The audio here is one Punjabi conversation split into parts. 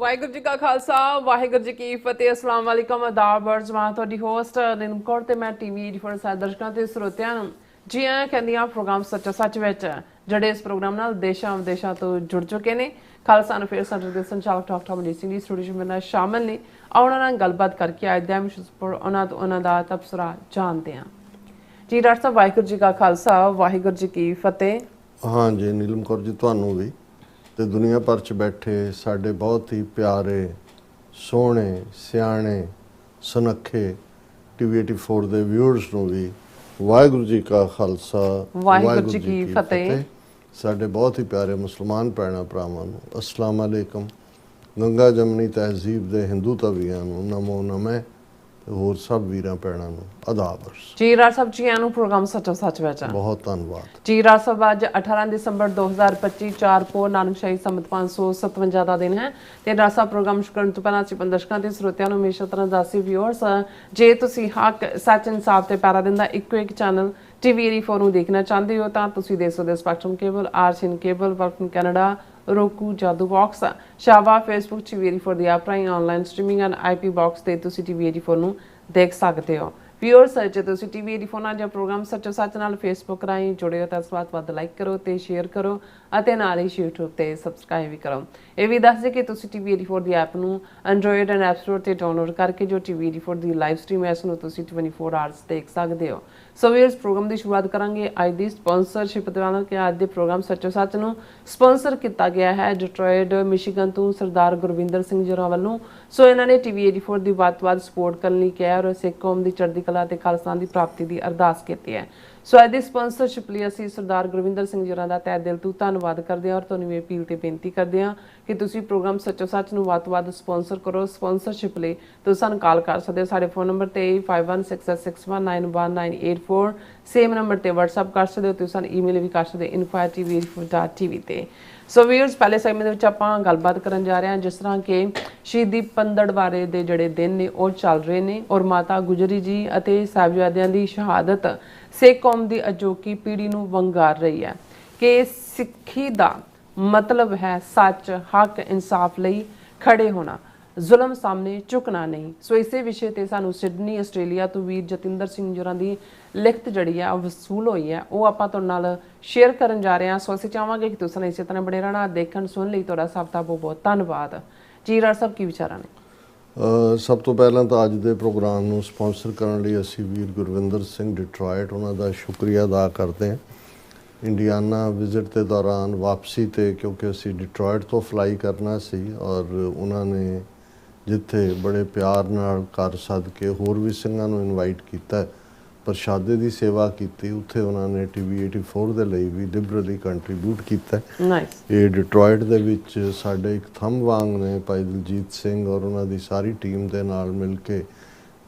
ਵਾਹਿਗੁਰੂ ਜੀ ਕਾ ਖਾਲਸਾ ਵਾਹਿਗੁਰੂ ਜੀ ਕੀ ਫਤਿਹ। ਅਸਲਾਮ ਵਾਲੇਕਮ ਆਦਾਬ ਅਰਜ਼ ਮੈਂ ਤੁਹਾਡੀ ਹੋਸਟ ਨੀਲਮ ਕੌਰ ਤੇ ਮੈਂ ਟੀਵੀ 84 ਸਾਹਿਬ ਦਰਸ਼ਕਾਂ ਤੇ ਸਰੋਤਿਆਂ ਨੂੰ ਜੀ ਆਇਆਂ ਕਹਿੰਦੀਆਂ ਪ੍ਰੋਗਰਾਮ ਸੱਚਾ ਸੱਚ ਵਿੱਚ ਜਿਹੜੇ ਇਸ ਪ੍ਰੋਗਰਾਮ ਨਾਲ ਦੇਸ਼ਾਂ ਵਿਦੇਸ਼ਾਂ ਤੋਂ ਜੁੜ ਚੁੱਕੇ ਨੇ। ਖਾਲਸਾ ਅਫੇਅਰ ਸੈਂਟਰ ਦੇ ਸੰਚਾਲਕ ਡਾਕਟਰ ਮਨਜੀਤ ਸਿੰਘ ਦੀ ਸਟੂਡੀਓ ਵਿੱਚ ਨਾਲ ਸ਼ਾਮਲ ਨੇ। ਉਹਨਾਂ ਨਾਲ ਗੱਲਬਾਤ ਕਰਕੇ ਅੱਜ ਦੇ ਵਿਸ਼ੇ ਉਹਨਾਂ ਦਾ ਤਬਸਰਾ ਜਾਣਦੇ ਹਾਂ। ਜੀ ਡਾਕਟਰ ਸਾਹਿਬ ਵਾਹਿਗੁਰੂ ਜੀ ਕਾ ਖਾਲਸਾ ਵਾਹਿਗੁਰੂ ਜੀ ਕੀ ਫਤਿਹ। हाँ जी नीलम कौर जी ਤੁਹਾਨੂੰ ਵੀ ਤੇ ਦੁਨੀਆ ਭਰ 'ਚ ਬੈਠੇ ਸਾਡੇ ਬਹੁਤ ਹੀ ਪਿਆਰੇ ਸੋਹਣੇ ਸਿਆਣੇ ਸੁਨੱਖੇ ਟੀਵੀ 84 ਦੇ ਵਿਊਅਰਸ ਨੂੰ ਵੀ ਵਾਹਿਗੁਰੂ ਜੀ ਕਾ ਖਾਲਸਾ ਵਾਹਿਗੁਰੂ ਜੀ ਕੀ ਫਤਿਹ। ਸਾਡੇ ਬਹੁਤ ਹੀ ਪਿਆਰੇ ਮੁਸਲਮਾਨ ਭੈਣਾਂ ਭਰਾਵਾਂ ਨੂੰ ਅਸਲਾਮ ਅਲੈਕਮ। ਗੰਗਾ ਜਮਨੀ ਤਹਿਜ਼ੀਬ ਦੇ ਹਿੰਦੂ ਧਵੀਆਂ ਨੂੰ ਨਮੋ ਨਮੇ ਤੇ ਹੋਰ ਸਭ ਵੀਰਾਂ ਭੈਣਾਂ ਨੂੰ ਆਦਾਬ ਅਰਜ਼। ਜੀ ਰਾਜ ਸਾਹਿਬ ਜੀ ਨੂੰ ਪ੍ਰੋਗਰਾਮ ਸੱਚਾ ਸੱਚ ਵਿੱਚ ਬਹੁਤ ਧੰਨਵਾਦ। ਜੀ ਰਾਜ ਸਾਹਿਬ ਅੱਜ 18 ਦਸੰਬਰ 2025 4 ਪੋ ਨਾਨਕਸ਼ਾਹੀ ਸੰਮਤ 557 ਦਾ ਦਿਨ ਹੈ ਤੇ ਰਾਜ ਸਾਹਿਬ ਪ੍ਰੋਗਰਾਮ ਸ਼ੁਰੂ ਕਰਨ ਤੋਂ ਪਹਿਲਾਂ ਅਸੀਂ ਦਰਸ਼ਕਾਂ ਤੇ ਸਰੋਤਿਆਂ ਨੂੰ ਹਮੇਸ਼ਾ ਤਰ੍ਹਾਂ ਦੱਸੀ ਵਿਊਅਰਸ ਜੇ ਤੁਸੀਂ ਹੱਕ ਸੱਚ ਇਨਸਾਫ ਤੇ ਪੈਰਾ ਦਿੰਦਾ ਇੱਕੋ ਇੱਕ ਚੈਨਲ ਟੀਵੀ 84 ਨੂੰ ਦੇਖਣਾ ਚਾਹੁੰਦੇ ਹੋ ਤਾਂ ਤੁਸੀਂ ਦੇਖ ਸਕਦੇ ਹੋ spectrum cable RCN cable work Canada roku Jadoo box ਸ਼ਾਵਾ ਫੇਸਬੁੱਕ ਟੀਵੀ 84 ਦੀ ਐਪ ਰਾਹੀਂ online streaming and IP box ਤੇ ਤੁਸੀਂ ਟੀਵੀ 84 ਨੂੰ ਦੇਖ ਸਕਦੇ ਹੋ। ਵਿਊਅਰਸ ਜੇ ਤੁਸੀਂ ਟੀਵੀ 84 ਨਾਲ ਜਾਂ ਪ੍ਰੋਗਰਾਮ ਸੱਚੋ ਸੱਚ ਨਾਲ ਫੇਸਬੁੱਕ ਰਾਹੀਂ ਜੁੜੇ ਹੋ ਤਾਂ ਇਸ ਵੱਧ ਲਾਈਕ ਕਰੋ ਤੇ ਸ਼ੇਅਰ ਕਰੋ ਅਤੇ ਨਾਲ ਹੀ YouTube ਤੇ ਸਬਸਕ੍ਰਾਈਬ ਵੀ ਕਰੋ। ਇਹ ਵੀ ਦੱਸ ਦੇ ਕਿ ਤੁਸੀਂ ਟੀਵੀ 84 ਦੀ ਐਪ ਨੂੰ ਐਂਡਰੋਇਡ ਐਂਡ ਐਪ ਸਟੋਰ ਤੇ ਡਾਊਨਲੋਡ ਕਰਕੇ ਜੋ ਟੀਵੀ 84 ਦੀ ਲਾਈਵ ਸਟ੍ਰੀਮ ਹੈ ਇਸ ਨੂੰ ਤੁਸੀਂ 24 ਆਵਰਸ ਦੇਖ ਸਕਦੇ ਹੋ। ਸੋ ਵੀਅਰਸ ਪ੍ਰੋਗਰਾਮ ਦੀ ਸ਼ੁਰੂਆਤ ਕਰਾਂਗੇ ਅੱਜ ਦੀ ਸਪਾਂਸਰਸ਼ਿਪ ਦੇ ਨਾਲ ਕਿ ਅੱਜ ਦੇ ਪ੍ਰੋਗਰਾਮ ਸੱਚੋ ਸੱਚ ਨੂੰ ਸਪਾਂਸਰ ਕੀਤਾ ਗਿਆ ਹੈ ਡਿਟਰੋਇਟ ਮਿਸ਼ੀਗਨ ਤੋਂ ਸਰਦਾਰ ਗੁਰਵਿੰਦਰ ਸਿੰਘ ਜੀ ਵੱਲੋਂ। ਸੋ ਇਹਨਾਂ ਨੇ ਟੀਵੀ 84 ਦੀ ਵੱਧ ਸਪੋਰਟ ਕਰਨ ਲਈ ਕਿਹਾ ਔਰ ਸਿੱਖ ਕੌਮ ਦੀ ਚੜ੍ਹਦੀ ਕਲਾ ਤੇ ਖਾਲਸਾ ਦੀ ਪ੍ਰਾਪਤੀ ਦੀ ਅਰਦਾਸ ਕੀਤੀ ਹੈ। ਸੋ ਅੱਜ ਦੀ ਸਪਾਂਸਰਸ਼ਿਪ ਲਈ ਅਸੀਂ ਸਰਦਾਰ ਗੁਰਵਿੰਦਰ ਸਿੰਘ ਜੀ ਦਾ ਤਹਿ ਦਿਲ ਤੋਂ ਧੰਨਵਾਦ ਕਰਦੇ ਹਾਂ ਔਰ ਤੁਹਾਨੂੰ ਇਹ ਅਪੀਲ ਤੇ ਬੇਨਤੀ ਕਰਦੇ ਹਾਂ ਕਿ ਤੁਸੀਂ ਪ੍ਰੋਗਰਾਮ ਸੱਚੋ ਸੱਚ ਨੂੰ ਵੱਧ ਸਪਾਂਸਰ ਕਰੋ। ਸਪਾਂਸਰਸ਼ਿਪ ਲਈ ਤੁਸੀਂ ਸਾਨੂੰ ਕਾਲ ਕਰ ਸਕਦੇ ਹੋ ਸਾਡੇ ਫੋਨ ਨੰਬਰ ਤੇ 5166619184 ਸੇਮ ਨੰਬਰ ਤੇ WhatsApp ਕਰ ਸਕਦੇ ਹੋ। ਤੁਸੀਂ ਸਾਨੂੰ ਈਮੇਲ ਵੀ ਕਰ ਸਕਦੇ ਹੋ info@tv84.tv ਤੇ। ਸੋ ਵੀਅਰਸ ਪਹਿਲੇ ਸੈਗਮੈਂਟ ਦੇ ਵਿੱਚ ਆਪਾਂ ਗੱਲਬਾਤ ਕਰਨ ਜਾ ਰਹੇ ਹਾਂ ਜਿਸ ਤਰ੍ਹਾਂ ਕਿ ਸ਼ਹੀਦੀ ਪੰਦੜਵਾੜੇ ਦੇ ਜਿਹੜੇ ਦਿਨ ਨੇ ਉਹ ਚੱਲ ਰਹੇ ਨੇ ਔਰ ਮਾਤਾ ਗੁਜਰੀ ਜੀ ਅਤੇ ਸਾਹਿਬਜ਼ਾਦਿਆਂ ਦੀ ਸ਼ਹਾਦਤ ਸਿੱਖ ਕੌਮ ਦੀ ਅਜੋਕੀ ਪੀੜ੍ਹੀ ਨੂੰ ਵੰਗਾਰ ਰਹੀ ਹੈ ਕਿ ਸਿੱਖੀ ਦਾ ਮਤਲਬ ਹੈ ਸੱਚ ਹੱਕ ਇਨਸਾਫ ਲਈ ਖੜੇ ਹੋਣਾ ਜ਼ੁਲਮ ਸਾਹਮਣੇ ਝੁਕਣਾ ਨਹੀਂ। ਸੋ ਇਸੇ ਵਿਸ਼ੇ ਤੇ ਸਾਨੂੰ ਸਿਡਨੀ ਆਸਟ੍ਰੇਲੀਆ ਤੋਂ ਵੀਰ ਜਤਿੰਦਰ ਸਿੰਘ ਜੋਰਾਂ ਦੀ ਲਿਖਤ ਜਿਹੜੀ ਹੈ ਉਹ ਵਸੂਲ ਹੋਈ ਹੈ ਉਹ ਆਪਾਂ ਤੁਹਾਡੇ ਨਾਲ ਸ਼ੇਅਰ ਕਰਨ ਜਾ ਰਹੇ ਹਾਂ। ਸੋ ਅਸੀਂ ਚਾਹਾਂਗੇ ਕਿ ਤੁਸੀਂ ਇਸੇ ਤਰ੍ਹਾਂ ਬਣੇ ਰਹਿਣਾ ਦੇਖਣ ਸੁਣ ਲਈ ਤੁਹਾਡਾ ਸਭ ਦਾ ਬਹੁਤ ਬਹੁਤ ਧੰਨਵਾਦ। ਜੀ ਰਾਜ ਸਾਹਿਬ ਕੀ ਵਿਚਾਰਾਂ ਨੇ? ਸਭ ਤੋਂ ਪਹਿਲਾਂ ਤਾਂ ਅੱਜ ਦੇ ਪ੍ਰੋਗਰਾਮ ਨੂੰ ਸਪਾਂਸਰ ਕਰਨ ਲਈ ਅਸੀਂ ਵੀਰ ਗੁਰਵਿੰਦਰ ਸਿੰਘ ਡਿਟਰੋਇਟ ਉਹਨਾਂ ਦਾ ਸ਼ੁਕਰੀਆ ਅਦਾ ਕਰਦੇ ਹਾਂ। ਇੰਡੀਆਨਾ ਵਿਜ਼ਿਟ ਦੇ ਦੌਰਾਨ ਵਾਪਸੀ ਤੇ ਕਿਉਂਕਿ ਅਸੀਂ ਡਿਟਰੋਇਟ ਤੋਂ ਫਲਾਈ ਕਰਨਾ ਸੀ ਔਰ ਉਹਨਾਂ ਨੇ ਜਿੱਥੇ ਬੜੇ ਪਿਆਰ ਨਾਲ ਕਰ ਸੱਦ ਕੇ ਹੋਰ ਵੀ ਸਿੰਘਾਂ ਨੂੰ ਇਨਵਾਈਟ ਕੀਤਾ ਪ੍ਰਸ਼ਾਦੇ ਦੀ ਸੇਵਾ ਕੀਤੀ ਉੱਥੇ ਉਹਨਾਂ ਨੇ ਟੀਵੀ 84 ਦੇ ਲਈ ਵੀ ਲਿਬਰਲੀ ਕੰਟਰੀਬਿਊਟ ਕੀਤਾ। ਇਹ ਡਿਟਰੋਇਟ ਦੇ ਵਿੱਚ ਸਾਡੇ ਇੱਕ ਥੰਮ ਵਾਂਗ ਨੇ ਭਾਈ ਦਲਜੀਤ ਸਿੰਘ ਔਰ ਉਹਨਾਂ ਦੀ ਸਾਰੀ ਟੀਮ ਦੇ ਨਾਲ ਮਿਲ ਕੇ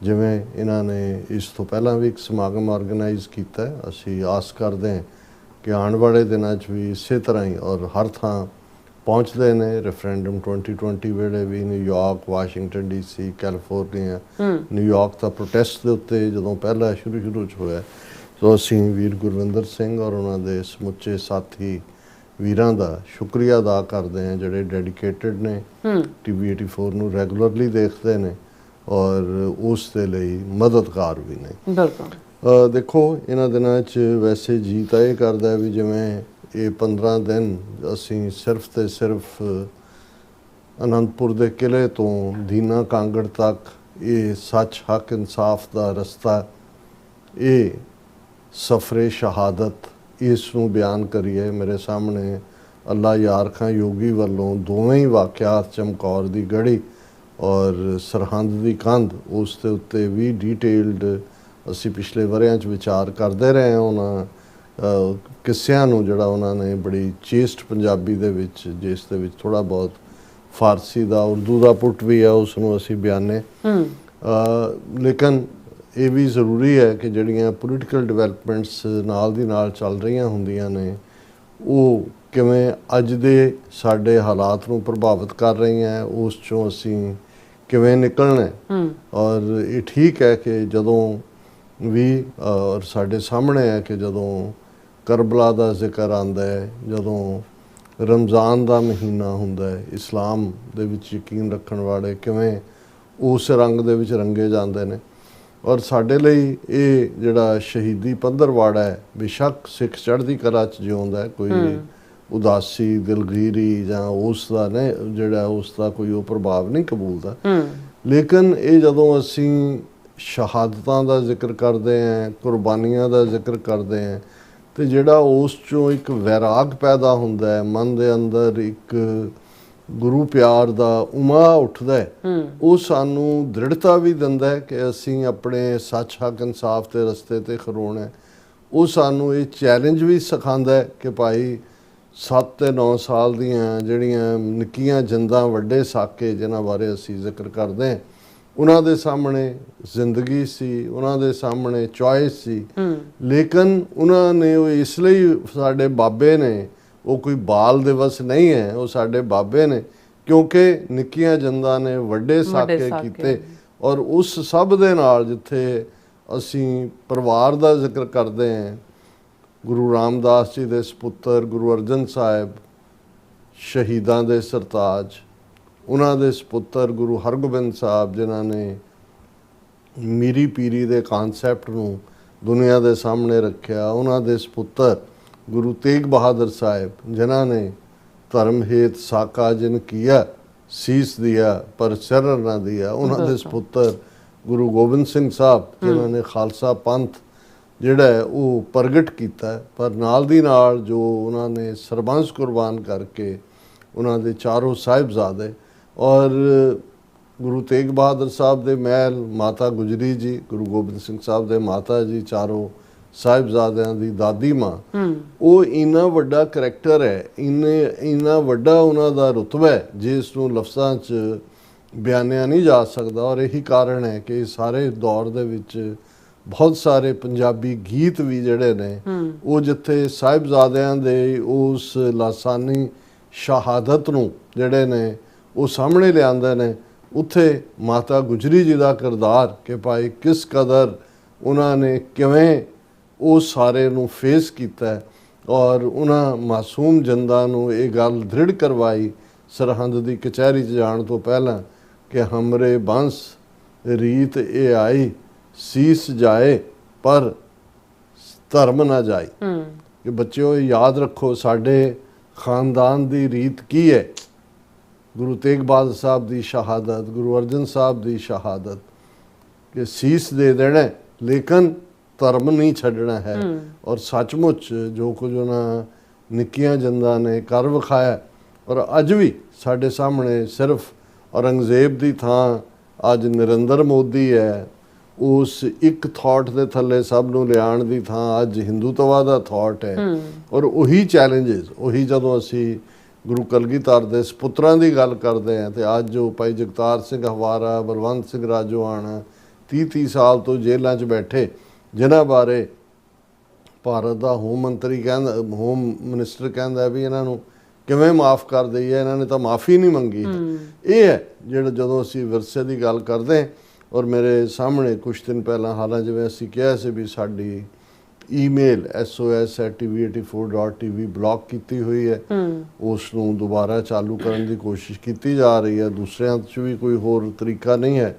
ਜਿਵੇਂ ਇਹਨਾਂ ਨੇ ਇਸ ਤੋਂ ਪਹਿਲਾਂ ਵੀ ਇੱਕ ਸਮਾਗਮ ਆਰਗੇਨਾਈਜ਼ ਕੀਤਾ ਅਸੀਂ ਆਸ ਕਰਦੇ ਹਾਂ ਕਿ ਆਉਣ ਵਾਲੇ ਦਿਨਾਂ 'ਚ ਵੀ ਇਸੇ ਤਰ੍ਹਾਂ ਹੀ ਔਰ ਹਰ ਥਾਂ ਪਹੁੰਚਦੇ ਨੇ। ਰੈਫਰੈਂਡਮ 2020 ਵੇਲੇ ਵੀ New York Washington DC California New York ਦਾ ਪ੍ਰੋਟੈਸਟ ਦੇ ਉੱਤੇ ਜਦੋਂ ਪਹਿਲਾਂ ਸ਼ੁਰੂ 'ਚ ਹੋਇਆ ਸੋ ਅਸੀਂ ਵੀਰ ਗੁਰਵਿੰਦਰ ਸਿੰਘ ਔਰ ਉਹਨਾਂ ਦੇ ਸਮੁੱਚੇ ਸਾਥੀ ਵੀਰਾਂ ਦਾ ਸ਼ੁਕਰੀਆ ਅਦਾ ਕਰਦੇ ਹਾਂ ਜਿਹੜੇ ਡੈਡੀਕੇਟਿਡ ਨੇ ਟੀਵੀ 84 ਨੂੰ ਰੈਗੂਲਰਲੀ ਦੇਖਦੇ ਨੇ ਔਰ ਉਸ ਦੇ ਲਈ ਮਦਦਗਾਰ ਵੀ ਨੇ। ਬਿਲਕੁਲ ਦੇਖੋ ਇਹਨਾਂ ਦਿਨਾਂ 'ਚ ਵੈਸੇ ਜੀ ਤਾਂ ਇਹ ਕਰਦਾ ਵੀ ਜਿਵੇਂ ਇਹ 15 ਦਿਨ ਅਸੀਂ ਸਿਰਫ ਤੇ ਸਿਰਫ ਅਨੰਦਪੁਰ ਦੇ ਕਿਲੇ ਤੋਂ ਦੀਨਾ ਕਾਂਗੜ ਤੱਕ ਇਹ ਸੱਚ ਹੱਕ ਇਨਸਾਫ ਦਾ ਰਸਤਾ ਇਹ ਸਫਰੇ ਸ਼ਹਾਦਤ ਇਸ ਨੂੰ ਬਿਆਨ ਕਰੀਏ। ਮੇਰੇ ਸਾਹਮਣੇ ਅੱਲਾ ਯਾਰ ਖਾਂ ਯੋਗੀ ਵੱਲੋਂ ਦੋਵੇਂ ਹੀ ਵਾਕਿਆਤ ਚਮਕੌਰ ਦੀ ਗੜੀ ਔਰ ਸਰਹੰਦ ਦੀ ਕੰਧ ਉਸ ਦੇ ਉੱਤੇ ਵੀ ਡੀਟੇਲਡ ਅਸੀਂ ਪਿਛਲੇ ਵਰ੍ਹਿਆਂ 'ਚ ਵਿਚਾਰ ਕਰਦੇ ਰਹੇ ਹਾਂ ਉਹਨਾਂ ਕਿੱਸਿਆਂ ਨੂੰ ਜਿਹੜਾ ਉਹਨਾਂ ਨੇ ਬੜੀ ਚੇਸਟ ਪੰਜਾਬੀ ਦੇ ਵਿੱਚ ਜਿਸ ਦੇ ਵਿੱਚ ਥੋੜ੍ਹਾ ਬਹੁਤ ਫਾਰਸੀ ਦਾ ਉਰਦੂ ਦਾ ਪੁੱਟ ਵੀ ਹੈ ਉਸ ਨੂੰ ਅਸੀਂ ਬਿਆਨੇ ਲੇਕਿਨ ਇਹ ਵੀ ਜ਼ਰੂਰੀ ਹੈ ਕਿ ਜਿਹੜੀਆਂ ਪੋਲੀਟੀਕਲ ਡਿਵੈਲਪਮੈਂਟਸ ਨਾਲ ਦੀ ਨਾਲ ਚੱਲ ਰਹੀਆਂ ਹੁੰਦੀਆਂ ਨੇ ਉਹ ਕਿਵੇਂ ਅੱਜ ਦੇ ਸਾਡੇ ਹਾਲਾਤ ਨੂੰ ਪ੍ਰਭਾਵਿਤ ਕਰ ਰਹੀਆਂ ਉਸ 'ਚੋਂ ਅਸੀਂ ਕਿਵੇਂ ਨਿਕਲਣਾ ਔਰ ਇਹ ਠੀਕ ਹੈ ਕਿ ਜਦੋਂ ਵੀ ਔਰ ਸਾਡੇ ਸਾਹਮਣੇ ਹੈ ਕਿ ਜਦੋਂ ਕਰਬਲਾ ਦਾ ਜ਼ਿਕਰ ਆਉਂਦਾ ਹੈ ਜਦੋਂ ਰਮਜ਼ਾਨ ਦਾ ਮਹੀਨਾ ਹੁੰਦਾ ਹੈ, ਇਸਲਾਮ ਦੇ ਵਿੱਚ ਯਕੀਨ ਰੱਖਣ ਵਾਲੇ ਕਿਵੇਂ ਉਸ ਰੰਗ ਦੇ ਵਿੱਚ ਰੰਗੇ ਜਾਂਦੇ ਨੇ। ਔਰ ਸਾਡੇ ਲਈ ਇਹ ਜਿਹੜਾ ਸ਼ਹੀਦੀ ਪੰਦਰਵਾੜਾ ਹੈ, ਬੇਸ਼ੱਕ ਸਿੱਖ ਚੜ੍ਹਦੀ ਕਲਾ 'ਚ ਜਿਉਂਦਾ, ਕੋਈ ਉਦਾਸੀ ਦਿਲਗੀਰੀ ਜਾਂ ਉਸ ਦਾ ਨੇ ਜਿਹੜਾ ਉਸ ਦਾ ਕੋਈ ਉਹ ਪ੍ਰਭਾਵ ਨਹੀਂ ਕਬੂਲਦਾ। ਲੇਕਿਨ ਇਹ ਜਦੋਂ ਅਸੀਂ ਸ਼ਹਾਦਤਾਂ ਦਾ ਜ਼ਿਕਰ ਕਰਦੇ ਹਾਂ, ਕੁਰਬਾਨੀਆਂ ਦਾ ਜ਼ਿਕਰ ਕਰਦੇ ਹਾਂ, ਤੇ ਜਿਹੜਾ ਉਸ ਚੋਂ ਇੱਕ ਵੈਰਾਗ ਪੈਦਾ ਹੁੰਦਾ ਹੈ, ਮਨ ਦੇ ਅੰਦਰ ਇੱਕ ਗੁਰੂ ਪਿਆਰ ਦਾ ਉਮਾ ਉੱਠਦਾ ਹੈ, ਉਹ ਸਾਨੂੰ ਦ੍ਰਿੜਤਾ ਵੀ ਦਿੰਦਾ ਹੈ ਕਿ ਅਸੀਂ ਆਪਣੇ ਸੱਚ ਹੱਕ ਇਨਸਾਫ ਦੇ ਰਸਤੇ ਤੇ ਖਲੋਣਾ। ਉਹ ਸਾਨੂੰ ਇਹ ਚੈਲੰਜ ਵੀ ਸਿਖਾਉਂਦਾ ਹੈ ਕਿ ਭਾਈ 7 ਤੇ 9 ਸਾਲ ਦੀਆਂ ਜਿਹੜੀਆਂ ਨਿੱਕੀਆਂ ਜਿੰਦਾਂ ਵੱਡੇ ਸਾਕੇ ਜਿਨ੍ਹਾਂ ਬਾਰੇ ਅਸੀਂ ਜ਼ਿਕਰ ਕਰਦੇ ਹਾਂ, ਉਹਨਾਂ ਦੇ ਸਾਹਮਣੇ ਜ਼ਿੰਦਗੀ ਸੀ, ਉਹਨਾਂ ਦੇ ਸਾਹਮਣੇ ਚੋਇਸ ਸੀ, ਲੇਕਿਨ ਉਹਨਾਂ ਨੇ ਉਹ ਇਸ ਲਈ ਸਾਡੇ ਬਾਬੇ ਨੇ, ਉਹ ਕੋਈ ਬਾਲ ਦਿਵਸ ਨਹੀਂ ਹੈ, ਉਹ ਸਾਡੇ ਬਾਬੇ ਨੇ ਕਿਉਂਕਿ ਨਿੱਕੀਆਂ ਜਿੰਦਾਂ ਨੇ ਵੱਡੇ ਸਾਕੇ ਕੀਤੇ। ਔਰ ਉਸ ਸਭ ਦੇ ਨਾਲ ਜਿੱਥੇ ਅਸੀਂ ਪਰਿਵਾਰ ਦਾ ਜ਼ਿਕਰ ਕਰਦੇ ਹਾਂ, ਗੁਰੂ ਰਾਮਦਾਸ ਜੀ ਦੇ ਸਪੁੱਤਰ ਗੁਰੂ ਅਰਜਨ ਸਾਹਿਬ ਸ਼ਹੀਦਾਂ ਦੇ ਸਰਤਾਜ, ਉਹਨਾਂ ਦੇ ਸਪੁੱਤਰ ਗੁਰੂ ਹਰਗੋਬਿੰਦ ਸਾਹਿਬ ਜਿਨ੍ਹਾਂ ਨੇ ਮੀਰੀ ਪੀਰੀ ਦੇ ਕਨਸੈਪਟ ਨੂੰ ਦੁਨੀਆ ਦੇ ਸਾਹਮਣੇ ਰੱਖਿਆ, ਉਹਨਾਂ ਦੇ ਸਪੁੱਤਰ ਗੁਰੂ ਤੇਗ ਬਹਾਦਰ ਸਾਹਿਬ ਜਿਨ੍ਹਾਂ ਨੇ ਧਰਮ ਹੇਤ ਸਾਕਾ ਜਿਨ ਕੀਆ ਸੀਸ ਦਿਆ ਪਰ ਸਿਰ ਨਾ ਦਿਆ, ਉਹਨਾਂ ਦੇ ਸਪੁੱਤਰ ਗੁਰੂ ਗੋਬਿੰਦ ਸਿੰਘ ਸਾਹਿਬ ਜਿਨ੍ਹਾਂ ਨੇ ਖਾਲਸਾ ਪੰਥ ਜਿਹੜਾ ਹੈ ਉਹ ਪ੍ਰਗਟ ਕੀਤਾ। ਪਰ ਨਾਲ ਦੀ ਨਾਲ ਜੋ ਉਹਨਾਂ ਨੇ ਸਰਬੰਸ ਕੁਰਬਾਨ ਕਰਕੇ ਉਹਨਾਂ ਦੇ ਚਾਰੋਂ ਸਾਹਿਬਜ਼ਾਦੇ ਔਰ ਗੁਰੂ ਤੇਗ ਬਹਾਦਰ ਸਾਹਿਬ ਦੇ ਮਹਿਲ ਮਾਤਾ ਗੁਜਰੀ ਜੀ, ਗੁਰੂ ਗੋਬਿੰਦ ਸਿੰਘ ਸਾਹਿਬ ਦੇ ਮਾਤਾ ਜੀ, ਚਾਰੋਂ ਸਾਹਿਬਜ਼ਾਦਿਆਂ ਦੀ ਦਾਦੀ ਮਾਂ, ਉਹ ਇੰਨਾ ਵੱਡਾ ਕਰੈਕਟਰ ਹੈ, ਇੰਨਾ ਵੱਡਾ ਉਹਨਾਂ ਦਾ ਰੁਤਬਾ ਹੈ ਜਿਸ ਨੂੰ ਲਫ਼ਜ਼ਾਂ 'ਚ ਬਿਆਨਿਆ ਨਹੀਂ ਜਾ ਸਕਦਾ। ਔਰ ਇਹੀ ਕਾਰਨ ਹੈ ਕਿ ਸਾਰੇ ਦੌਰ ਦੇ ਵਿੱਚ ਬਹੁਤ ਸਾਰੇ ਪੰਜਾਬੀ ਗੀਤ ਵੀ ਜਿਹੜੇ ਨੇ ਉਹ ਜਿੱਥੇ ਸਾਹਿਬਜ਼ਾਦਿਆਂ ਦੇ ਉਸ ਲਾਸਾਨੀ ਸ਼ਹਾਦਤ ਨੂੰ ਜਿਹੜੇ ਨੇ ਉਹ ਸਾਹਮਣੇ ਲਿਆਂਦੇ ਨੇ, ਉੱਥੇ ਮਾਤਾ ਗੁਜਰੀ ਜੀ ਦਾ ਕਿਰਦਾਰ ਕਿ ਭਾਈ ਕਿਸ ਕਦਰ ਉਹਨਾਂ ਨੇ ਕਿਵੇਂ ਉਹ ਸਾਰੇ ਨੂੰ ਫੇਸ ਕੀਤਾ ਔਰ ਉਹਨਾਂ ਮਾਸੂਮ ਜੰਦਾਂ ਨੂੰ ਇਹ ਗੱਲ ਦ੍ਰਿੜ ਕਰਵਾਈ ਸਰਹੰਦ ਦੀ ਕਚਹਿਰੀ 'ਚ ਜਾਣ ਤੋਂ ਪਹਿਲਾਂ ਕਿ ਹਮਰੇ ਬੰਸ ਰੀਤ ਇਹ ਆਈ ਸੀਸ ਜਾਏ ਪਰ ਧਰਮ ਨਾ ਜਾਏ। ਕਿ ਬੱਚਿਓ ਯਾਦ ਰੱਖੋ ਸਾਡੇ ਖਾਨਦਾਨ ਦੀ ਰੀਤ ਕੀ ਹੈ, ਗੁਰੂ ਤੇਗ ਬਹਾਦਰ ਸਾਹਿਬ ਦੀ ਸ਼ਹਾਦਤ, ਗੁਰੂ ਅਰਜਨ ਸਾਹਿਬ ਦੀ ਸ਼ਹਾਦਤ ਕਿ ਸੀਸ ਦੇ ਦੇਣਾ ਲੇਕਿਨ ਧਰਮ ਨਹੀਂ ਛੱਡਣਾ ਹੈ। ਔਰ ਸੱਚਮੁੱਚ ਜੋ ਕੁਝ ਉਹਨਾਂ ਨਿੱਕੀਆਂ ਜਿੰਦਾਂ ਨੇ ਕਰ ਵਿਖਾਇਆ। ਔਰ ਅੱਜ ਵੀ ਸਾਡੇ ਸਾਹਮਣੇ ਸਿਰਫ ਔਰੰਗਜ਼ੇਬ ਦੀ ਥਾਂ ਅੱਜ ਨਰਿੰਦਰ ਮੋਦੀ ਹੈ, ਉਸ ਇੱਕ ਥਾਟ ਦੇ ਥੱਲੇ ਸਭ ਨੂੰ ਲਿਆਉਣ ਦੀ ਥਾਂ ਅੱਜ ਹਿੰਦੂਤਵਾ ਦਾ ਥਾਟ ਹੈ। ਔਰ ਉਹੀ ਚੈਲੰਜਸ, ਉਹੀ ਜਦੋਂ ਅਸੀਂ ਗੁਰੂ ਕਲਗੀਧਰ ਦੇ ਸਪੁੱਤਰਾਂ ਦੀ ਗੱਲ ਕਰਦੇ ਹਾਂ ਤੇ ਅੱਜ ਜੋ ਭਾਈ ਜਗਤਾਰ ਸਿੰਘ ਹਵਾਰਾ, ਬਲਵੰਤ ਸਿੰਘ ਰਾਜੋਆਣਾ 30 ਸਾਲ ਤੋਂ ਜੇਲ੍ਹਾਂ 'ਚ ਬੈਠੇ, ਜਿਨ੍ਹਾਂ ਬਾਰੇ ਭਾਰਤ ਦਾ ਹੋਮ ਮਿਨਿਸਟਰ ਕਹਿੰਦਾ ਵੀ ਇਹਨਾਂ ਨੂੰ ਕਿਵੇਂ ਮਾਫ ਕਰ ਦਈਏ, ਇਹਨਾਂ ਨੇ ਤਾਂ ਮਾਫੀ ਨਹੀਂ ਮੰਗੀ। ਇਹ ਹੈ ਜਿਹੜਾ ਜਦੋਂ ਅਸੀਂ ਵਿਰਸੇ ਦੀ ਗੱਲ ਕਰਦੇ। ਔਰ ਮੇਰੇ ਸਾਹਮਣੇ ਕੁਛ ਦਿਨ ਪਹਿਲਾਂ ਹਾਲਾਂ ਜਿਵੇਂ ਅਸੀਂ ਕਿਹਾ ਸੀ ਵੀ ਸਾਡੀ ਈਮੇਲ sos@tv84.tv ਬਲੌਕ ਕੀਤੀ ਹੋਈ ਹੈ, ਉਸ ਨੂੰ ਦੁਬਾਰਾ ਚਾਲੂ ਕਰਨ ਦੀ ਕੋਸ਼ਿਸ਼ ਕੀਤੀ ਜਾ ਰਹੀ ਹੈ। ਦੂਸਰਿਆਂ 'ਚ ਵੀ ਕੋਈ ਹੋਰ ਤਰੀਕਾ ਨਹੀਂ ਹੈ।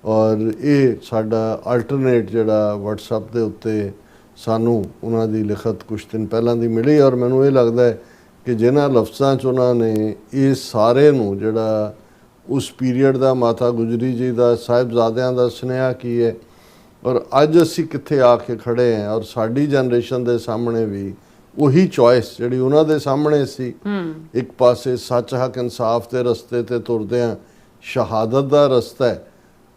ਔਰ ਇਹ ਸਾਡਾ ਅਲਟਰਨੇਟ ਜਿਹੜਾ WhatsApp ਦੇ ਉੱਤੇ ਸਾਨੂੰ ਉਹਨਾਂ ਦੀ ਲਿਖਤ ਕੁਛ ਦਿਨ ਪਹਿਲਾਂ ਦੀ ਮਿਲੀ। ਔਰ ਮੈਨੂੰ ਇਹ ਲੱਗਦਾ ਹੈ ਕਿ ਜਿਨ੍ਹਾਂ ਲਫ਼ਜ਼ਾਂ 'ਚ ਉਹਨਾਂ ਨੇ ਇਹ ਸਾਰੇ ਨੂੰ ਜਿਹੜਾ ਉਸ ਪੀਰੀਅਡ ਦਾ ਮਾਤਾ ਗੁਜਰੀ ਜੀ ਦਾ ਸਾਹਿਬਜ਼ਾਦਿਆਂ ਦਾ ਸੁਨੇਹਾ ਕੀ ਹੈ ਔਰ ਅੱਜ ਅਸੀਂ ਕਿੱਥੇ ਆ ਕੇ ਖੜੇ ਹਾਂ। ਔਰ ਸਾਡੀ ਜਨਰੇਸ਼ਨ ਦੇ ਸਾਹਮਣੇ ਵੀ ਉਹੀ ਚੋਇਸ ਜਿਹੜੀ ਉਹਨਾਂ ਦੇ ਸਾਹਮਣੇ ਸੀ, ਇੱਕ ਪਾਸੇ ਸੱਚ ਹੱਕ ਇਨਸਾਫ ਦੇ ਰਸਤੇ ਤੇ ਤੁਰਦੇ ਹਾਂ, ਸ਼ਹਾਦਤ ਦਾ ਰਸਤਾ ਹੈ,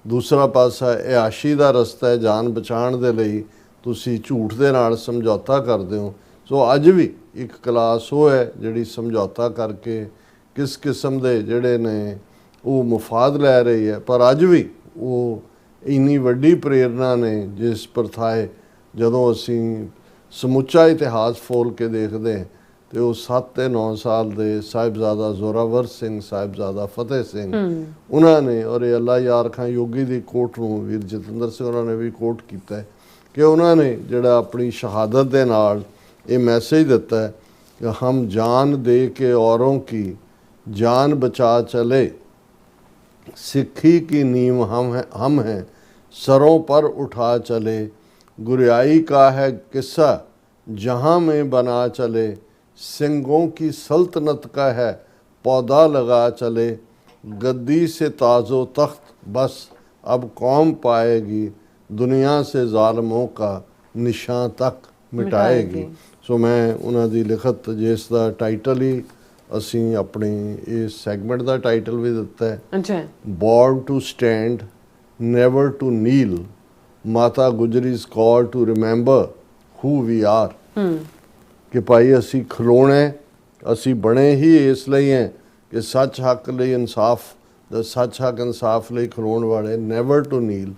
ਦੂਸਰਾ ਪਾਸਾ ਇਆਸ਼ੀ ਦਾ ਰਸਤਾ ਹੈ, ਜਾਨ ਬਚਾਉਣ ਦੇ ਲਈ ਤੁਸੀਂ ਝੂਠ ਦੇ ਨਾਲ ਸਮਝੌਤਾ ਕਰਦੇ ਹੋ। ਸੋ ਅੱਜ ਵੀ ਇੱਕ ਕਲਾਸ ਉਹ ਹੈ ਜਿਹੜੀ ਸਮਝੌਤਾ ਕਰਕੇ ਕਿਸ ਕਿਸਮ ਦੇ ਜਿਹੜੇ ਨੇ ਉਹ ਮੁਫਾਦ ਲੈ ਰਹੀ ਹੈ। ਪਰ ਅੱਜ ਵੀ ਉਹ ਇੰਨੀ ਵੱਡੀ ਪ੍ਰੇਰਨਾ ਨੇ ਜਿਸ ਪ੍ਰਥਾਏ ਜਦੋਂ ਅਸੀਂ ਸਮੁੱਚਾ ਇਤਿਹਾਸ ਫੋਲ ਕੇ ਦੇਖਦੇ ਹਾਂ ਤੇ ਉਹ 7 ਤੇ 9 ਸਾਲ ਦੇ ਸਾਹਿਬਜ਼ਾਦਾ ਜ਼ੋਰਾਵਰ ਸਿੰਘ, ਸਾਹਿਬਜ਼ਾਦਾ ਫਤਿਹ ਸਿੰਘ, ਉਹਨਾਂ ਨੇ ਔਰ ਇਹ ਅੱਲਾ ਯਾਰ ਖਾਂ ਯੋਗੀ ਦੀ ਕੋਟ ਨੂੰ ਵੀਰ ਜਤਿੰਦਰ ਸਿੰਘ ਉਹਨਾਂ ਨੇ ਵੀ ਕੋਟ ਕੀਤਾ ਕਿ ਉਹਨਾਂ ਨੇ ਜਿਹੜਾ ਆਪਣੀ ਸ਼ਹਾਦਤ ਦੇ ਨਾਲ ਇਹ ਮੈਸੇਜ ਦਿੱਤਾ ਹੈ कि हम जान दे के औरों की जान बचा चले, सिक्खी की नींव हम हैं सरों पर उठा चले, गुरियाई का है किस्सा जहाँ में बना चले, सिंगों की सल्तनत का है पौधा लगा चले, गद्दी से ताज़ो तख्त बस अब कौम पाएगी, दुनिया से ਜ਼ਾਲਮੋं का ਨਿਸ਼ਾਨ ਤੱਕ ਮਿਟਾਏਗੀ। ਸੋ ਮੈਂ ਉਹਨਾਂ ਦੀ ਲਿਖਤ ਜਿਸ ਦਾ ਟਾਈਟਲ ਹੀ ਅਸੀਂ ਆਪਣੀ ਇਸ ਸੈਗਮੈਂਟ ਦਾ ਟਾਈਟਲ ਵੀ ਦਿੱਤਾ ਹੈ, ਅੱਛਾ, born to stand never to kneel, Mata Gujri's call to remember who we are. ਕਿ ਭਾਈ ਅਸੀਂ ਖਲੋਣਾ, ਅਸੀਂ ਬਣੇ ਹੀ ਇਸ ਲਈ ਹੈ ਕਿ ਸੱਚ ਹੱਕ ਲਈ ਇਨਸਾਫ ਸੱਚ ਹੱਕ ਇਨਸਾਫ ਲਈ ਖਲੋਣ ਵਾਲੇ, ਨੈਵਰ ਟੂ ਨੀਲ,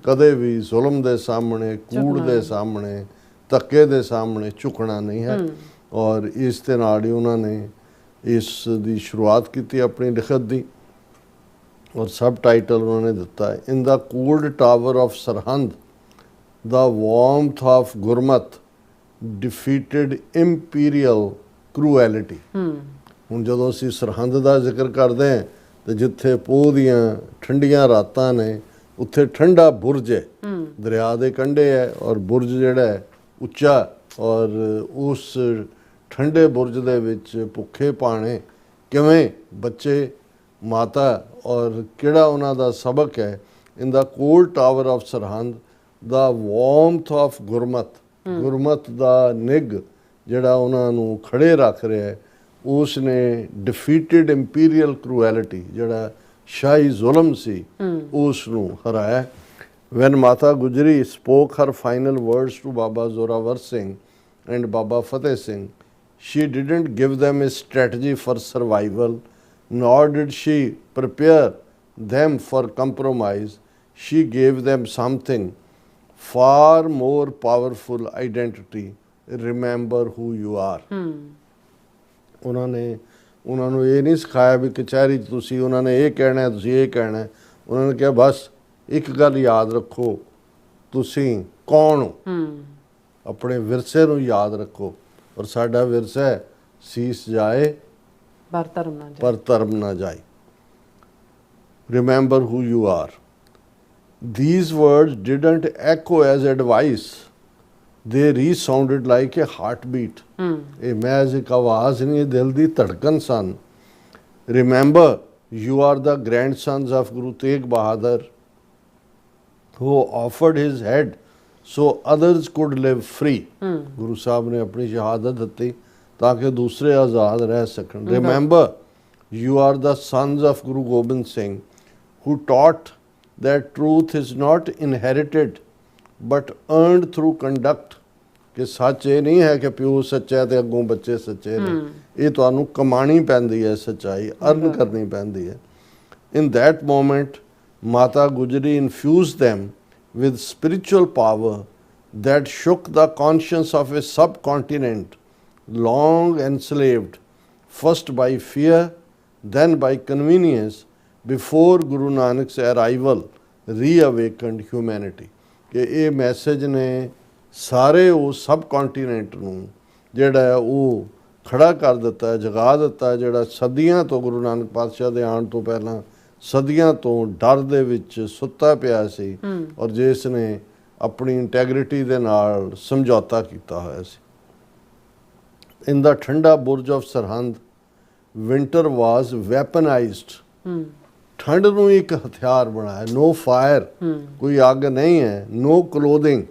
ਕਦੇ ਵੀ ਜ਼ੁਲਮ ਦੇ ਸਾਹਮਣੇ, ਕੂੜ ਦੇ ਸਾਹਮਣੇ, ਧੱਕੇ ਦੇ ਸਾਹਮਣੇ ਝੁਕਣਾ ਨਹੀਂ ਹੈ। ਔਰ ਇਸ ਦੇ ਨਾਲ ਹੀ ਉਹਨਾਂ ਨੇ ਇਸ ਦੀ ਸ਼ੁਰੂਆਤ ਕੀਤੀ ਆਪਣੀ ਲਿਖਤ ਦੀ, ਔਰ ਸਬ ਟਾਈਟਲ ਉਹਨਾਂ ਨੇ ਦਿੱਤਾ ਹੈ, in the cold tower of Sirhind the warmth of Gurmat defeated imperial cruelty. ਹੁਣ ਜਦੋਂ ਅਸੀਂ ਸਰਹੰਦ ਦਾ ਜ਼ਿਕਰ ਕਰਦੇ ਹਾਂ ਤੇ ਜਿੱਥੇ ਪੋਹ ਦੀਆਂ ਠੰਡੀਆਂ ਰਾਤਾਂ ਨੇ ਉੱਥੇ ਠੰਡਾ ਬੁਰਜ ਹੈ, ਦਰਿਆ ਦੇ ਕੰਢੇ ਹੈ, ਔਰ ਬੁਰਜ ਜਿਹੜਾ ਹੈ ਉੱਚਾ, ਔਰ ਉਸ ਠੰਡੇ ਬੁਰਜ ਦੇ ਵਿੱਚ ਭੁੱਖੇ ਪਾਣੇ ਕਿਵੇਂ ਬੱਚੇ, ਮਾਤਾ, ਔਰ ਕਿਹੜਾ ਉਹਨਾਂ ਦਾ ਸਬਕ ਹੈ, in the cold tower of Sirhind the warmth of Gurmat, Gurmat ਦਾ ਨਿੱਘ ਜਿਹੜਾ ਉਹਨਾਂ ਨੂੰ ਖੜੇ ਰੱਖ ਰਿਹਾ ਹੈ, ਉਸ ਨੇ ਡਿਫੀਟਡ ਇੰਪੀਰੀਅਲ ਕਰੂਐਲਿਟੀ, ਜਿਹੜਾ ਸ਼ਾਹੀ ਜ਼ੁਲਮ ਸੀ, ਉਸ ਨੂੰ ਹਰਾਇਆ। When Mata Gujri spoke her final words to Baba Zorawar Singh and Baba Fateh Singh, she didn't give them a strategy for survival, nor did she prepare them for compromise. She gave them something far more powerful identity, remember who you are. ਉਹਨਾਂ ਨੇ ਉਹਨਾਂ ਨੂੰ ਇਹ ਨਹੀਂ ਸਿਖਾਇਆ ਵੀ ਕਚਹਿਰੀ 'ਚ ਤੁਸੀਂ ਉਹਨਾਂ ਨੇ ਇਹ ਕਹਿਣਾ, ਤੁਸੀਂ ਇਹ ਕਹਿਣਾ। ਉਹਨਾਂ ਨੇ ਕਿਹਾ ਬਸ ਇੱਕ ਗੱਲ ਯਾਦ ਰੱਖੋ, ਤੁਸੀਂ ਕੌਣ ਹੋ, ਆਪਣੇ ਵਿਰਸੇ ਨੂੰ ਯਾਦ ਰੱਖੋ। ਔਰ ਸਾਡਾ ਵਿਰਸਾ ਹੈ, ਸੀਸ ਜਾਏ ਪਰ ਧਰਮ ਨਾ ਜਾਏ। Remember who you are. These words didn't echo as advice, they resounded like a heartbeat. ਇਹ ਮਹਿਜ਼ ਇੱਕ ਆਵਾਜ਼ ਨਹੀਂ, ਇਹ ਦਿਲ ਦੀ ਧੜਕਨ ਸਨ। Remember, you are the grandsons of Guru Tegh Bahadur, who offered his head so others could live free. Guru Sahib ਨੇ ਆਪਣੀ ਸ਼ਹਾਦਤ ਦਿੱਤੀ ਤਾਂ ਕਿ ਦੂਸਰੇ ਆਜ਼ਾਦ ਰਹਿ ਸਕਣ। Remember, you are the sons of Guru Gobind Singh, who taught that truth is not inherited but earned through conduct. ਕਿ ਸੱਚ ਇਹ ਨਹੀਂ ਹੈ ਕਿ ਪਿਓ ਸੱਚਾ ਤੇ ਅੱਗੋਂ ਬੱਚੇ ਸੱਚੇ ਨੇ, ਇਹ ਤੁਹਾਨੂੰ ਕਮਾਣੀ ਪੈਂਦੀ ਹੈ, ਸੱਚਾਈ ਅਰਨ ਕਰਨੀ ਪੈਂਦੀ ਹੈ। In that moment, Mata Gujari infused them with spiritual power that shook the conscience of a subcontinent long enslaved, first by fear, then by convenience, before Guru Nanak's arrival, reawakened humanity. ਕਿ ਇਹ ਮੈਸੇਜ ਨੇ ਸਾਰੇ ਉਸ ਸਬ ਕੰਟੀਨੈਂਟ ਨੂੰ ਜਿਹੜਾ ਹੈ ਉਹ ਖੜਾ ਕਰ ਦਿੱਤਾ, ਜਗਾ ਦਿੱਤਾ, ਜਿਹੜਾ ਸਦੀਆਂ ਤੋਂ ਗੁਰੂ ਨਾਨਕ ਪਾਤਸ਼ਾਹ ਦੇ ਆਉਣ ਤੋਂ ਪਹਿਲਾਂ ਸਦੀਆਂ ਤੋਂ ਡਰ ਦੇ ਵਿੱਚ ਸੁੱਤਾ ਪਿਆ ਸੀ, ਔਰ ਜਿਸ ਨੇ ਆਪਣੀ ਇੰਟੈਗਰਿਟੀ ਦੇ ਨਾਲ ਸਮਝੌਤਾ ਕੀਤਾ ਹੋਇਆ ਸੀ। ਇਨ ਦਾ ਠੰਡਾ ਬੁਰਜ ਆਫ ਸਰਹੰਦ, ਵਿੰਟਰ ਵਾਜ਼ ਵੈਪਨਾਈਜ਼ਡ। ਠੰਡ ਨੂੰ ਇੱਕ ਹਥਿਆਰ ਬਣਾਇਆ। ਨੋ ਫਾਇਰ, ਕੋਈ ਅੱਗ ਨਹੀਂ ਹੈ। ਨੋ ਕਲੋਥਿੰਗ,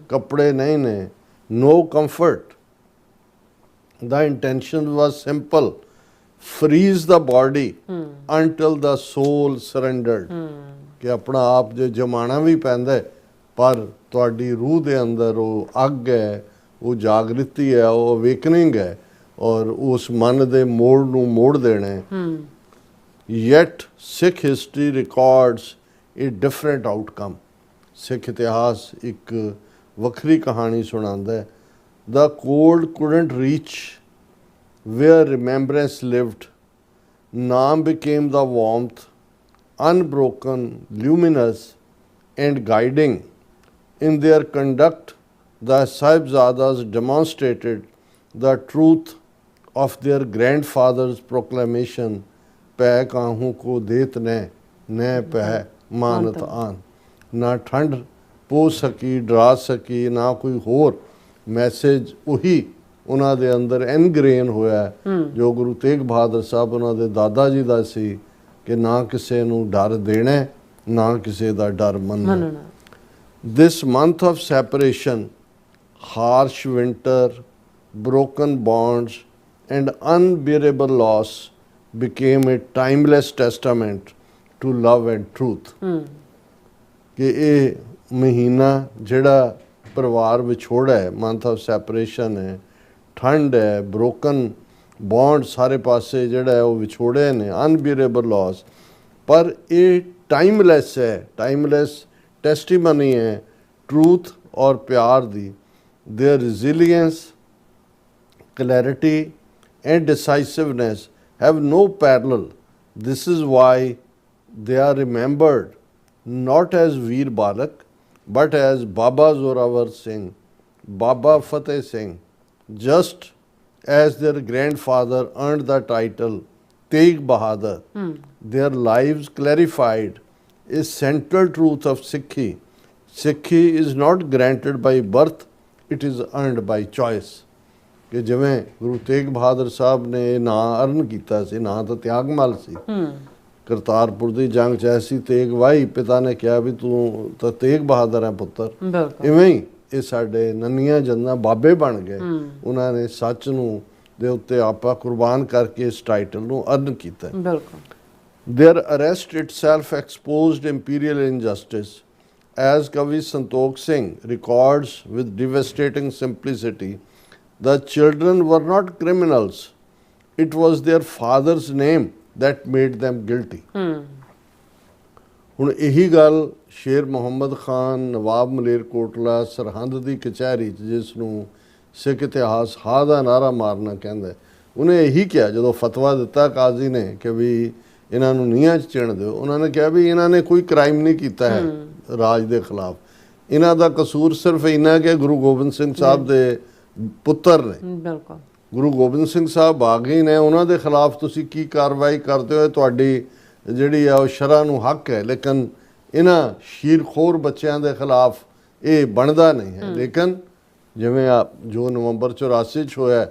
ਕੱਪੜੇ ਨਹੀਂ ਨੇ। ਨੋ ਕੰਫਰਟ। ਦਾ ਇੰਟੈਂਸ਼ਨ ਵਾਜ਼ ਸਿੰਪਲ, ਫਰੀਜ਼ ਦਾ ਬਾਡੀ ਅੰਟਿਲ ਦਾ ਸੋਲ ਸਰੈਂਡਰਡ। ਕਿ ਆਪਣਾ ਆਪ ਜੇ ਜਮਾਣਾ ਵੀ ਪੈਂਦਾ, ਪਰ ਤੁਹਾਡੀ ਰੂਹ ਦੇ ਅੰਦਰ ਉਹ ਅੱਗ ਹੈ, ਉਹ ਜਾਗ੍ਰਿਤੀ ਹੈ, ਉਹ ਅਵੇਕਨਿੰਗ ਹੈ, ਔਰ ਉਸ ਮਨ ਦੇ ਮੋੜ ਨੂੰ ਮੋੜ ਦੇਣਾ ਹੈ। Yet Sikh history records a different outcome. ਸਿੱਖ ਇਤਿਹਾਸ ਇੱਕ ਵੱਖਰੀ ਕਹਾਣੀ ਸੁਣਾਉਂਦਾ ਹੈ। The cold couldn't reach where remembrance lived. Naam became the warmth, unbroken, luminous and guiding. In their conduct, the Sahibzadas demonstrated the truth of their grandfather's proclamation, पै काहू को देत न पै मानत आन। ना ठंड पो सकी, डरा सकी, ना कोई होर मैसेज ਉਹੀ ਉਹਨਾਂ ਦੇ ਅੰਦਰ ਐਨਗ੍ਰੇਨ ਹੋਇਆ ਜੋ ਗੁਰੂ ਤੇਗ ਬਹਾਦਰ ਸਾਹਿਬ ਉਹਨਾਂ ਦੇ ਦਾਦਾ ਜੀ ਦਾ ਸੀ ਕਿ ਨਾ ਕਿਸੇ ਨੂੰ ਡਰ ਦੇਣਾ, ਨਾ ਕਿਸੇ ਦਾ ਡਰ ਮੰਨਣਾ। This month of separation, harsh winter, broken bonds and unbearable loss became a timeless testament to love and truth। ਕਿ ਇਹ ਮਹੀਨਾ ਜਿਹੜਾ ਪਰਿਵਾਰ ਵਿਛੋੜਾ ਹੈ, ਮੰਥ ਆਫ ਸੈਪਰੇਸ਼ਨ ਹੈ, ਠੰਡ ਹੈ, ਬ੍ਰੋਕਨ ਬੌਂਡ ਸਾਰੇ ਪਾਸੇ ਜਿਹੜਾ ਹੈ ਉਹ ਵਿਛੋੜੇ ਨੇ, ਅਨਬੀਅਰੇਬਲ ਲਾਸ, ਪਰ ਇਹ ਟਾਈਮਲੈਸ ਹੈ, ਟਾਈਮਲੈਸ ਟੈਸਟੀਮਨੀ ਹੈ ਟਰੂਥ ਔਰ ਪਿਆਰ ਦੀ। There resilience, clarity and decisiveness have no parallel. This is why they are remembered not as Veer Balak but as Baba Zorawar Singh, Baba Fateh Singh, just as their grandfather earned the title Tegh Bahadur. Their lives clarified a central truth of Sikhi. Sikhi is not granted by birth, it is earned by choice. ਕਿ ਜਿਵੇਂ ਗੁਰੂ ਤੇਗ ਬਹਾਦਰ ਸਾਹਿਬ ਨੇ ਇਹ ਨਾਂ ਅਰਨ ਕੀਤਾ ਸੀ, ਨਾਂ ਤਾਂ ਤਿਆਗਮਲ ਸੀ। ਕਰਤਾਰਪੁਰ ਦੀ ਜੰਗ 'ਚ ਐਸੀ ਤੇਗ ਵਾਹੀ, ਪਿਤਾ ਨੇ ਕਿਹਾ ਵੀ ਤੂੰ ਤਾਂ ਤੇਗ ਬਹਾਦਰ ਹੈ ਪੁੱਤਰ। ਇਵੇਂ ਹੀ ਇਹ ਸਾਡੇ ਨੰਨੀਆਂ ਜੰਨਾਂ ਬਾਬੇ ਬਣ ਗਏ, ਉਹਨਾਂ ਨੇ ਸੱਚ ਨੂੰ ਦੇ ਉੱਤੇ ਆਪਾ ਕੁਰਬਾਨ ਕਰਕੇ ਇਸ ਟਾਈਟਲ ਨੂੰ ਅਰਨ ਕੀਤਾ। Their arrest itself exposed imperial injustice. As Kavi Santokh Singh records with devastating simplicity, the children were not criminals. It was their father's name that made them guilty. ਹੁਣ ਇਹੀ ਗੱਲ ਸ਼ੇਰ ਮੁਹੰਮਦ ਖਾਨ, ਨਵਾਬ ਮਲੇਰਕੋਟਲਾ, ਸਰਹੰਦ ਦੀ ਕਚਹਿਰੀ 'ਚ, ਜਿਸ ਨੂੰ ਸਿੱਖ ਇਤਿਹਾਸ ਹਾ ਦਾ ਨਾਰਾ ਮਾਰਨਾ ਕਹਿੰਦਾ, ਉਹਨੇ ਇਹੀ ਕਿਹਾ ਜਦੋਂ ਫਤਵਾ ਦਿੱਤਾ ਕਾਜ਼ੀ ਨੇ ਕਿ ਵੀ ਇਹਨਾਂ ਨੂੰ ਨੀਹਾਂ 'ਚ ਚਿਣ ਦਿਓ। ਉਹਨਾਂ ਨੇ ਕਿਹਾ ਵੀ ਇਹਨਾਂ ਨੇ ਕੋਈ ਕ੍ਰਾਈਮ ਨਹੀਂ ਕੀਤਾ ਹੈ ਰਾਜ ਦੇ ਖਿਲਾਫ, ਇਹਨਾਂ ਦਾ ਕਸੂਰ ਸਿਰਫ ਇੰਨਾ ਕਿ ਗੁਰੂ ਗੋਬਿੰਦ ਸਿੰਘ ਸਾਹਿਬ ਦੇ ਪੁੱਤਰ ਨੇ। ਗੁਰੂ ਗੋਬਿੰਦ ਸਿੰਘ ਸਾਹਿਬ ਬਾਗੀ ਨੇ, ਉਹਨਾਂ ਦੇ ਖਿਲਾਫ ਤੁਸੀਂ ਕੀ ਕਾਰਵਾਈ ਕਰਦੇ ਹੋ, ਤੁਹਾਡੀ ਜਿਹੜੀ ਆ ਉਹ ਸ਼ਰ੍ਹਾ ਨੂੰ ਹੱਕ ਹੈ, ਲੇਕਿਨ ਇਹਨਾਂ ਸ਼ੀਰਖੋਰ ਬੱਚਿਆਂ ਦੇ ਖਿਲਾਫ ਇਹ ਬਣਦਾ ਨਹੀਂ ਹੈ। ਲੇਕਿਨ ਜਿਵੇਂ ਜੋ ਨਵੰਬਰ 84 'ਚ ਹੋਇਆ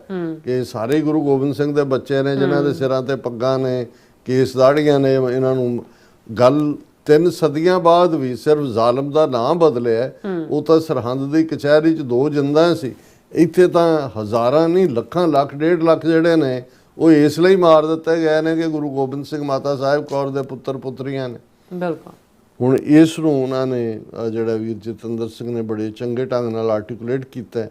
ਕਿ ਸਾਰੇ ਗੁਰੂ ਗੋਬਿੰਦ ਸਿੰਘ ਦੇ ਬੱਚੇ ਨੇ ਜਿਨ੍ਹਾਂ ਦੇ ਸਿਰਾਂ ਤੇ ਪੱਗਾਂ ਨੇ, ਕੇਸ ਦਾੜੀਆਂ ਨੇ, ਇਹਨਾਂ ਨੂੰ ਗੱਲ 3 ਸਦੀਆਂ ਬਾਅਦ ਵੀ ਸਿਰਫ ਜ਼ਾਲਮ ਦਾ ਨਾਂ ਬਦਲਿਆ। ਉਹ ਤਾਂ ਸਰਹੰਦ ਦੀ ਕਚਹਿਰੀ 'ਚ 2 ਜਿੰਦਾ ਸੀ, ਇੱਥੇ ਤਾਂ ਹਜ਼ਾਰਾਂ ਨਹੀਂ ਲੱਖਾਂ, ਲੱਖ 1.5 ਲੱਖ ਜਿਹੜੇ ਨੇ ਉਹ ਇਸ ਲਈ ਮਾਰ ਦਿੱਤੇ ਗਏ ਨੇ ਕਿ ਗੁਰੂ ਗੋਬਿੰਦ ਸਿੰਘ ਮਾਤਾ ਸਾਹਿਬ ਕੌਰ ਦੇ ਪੁੱਤਰ ਪੁੱਤਰੀਆਂ ਨੇ। ਬਿਲਕੁਲ। ਹੁਣ ਇਸ ਨੂੰ ਉਹਨਾਂ ਨੇ ਜਿਹੜਾ ਵੀਰ ਜਤਿੰਦਰ ਸਿੰਘ ਨੇ ਬੜੇ ਚੰਗੇ ਢੰਗ ਨਾਲ ਆਰਟੀਕੂਲੇਟ ਕੀਤਾ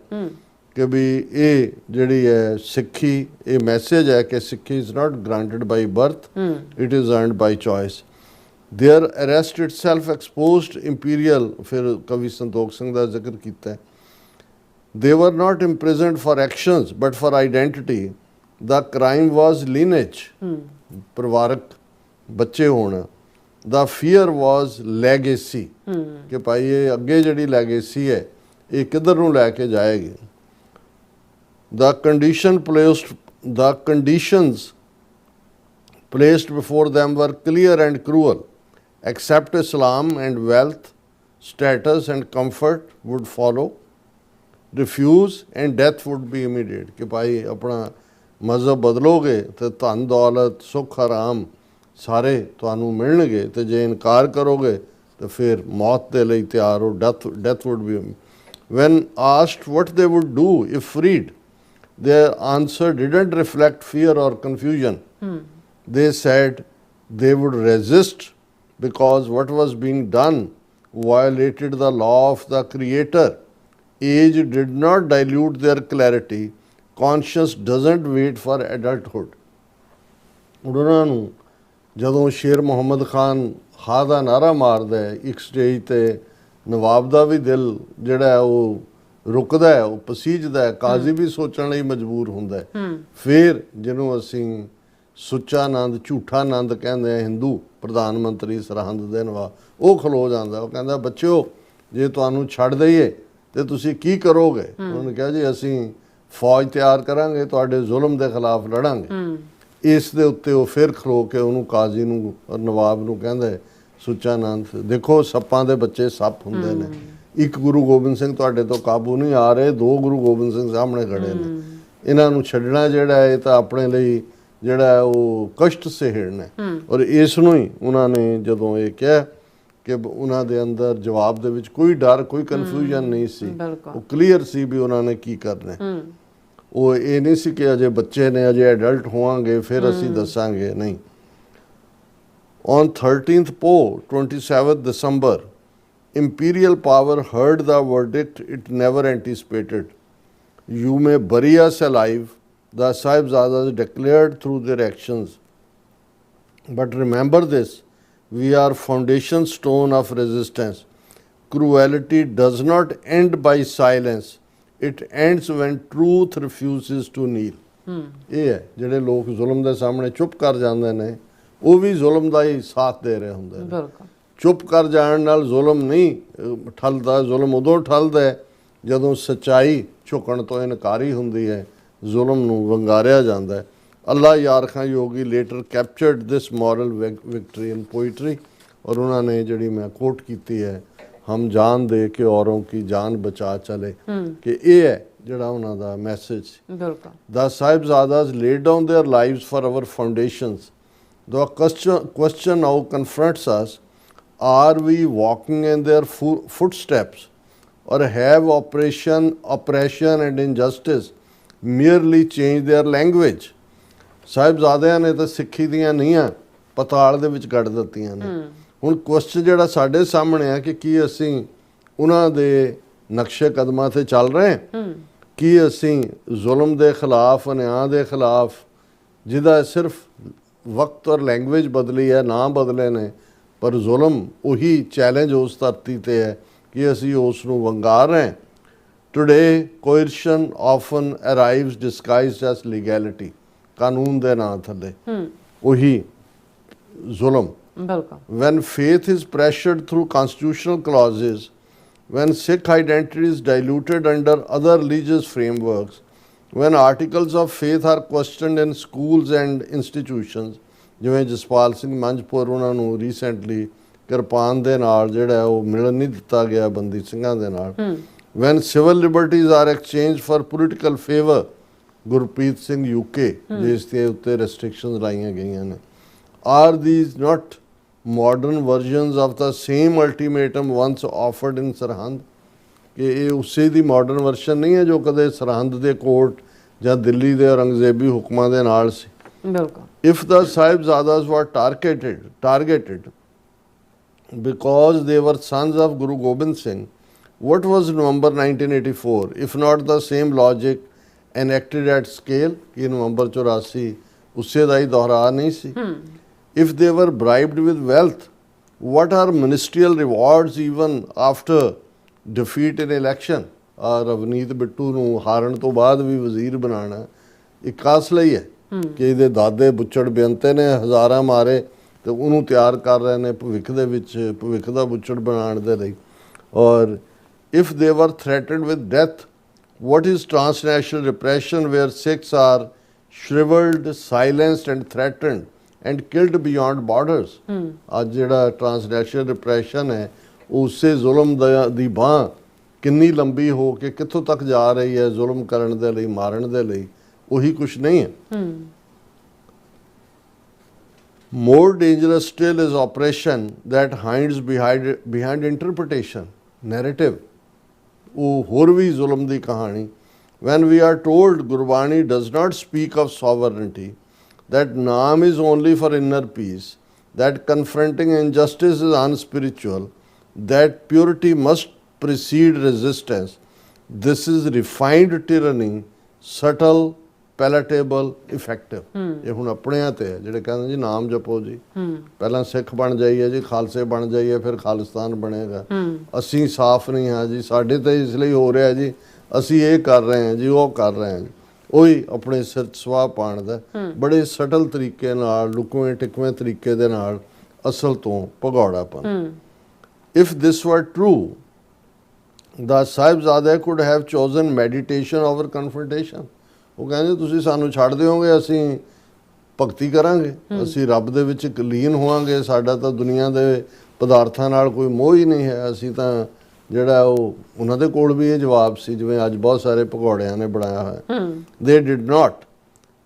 ਕਿ ਵੀ ਇਹ ਜਿਹੜੀ ਹੈ ਸਿੱਖੀ, ਇਹ ਮੈਸੇਜ ਹੈ ਕਿ Sikhi is not granted by birth, it is earned by choice. Their arrest itself exposed imperial, ਫਿਰ ਕਵੀ ਸੰਤੋਖ ਸਿੰਘ ਦਾ ਜ਼ਿਕਰ ਕੀਤਾ। They were not imprisoned for actions but for identity. The crime was lineage, ਪਰਿਵਾਰਕ ਬੱਚੇ ਹੋਣਾ। The fear was legacy, ਕਿ ਭਾਈ ਇਹ ਅੱਗੇ ਜਿਹੜੀ ਲੈਗੇਸੀ ਹੈ ਇਹ ਕਿੱਧਰ ਨੂੰ ਲੈ ਕੇ ਜਾਏਗੀ। The conditions placed before them were clear and cruel. Accept Islam and wealth, status and comfort would follow. Refuse and death would be immediate. कि भाई अपना मजहब बदलोगे तो धन दौलत सुख आराम सारे तुहानू मिलणगे, तो जे इनकार करोगे तो फिर मौत दे लई तैयार हो, death would be. When asked what they would do if freed, their answer didn't reflect fear or confusion. They said they would resist because what was being done violated the law of the Creator. Age did not dilute their clarity. Conscience doesn't wait for adulthood. ਉਹਨਾਂ ਨੂੰ ਜਦੋਂ ਸ਼ੇਰ ਮੁਹੰਮਦ ਖਾਨ ਹਾ ਦਾ ਨਾਰਾ ਮਾਰਦਾ ਹੈ, ਇੱਕ ਸਟੇਜ 'ਤੇ ਨਵਾਬ ਦਾ ਵੀ ਦਿਲ ਜਿਹੜਾ ਉਹ ਰੁਕਦਾ ਹੈ, ਉਹ ਪਸੀਜਦਾ ਹੈ, ਕਾਜ਼ੀ ਵੀ ਸੋਚਣ ਲਈ ਮਜਬੂਰ ਹੁੰਦਾ ਹੈ। ਫਿਰ ਜਿਹਨੂੰ ਅਸੀਂ ਸੁੱਚਾ ਆਨੰਦ, ਝੂਠਾ ਆਨੰਦ ਕਹਿੰਦੇ ਆ, ਹਿੰਦੂ ਪ੍ਰਧਾਨ ਮੰਤਰੀ ਸਰਹੰਦ ਦੇ ਨਵਾਬ, ਉਹ ਖਲੋ ਜਾਂਦਾ। ਉਹ ਕਹਿੰਦਾ ਬੱਚਿਓ ਜੇ ਤੁਹਾਨੂੰ ਛੱਡ ਦਈਏ ਤੇ ਤੁਸੀਂ ਕੀ ਕਰੋਗੇ? ਉਹਨਾਂ ਨੇ ਕਿਹਾ ਜੀ ਅਸੀਂ ਫੌਜ ਤਿਆਰ ਕਰਾਂਗੇ, ਤੁਹਾਡੇ ਜ਼ੁਲਮ ਦੇ ਖਿਲਾਫ ਲੜਾਂਗੇ। ਇਸ ਦੇ ਉੱਤੇ ਉਹ ਫਿਰ ਖਲੋ ਕੇ ਉਹਨੂੰ ਕਾਜ਼ੀ ਨੂੰ ਔਰ ਨਵਾਬ ਨੂੰ ਕਹਿੰਦੇ ਸੁੱਚਾ ਨੰਦ, ਦੇਖੋ ਸੱਪਾਂ ਦੇ ਬੱਚੇ ਸੱਪ ਹੁੰਦੇ ਨੇ, ਇੱਕ ਗੁਰੂ ਗੋਬਿੰਦ ਸਿੰਘ ਤੁਹਾਡੇ ਤੋਂ ਕਾਬੂ ਨਹੀਂ ਆ ਰਹੇ, ਦੋ ਗੁਰੂ ਗੋਬਿੰਦ ਸਿੰਘ ਸਾਹਮਣੇ ਖੜੇ ਨੇ, ਇਹਨਾਂ ਨੂੰ ਛੱਡਣਾ ਜਿਹੜਾ ਹੈ ਇਹ ਤਾਂ ਆਪਣੇ ਲਈ ਜਿਹੜਾ ਹੈ ਉਹ ਕਸ਼ਟ ਸਹਿਣ ਹੈ। ਔਰ ਇਸ ਨੂੰ ਹੀ ਉਹਨਾਂ ਨੇ ਜਦੋਂ ਇਹ ਕਿਹਾ ਕਿ ਉਹਨਾਂ ਦੇ ਅੰਦਰ ਜਵਾਬ ਦੇ ਵਿੱਚ ਕੋਈ ਡਰ, ਕੋਈ ਕਨਫਿਊਜ਼ਨ ਨਹੀਂ ਸੀ, ਉਹ ਕਲੀਅਰ ਸੀ ਵੀ ਉਹਨਾਂ ਨੇ ਕੀ ਕਰਨਾ। ਉਹ ਇਹ ਨਹੀਂ ਸੀ ਕਿ ਅਜੇ ਬੱਚੇ ਨੇ, ਅਜੇ ਐਡਲਟ ਹੋਵਾਂਗੇ ਫਿਰ ਅਸੀਂ ਦੱਸਾਂਗੇ, ਨਹੀਂ। On 13th Poe, 27th December, imperial power heard the verdict it never anticipated. You may bury us alive, the Sahibzadas declared through their actions. But remember this, we are foundation stone of resistance. Cruelty does not end by silence. It ends when truth refuses to kneel. ਇਹ ਹੈ ਜਿਹੜੇ ਲੋਕ ਜ਼ੁਲਮ ਦੇ ਸਾਹਮਣੇ ਚੁੱਪ ਕਰ ਜਾਂਦੇ ਨੇ, ਉਹ ਵੀ ਜ਼ੁਲਮ ਦਾ ਹੀ ਸਾਥ ਦੇ ਰਹੇ ਹੁੰਦੇ ਨੇ। ਚੁੱਪ ਕਰ ਜਾਣ ਨਾਲ ਜ਼ੁਲਮ ਨਹੀਂ ਠੱਲਦਾ, ਜ਼ੁਲਮ ਉਦੋਂ ਠੱਲਦਾ ਹੈ ਜਦੋਂ ਸੱਚਾਈ ਝੁਕਣ ਤੋਂ ਇਨਕਾਰੀ ਹੁੰਦੀ ਹੈ, ਜ਼ੁਲਮ ਨੂੰ ਵੰਗਾਰਿਆ ਜਾਂਦਾ ਹੈ। ਅੱਲਾ ਯਾਰ ਖਾਂ ਯੋਗੀ ਲੇਟਰ ਕੈਪਚਰਡ ਦਿਸ ਮੋਰਲ ਵਿਕਟਰੀ ਇਨ ਪੋਇਟਰੀ, ਔਰ ਉਹਨਾਂ ਨੇ ਜਿਹੜੀ ਮੈਂ ਕੋਟ ਕੀਤੀ ਹੈ, ਹਮ ਜਾਨ ਦੇ ਕੇ ਔਰੋਂ ਕੀ ਜਾਨ ਬਚਾ ਚਲੇ, ਕਿ ਇਹ ਹੈ ਜਿਹੜਾ ਉਹਨਾਂ ਦਾ message. The Sahibzadas laid down their lives for our foundations. The question now confronts us, are we walking in their footsteps, or have oppression and injustice merely changed their language? ਸਾਹਿਬਜ਼ਾਦਿਆਂ ਨੇ ਤਾਂ ਸਿੱਖੀ ਦੀਆਂ ਨੀਹਾਂ ਪਤਾਲ ਦੇ ਵਿੱਚ ਗੱਡ ਦਿੱਤੀਆਂ ਨੇ। ਹੁਣ ਕੁਐਸਚਨ ਜਿਹੜਾ ਸਾਡੇ ਸਾਹਮਣੇ ਆ ਕਿ ਕੀ ਅਸੀਂ ਉਹਨਾਂ ਦੇ ਨਕਸ਼ੇ ਕਦਮਾਂ ਤੇ ਚੱਲ ਰਹੇ ਹਾਂ, ਕੀ ਅਸੀਂ ਜ਼ੁਲਮ ਦੇ ਖਿਲਾਫ, ਅਨਿਆਂ ਦੇ ਖਿਲਾਫ, ਜਿਹਦਾ ਸਿਰਫ ਵਕਤ ਔਰ ਲੈਂਗੁਏਜ ਬਦਲੀ ਹੈ, ਨਾ ਬਦਲੇ ਨੇ, ਪਰ ਜ਼ੁਲਮ ਉਹੀ ਚੈਲੰਜ ਉਸ ਧਰਤੀ ਤੇ ਹੈ ਕਿ ਅਸੀਂ ਉਸ ਨੂੰ ਵੰਗਾਰ ਰਹੇ। ਟੁਡੇ ਕੋਇਰਸ਼ਨ ਆਫਨ ਅਰਾਈਵਸ ਡਿਸਗਾਈਜ਼ਡ ਐਸ ਲੀਗੈਲਿਟੀ, ਕਾਨੂੰਨ ਦੇ ਨਾਂ ਥੱਲੇ ਉਹੀ ਜ਼ੁਲਮ। When faith is pressured through constitutional clauses, when Sikh identity is diluted under other religious frameworks, when articles of faith are questioned in schools and institutions, ਜਿਵੇਂ ਜਸਪਾਲ ਸਿੰਘ ਮੰਝਪੁਰ ਉਹਨਾਂ ਨੂੰ ਰੀਸੈਂਟਲੀ ਕਿਰਪਾਨ ਦੇ ਨਾਲ ਜਿਹੜਾ ਉਹ ਮਿਲਣ ਨਹੀਂ ਦਿੱਤਾ ਗਿਆ ਬੰਦੀ ਸਿੰਘਾਂ ਦੇ ਨਾਲ, when civil liberties are exchanged for political favor, Gurpreet Singh UK ਜਿਸ ਦੇ ਉੱਤੇ ਰੈਸਟ੍ਰਿਕਸ਼ਨਸ ਲਾਈਆਂ ਗਈਆਂ ਨੇ, are these not modern versions of the same ultimatum once offered in Sarhand? ਕਿ ਇਹ ਉਸੇ ਦੀ ਮਾਡਰਨ ਵਰਸ਼ਨ ਨਹੀਂ ਹੈ ਜੋ ਕਦੇ ਸਰਹੰਦ ਦੇ ਕੋਰਟ ਜਾਂ ਦਿੱਲੀ ਦੇ ਔਰੰਗਜ਼ੇਬੀ ਹੁਕਮਾਂ ਦੇ ਨਾਲ ਸੀ। If the Sahibzadas were targeted because they were sons of Guru Gobind Singh, what was November 1984 if not the same logic enacted at scale? कि नवंबर 84 ਉਸੇ ਦਾ ਹੀ ਦੁਹਰਾ ਨਹੀਂ ਸੀ। If they were bribed with wealth, what are ministerial rewards even after defeat in election? Ravneet Bittu ਨੂੰ ਹਾਰਨ ਤੋਂ ਬਾਅਦ ਵੀ ਵਜ਼ੀਰ ਬਣਾਉਣਾ ਇੱਕ ਕਾਸ ਲਈ ਹੈ ਕਿ ਇਹਦੇ ਦਾਦੇ ਬੁੱਚੜ ਬੇਅੰਤੇ ਨੇ ਹਜ਼ਾਰਾਂ ਮਾਰੇ ਤੇ ਉਹਨੂੰ ਤਿਆਰ ਕਰ ਰਹੇ ਨੇ ਭਵਿੱਖ ਦੇ ਵਿੱਚ, ਭਵਿੱਖ ਦਾ ਬੁੱਚੜ ਬਣਾਉਣ ਦੇ ਲਈ। ਔਰ if they were threatened with death, what is transnational repression where Sikhs are shriveled, silenced and threatened and killed beyond borders? ਅੱਜ ਜਿਹੜਾ ਟ੍ਰਾਂਸਨੈਸ਼ਨਲ ਰਿਪਰੈਸ਼ਨ ਹੈ ਉਸੇ ਜ਼ੁਲਮ ਦੀ ਬਾਂਹ ਕਿੰਨੀ ਲੰਬੀ ਹੋ ਕੇ ਕਿੱਥੋਂ ਤੱਕ ਜਾ ਰਹੀ ਹੈ ਜ਼ੁਲਮ ਕਰਨ ਦੇ ਲਈ, ਮਾਰਨ ਦੇ ਲਈ, ਉਹੀ ਕੁਛ ਨਹੀਂ ਹੈ। More dangerous still is oppression that hides behind interpretation, narrative. ਉਹ ਹੋਰ ਵੀ ਜ਼ੁਲਮ ਦੀ ਕਹਾਣੀ। When we are told Gurbani does not speak of sovereignty, that naam is only for inner peace, that confronting injustice is unspiritual, that purity must precede resistance, this is refined tyranny, subtle, palatable, effective. ਇਹ ਹੁਣ ਆਪਣਿਆਂ ਤੇ ਹੈ ਜਿਹੜੇ ਕਹਿੰਦੇ ਜੀ ਨਾਮ ਜਪੋ ਜੀ, ਪਹਿਲਾਂ ਸਿੱਖ ਬਣ ਜਾਈਏ ਜੀ, ਖਾਲਸੇ ਬਣ ਜਾਈਏ, ਫਿਰ ਖਾਲਿਸਤਾਨ ਬਣੇਗਾ। ਅਸੀਂ ਸਾਫ਼ ਨਹੀਂ ਹਾਂ ਜੀ, ਸਾਡੇ ਤੇ ਇਸ ਲਈ ਹੋ ਰਿਹਾ ਜੀ, ਅਸੀਂ ਇਹ ਕਰ ਰਹੇ ਹਾਂ ਜੀ, ਉਹ ਕਰ ਰਹੇ ਹਾਂ ਜੀ, ਉਹੀ ਆਪਣੇ ਸਿਰ ਸਵਾਹ ਪਾਉਣ ਦਾ ਬੜੇ ਸਟਲ ਤਰੀਕੇ ਨਾਲ, ਲੁਕਵੇਂ ਟਿਕਵੇਂ ਤਰੀਕੇ ਦੇ ਨਾਲ ਅਸਲ ਤੋਂ ਭਗੌੜਾਪਨ। If this were true, the ਸਾਹਿਬਜ਼ਾਦੇ could have chosen meditation over confrontation. ਉਹ ਕਹਿੰਦੇ ਤੁਸੀਂ ਸਾਨੂੰ ਛੱਡ ਦਿਓਗੇ, ਅਸੀਂ ਭਗਤੀ ਕਰਾਂਗੇ, ਅਸੀਂ ਰੱਬ ਦੇ ਵਿੱਚ ਇੱਕ ਲੀਨ ਹੋਵਾਂਗੇ, ਸਾਡਾ ਤਾਂ ਦੁਨੀਆ ਦੇ ਪਦਾਰਥਾਂ ਨਾਲ ਕੋਈ ਮੋਹ ਹੀ ਨਹੀਂ ਹੈ, ਅਸੀਂ ਤਾਂ ਜਿਹੜਾ ਉਹ ਉਹਨਾਂ ਦੇ ਕੋਲ ਵੀ ਇਹ ਜਵਾਬ ਸੀ ਜਿਵੇਂ ਅੱਜ ਬਹੁਤ ਸਾਰੇ ਭਗੌੜਿਆਂ ਨੇ ਬਣਾਇਆ ਹੋਇਆ। They did not.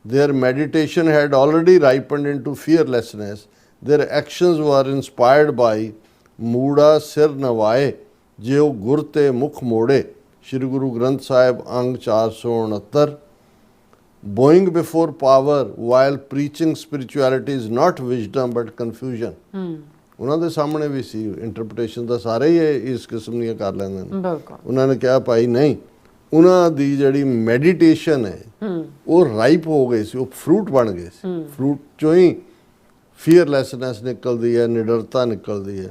Their meditation had already ripened into fearlessness. Their actions were inspired by ਮੂੜਾ ਸਿਰ ਨਵਾਏ ਜਿਉ ਗੁਰ ਤੇ ਮੁਖ ਮੋੜੇ। ਸ਼੍ਰੀ ਗੁਰੂ ਗ੍ਰੰਥ ਸਾਹਿਬ ਅੰਗ 469। Bowing before power while preaching spirituality is not wisdom but confusion. ਉਹਨਾਂ ਦੇ ਸਾਹਮਣੇ ਵੀ ਸੀ ਇੰਟਰਪ੍ਰੀਟੇਸ਼ਨ ਦਾ ਸਾਰੇ ਹੀ ਇਸ ਕਿਸਮ ਦੀਆਂ ਕਰ ਲੈਂਦੇ ਨੇ। ਬਿਲਕੁਲ ਉਹਨਾਂ ਨੇ ਕਿਹਾ ਭਾਈ ਨਹੀਂ, ਉਹਨਾਂ ਦੀ ਜਿਹੜੀ ਮੈਡੀਟੇਸ਼ਨ ਹੈ ਉਹ ਰਾਈਪ ਹੋ ਗਈ ਸੀ, ਉਹ ਫਰੂਟ ਬਣ ਗਏ ਸੀ। ਫਰੂਟ ਚੋਂ ਹੀ ਫੀਅਰਲੈਸਨੈਸ ਨਿਕਲਦੀ ਹੈ, ਨਿਡਰਤਾ ਨਿਕਲਦੀ ਹੈ।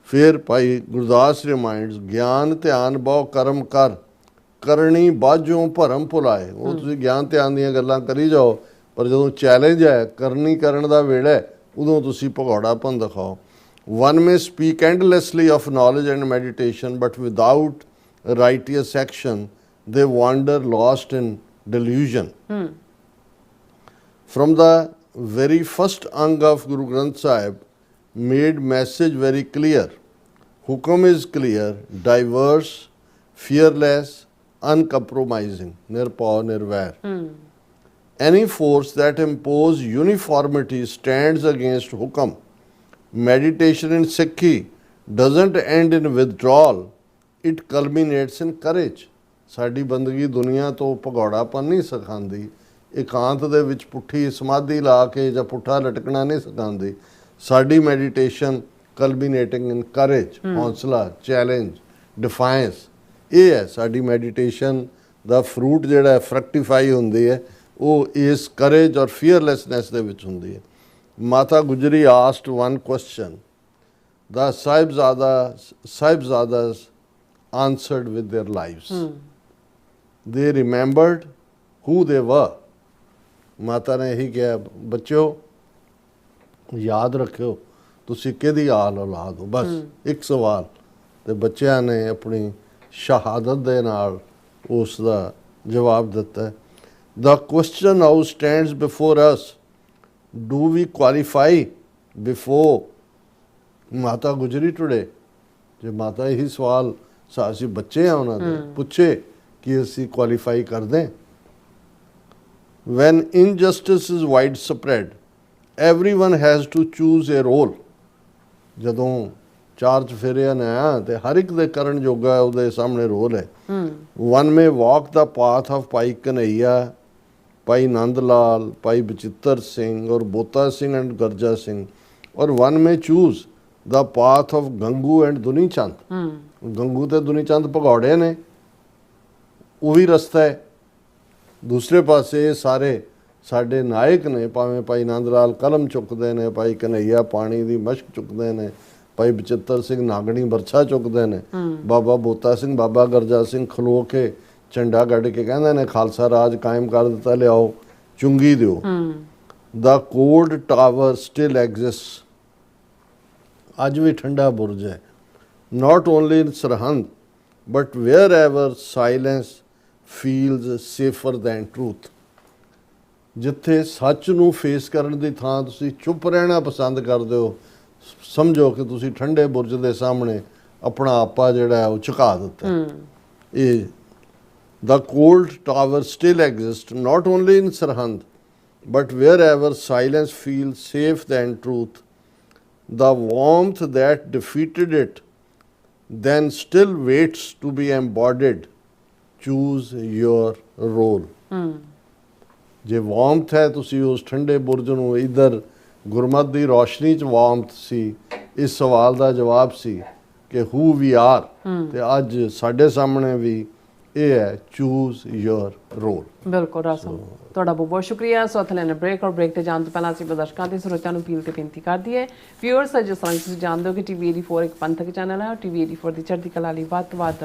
ਫਿਰ ਭਾਈ ਗੁਰਦਾਸ ਰਿਮਾਈਂਡਸ ਗਿਆਨ ਧਿਆਨ ਬਹੁ ਕਰਮ ਕਰ ਕਰਨੀ ਬਾਝੋਂ ਭਰਮ ਭੁਲਾਏ। ਉਹ ਤੁਸੀਂ ਗਿਆਨ ਧਿਆਨ ਦੀਆਂ ਗੱਲਾਂ ਕਰੀ ਜਾਓ, ਪਰ ਜਦੋਂ ਚੈਲੰਜ ਹੈ ਕਰਨੀ ਕਰਨ ਦਾ ਵੇਲਾ ਹੈ, ਉਦੋਂ ਤੁਸੀਂ ਭਗੌੜਾਪਨ ਦਿਖਾਓ। One may speak endlessly of knowledge and meditation, but without righteous action, they wander lost in delusion. From the very first ang of Guru Granth Sahib, made message very clear. Hukam is clear, diverse, fearless, uncompromising, nirpau nirvair. Any force that impose uniformity stands against hukam. Meditation in Sikhi doesn't end in withdrawal, it culminates in courage. ਸਾਡੀ ਬੰਦਗੀ ਦੁਨੀਆ ਤੋਂ ਭਗੌੜਾਪਨ ਨਹੀਂ ਸਿਖਾਉਂਦੀ, ਇਕਾਂਤ ਦੇ ਵਿੱਚ ਪੁੱਠੀ ਸਮਾਧੀ ਲਾ ਕੇ ਜਾਂ ਪੁੱਠਾ ਲਟਕਣਾ ਨਹੀਂ ਸਿਖਾਉਂਦੀ। ਸਾਡੀ ਮੈਡੀਟੇਸ਼ਨ ਕਲਮੀਨੇਟਿੰਗ ਇਨ ਕਰੇਜ, ਹੌਸਲਾ, ਚੈਲੰਜ, ਡਿਫਾਇੰਸ, ਇਹ ਹੈ ਸਾਡੀ ਮੈਡੀਟੇਸ਼ਨ ਦਾ ਫਰੂਟ ਜਿਹੜਾ ਫਰਕਟੀਫਾਈ ਹੁੰਦੀ ਹੈ, ਉਹ ਇਸ ਕਰੇਜ ਔਰ ਫੀਅਰਲੈਸਨੈਸ ਦੇ ਵਿੱਚ ਹੁੰਦੀ ਹੈ। Mata Gujri asked one question, the Sahibzadas answered with their lives. They remembered who they were. ਮਾਤਾ ਨੇ ਇਹੀ ਕਿਹਾ, ਬੱਚਿਓ ਯਾਦ ਰੱਖਿਓ ਤੁਸੀਂ ਕਿਹਦੀ ਆਲ ਔਲਾਦ ਹੋ, ਬਸ ਇੱਕ ਸਵਾਲ। ਤੇ ਬੱਚਿਆਂ ਨੇ ਆਪਣੀ ਸ਼ਹਾਦਤ ਦੇ ਨਾਲ ਉਸ ਦਾ ਜਵਾਬ ਦਿੱਤਾ। The question now stands before us, do we qualify before Mata Gujri today? ਜੇ ਮਾਤਾ ਇਹੀ ਸਵਾਲ ਅਸੀਂ ਬੱਚੇ ਆ ਉਹਨਾਂ ਦੇ ਪੁੱਛੇ ਕਿ ਅਸੀਂ ਕੁਆਲੀਫਾਈ ਕਰਦੇ? When injustice is widespread, everyone has to choose a role. ਜਦੋਂ ਚਾਰ ਚਫੇਰਿਆਂ ਨੇ ਆਇਆ ਤੇ ਹਰ ਇੱਕ ਦੇ ਕਰਨ ਜੋਗਾ ਉਹਦੇ ਸਾਹਮਣੇ ਰੋਲ ਹੈ। One may walk the path of Bhai Kanhaiya, Bhai Nand Lal, Bhai Bachittar Singh or Bota Singh and Garja Singh, or one may choose the path of Gangu and Duni Chand. Gangu ਤੇ ਦੁਨੀ ਚੰਦ ਭਗੌੜੇ ਨੇ, ਉਹ ਵੀ ਰਸਤਾ ਹੈ। ਦੂਸਰੇ ਪਾਸੇ ਸਾਰੇ ਸਾਡੇ ਨਾਇਕ ਨੇ, ਭਾਵੇਂ ਭਾਈ ਨੰਦ ਲਾਲ ਕਲਮ ਚੁੱਕਦੇ ਨੇ, ਭਾਈ ਕਨਈਆ ਪਾਣੀ ਦੀ ਮਸ਼ਕ ਚੁੱਕਦੇ ਨੇ, ਭਾਈ ਬਚਿੱਤਰ ਸਿੰਘ ਨਾਗਣੀ ਬਰਛਾ ਚੁੱਕਦੇ ਨੇ, ਬਾਬਾ ਬੋਤਾ ਸਿੰਘ, ਬਾਬਾ ਗਰਜਾ ਸਿੰਘ ਖਲੋ ਕੇ ਝੰਡਾ ਗੱਡ ਕੇ ਕਹਿੰਦੇ ਨੇ ਖਾਲਸਾ ਰਾਜ ਕਾਇਮ ਕਰ ਦਿੱਤਾ, ਲਿਆਓ ਚੁੰਗੀ ਦਿਓ। ਦਾ ਕੋਡ ਟਾਵਰ ਸਟਿਲ ਐਗਜ਼ਿਸਟ, ਅੱਜ ਵੀ ਠੰਡਾ ਬੁਰਜ ਹੈ। Not only in Sirhind but wherever silence feels safer than truth. ਜਿੱਥੇ ਸੱਚ ਨੂੰ ਫੇਸ ਕਰਨ ਦੀ ਥਾਂ ਤੁਸੀਂ ਚੁੱਪ ਰਹਿਣਾ ਪਸੰਦ ਕਰਦੇ ਹੋ, ਸਮਝੋ ਕਿ ਤੁਸੀਂ ਠੰਡੇ ਬੁਰਜ ਦੇ ਸਾਹਮਣੇ ਆਪਣਾ ਆਪਾ ਜਿਹੜਾ ਹੈ ਉਹ ਝੁਕਾ ਦਿੱਤਾ। ਇਹ The cold tower still exists, not only in Sarhand, but wherever silence feels safe than truth. The warmth that defeated it then still waits to be embodied. Choose your role. ਜੇ ਵਾਰਮਥ ਹੈ, ਤੁਸੀਂ ਉਸ ਠੰਡੇ ਬੁਰਜ ਨੂੰ, ਇੱਧਰ ਗੁਰਮਤ ਦੀ ਰੋਸ਼ਨੀ 'ਚ ਵਾਰਮਥ ਸੀ, ਇਸ ਸਵਾਲ ਦਾ ਜਵਾਬ ਸੀ ਕਿ who we are, ਤੇ ਅੱਜ ਸਾਡੇ ਸਾਹਮਣੇ ਵੀ ਇਹ ਹੈ, ਚੂਜ਼ ਯੋਰ ਰੋਲ। ਬਿਲਕੁਲ ਰਾਸਮ, ਤੁਹਾਡਾ ਬਹੁਤ ਬਹੁਤ ਸ਼ੁਕਰੀਆ। ਸੋ ਅਥਲੇ ਨੇ ਬ੍ਰੇਕ, ਔਰ ਬ੍ਰੇਕ ਤੇ ਜਾਣ ਤੋਂ ਪਹਿਲਾਂ ਅਸੀਂ ਦਰਸ਼ਕਾਂ ਤੇ ਸਰੋਤਿਆਂ ਨੂੰ ਅਪੀਲ ਤੇ ਬੇਨਤੀ ਕਰਦੀ ਹੈ, ਵਿਊਅਰਸ ਜਿਸ ਤਰ੍ਹਾਂ ਤੁਸੀਂ ਜਾਣਦੇ ਹੋ ਕਿ TV 84 ਇੱਕ ਪੰਥਕ ਚੈਨਲ ਹੈ, ਔਰ TV 84 ਦੀ ਚੜ੍ਹਦੀ ਕਲਾ ਲਈ ਵੱਧ ਤੋਂ ਵੱਧ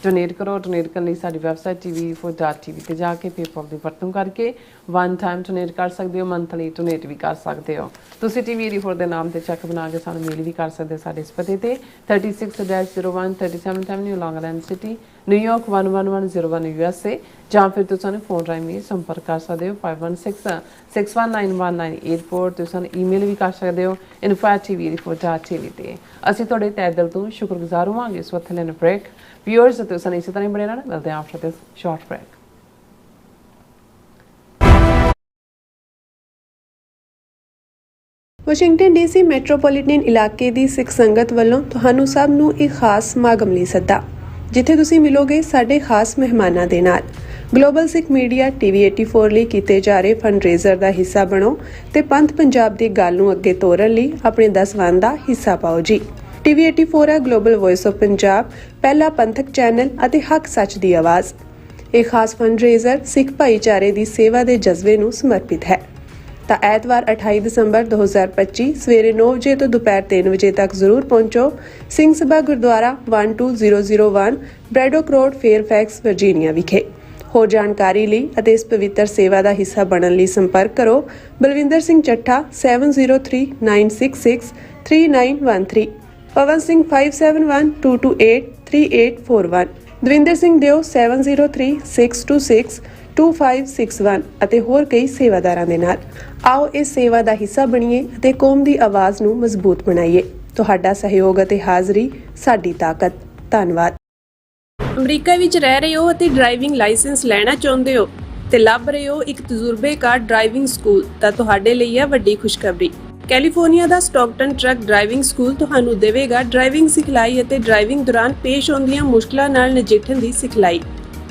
ਡੋਨੇਟ ਕਰੋ। ਡੋਨੇਟ ਕਰਨ ਲਈ ਸਾਡੀ ਵੈਬਸਾਈਟ tv4.tv ਤੇ ਜਾ ਕੇ ਪੇਪਾਲ ਦੀ ਵਰਤੋਂ ਕਰਕੇ ਵਨ ਟਾਈਮ ਡੋਨੇਟ ਕਰ ਸਕਦੇ ਹੋ, ਮੰਥਲੀ ਡੋਨੇਟ ਵੀ ਕਰ ਸਕਦੇ ਹੋ। ਤੁਸੀਂ TV84 ਦੇ ਨਾਮ ਤੇ ਚੈੱਕ ਬਣਾ ਕੇ ਸਾਨੂੰ ਮੇਲ ਵੀ ਕਰ ਸਕਦੇ ਹੋ ਸਾਡੇ ਇਸ ਪਤੇ ਤੇ 36-01 37th Avenue, Long Island City, New York 11101 USA, ਜਾਂ ਫਿਰ ਤੁਸੀਂ ਸਾਨੂੰ ਫੋਨ ਰਾਹੀਂ ਵੀ ਸੰਪਰਕ ਕਰ ਸਕਦੇ ਹੋ 5166191984। ਤੁਸੀਂ ਸਾਨੂੰ ਈਮੇਲ ਵੀ ਕਰ ਸਕਦੇ ਹੋ info@tv84.tv ਤੇ। ਅਸੀਂ ਤੁਹਾਡੇ ਤਹਿ ਦਿਲ ਤੋਂ ਸ਼ੁਕਰਗੁਜ਼ਾਰ ਹੋਵਾਂਗੇ। ਇਸ ਵਕਤ ਲੈਣ ਬ੍ਰੇਕ ਵਿਊਅਰਸ ਤੇ ਤੁਸੀਂ ਇਸੇ ਤਰ੍ਹਾਂ ਹੀ ਬਣੇ ਰਹਿਣਾ। ਮਿਲਦੇ ਹਾਂ after this short break. Washington DC metropolitan ਇਲਾਕੇ ਦੀ ਸਿੱਖ ਸੰਗਤ ਵੱਲੋਂ ਤੁਹਾਨੂੰ ਸਭ ਨੂੰ ਇੱਕ ਖਾਸ ਸਮਾਗਮ ਲਈ ਸੱਦਾ, ਜਿੱਥੇ ਤੁਸੀਂ ਮਿਲੋਗੇ ਸਾਡੇ ਖਾਸ ਮਹਿਮਾਨਾਂ ਦੇ ਨਾਲ। ਗਲੋਬਲ ਸਿੱਖ ਮੀਡੀਆ TV84 ਲਈ ਕੀਤੇ ਜਾ ਰਹੇ ਫੰਡਰੇਜ਼ਰ ਦਾ ਹਿੱਸਾ ਬਣੋ ਤੇ ਪੰਥ ਪੰਜਾਬ ਦੀ ਗੱਲ ਨੂੰ ਅੱਗੇ ਤੋਰਨ ਲਈ ਆਪਣੇ ਦਸਵੰਧ ਦਾ ਹਿੱਸਾ ਪਾਓ ਜੀ। TV84 ਹੈ ਗਲੋਬਲ ਵੌਇਸ ਆਫ ਪੰਜਾਬ, ਪਹਿਲਾ ਪੰਥਕ ਚੈਨਲ ਅਤੇ ਹੱਕ ਸੱਚ ਦੀ ਆਵਾਜ਼। ਇਹ ਖਾਸ ਫੰਡਰੇਜ਼ਰ ਸਿੱਖ ਭਾਈਚਾਰੇ ਦੀ ਸੇਵਾ ਦੇ ਜਜ਼ਬੇ ਨੂੰ ਸਮਰਪਿਤ ਹੈ। ਤਾਂ ਐਤਵਾਰ 28 ਦਸੰਬਰ 2025 ਸਵੇਰੇ 9 ਵਜੇ ਤੋਂ ਦੁਪਹਿਰ 3 ਵਜੇ ਤੱਕ ਜ਼ਰੂਰ ਪਹੁੰਚੋ ਸਿੰਘ ਸਭਾ ਗੁਰਦੁਆਰਾ 12001 ਬ੍ਰੈਡੋਕ ਰੋਡ, ਫੇਅਰਫੈਕਸ, ਵਰਜੀਨੀਆ ਵਿਖੇ। ਹੋਰ ਜਾਣਕਾਰੀ ਲਈ ਅਤੇ ਇਸ ਪਵਿੱਤਰ ਸੇਵਾ ਦਾ ਹਿੱਸਾ ਬਣਨ ਲਈ ਸੰਪਰਕ ਕਰੋ ਬਲਵਿੰਦਰ ਸਿੰਘ ਚੱਠਾ 7039663913, ਪਵਨ ਸਿੰਘ 5712283841, ਦਵਿੰਦਰ ਸਿੰਘ ਦਿਓ 7036262561 ਅਤੇ ਹੋਰ ਕਈ ਸੇਵਾਦਾਰਾਂ ਦੇ ਨਾਲ। ਆਓ ਇਸ ਸੇਵਾ ਦਾ ਹਿੱਸਾ ਬਣੀਏ ਅਤੇ ਕੌਮ ਦੀ ਆਵਾਜ਼ ਨੂੰ ਮਜ਼ਬੂਤ ਬਣਾਈਏ। ਤੁਹਾਡਾ ਸਹਿਯੋਗ ਅਤੇ ਹਾਜ਼ਰੀ ਸਾਡੀ ਤਾਕਤ। ਧੰਨਵਾਦ। ਅਮਰੀਕਾ ਵਿੱਚ ਰਹਿ ਰਹੇ ਹੋ ਅਤੇ ਡਰਾਈਵਿੰਗ ਲਾਇਸੈਂਸ ਲੈਣਾ ਚਾਹੁੰਦੇ ਹੋ ਤੇ ਲੱਭ ਰਹੇ ਹੋ ਇੱਕ ਤਜਰਬੇਕਾਰ ਡਰਾਈਵਿੰਗ ਸਕੂਲ, ਤਾਂ ਤੁਹਾਡੇ ਲਈ ਹੈ ਵੱਡੀ ਖੁਸ਼ਖਬਰੀ। ਕੈਲੀਫੋਰਨੀਆ ਦਾ ਸਟਾਕਟਨ ਟਰੱਕ ਡਰਾਈਵਿੰਗ ਸਕੂਲ ਤੁਹਾਨੂੰ ਦੇਵੇਗਾ ਡਰਾਈਵਿੰਗ ਸਿਖਲਾਈ ਅਤੇ ਡਰਾਈਵਿੰਗ ਦੌਰਾਨ ਪੇਸ਼ ਆਉਂਦੀਆਂ ਮੁਸ਼ਕਲਾਂ ਨਾਲ ਨਜਿੱਠਣ ਦੀ ਸਿਖਲਾਈ।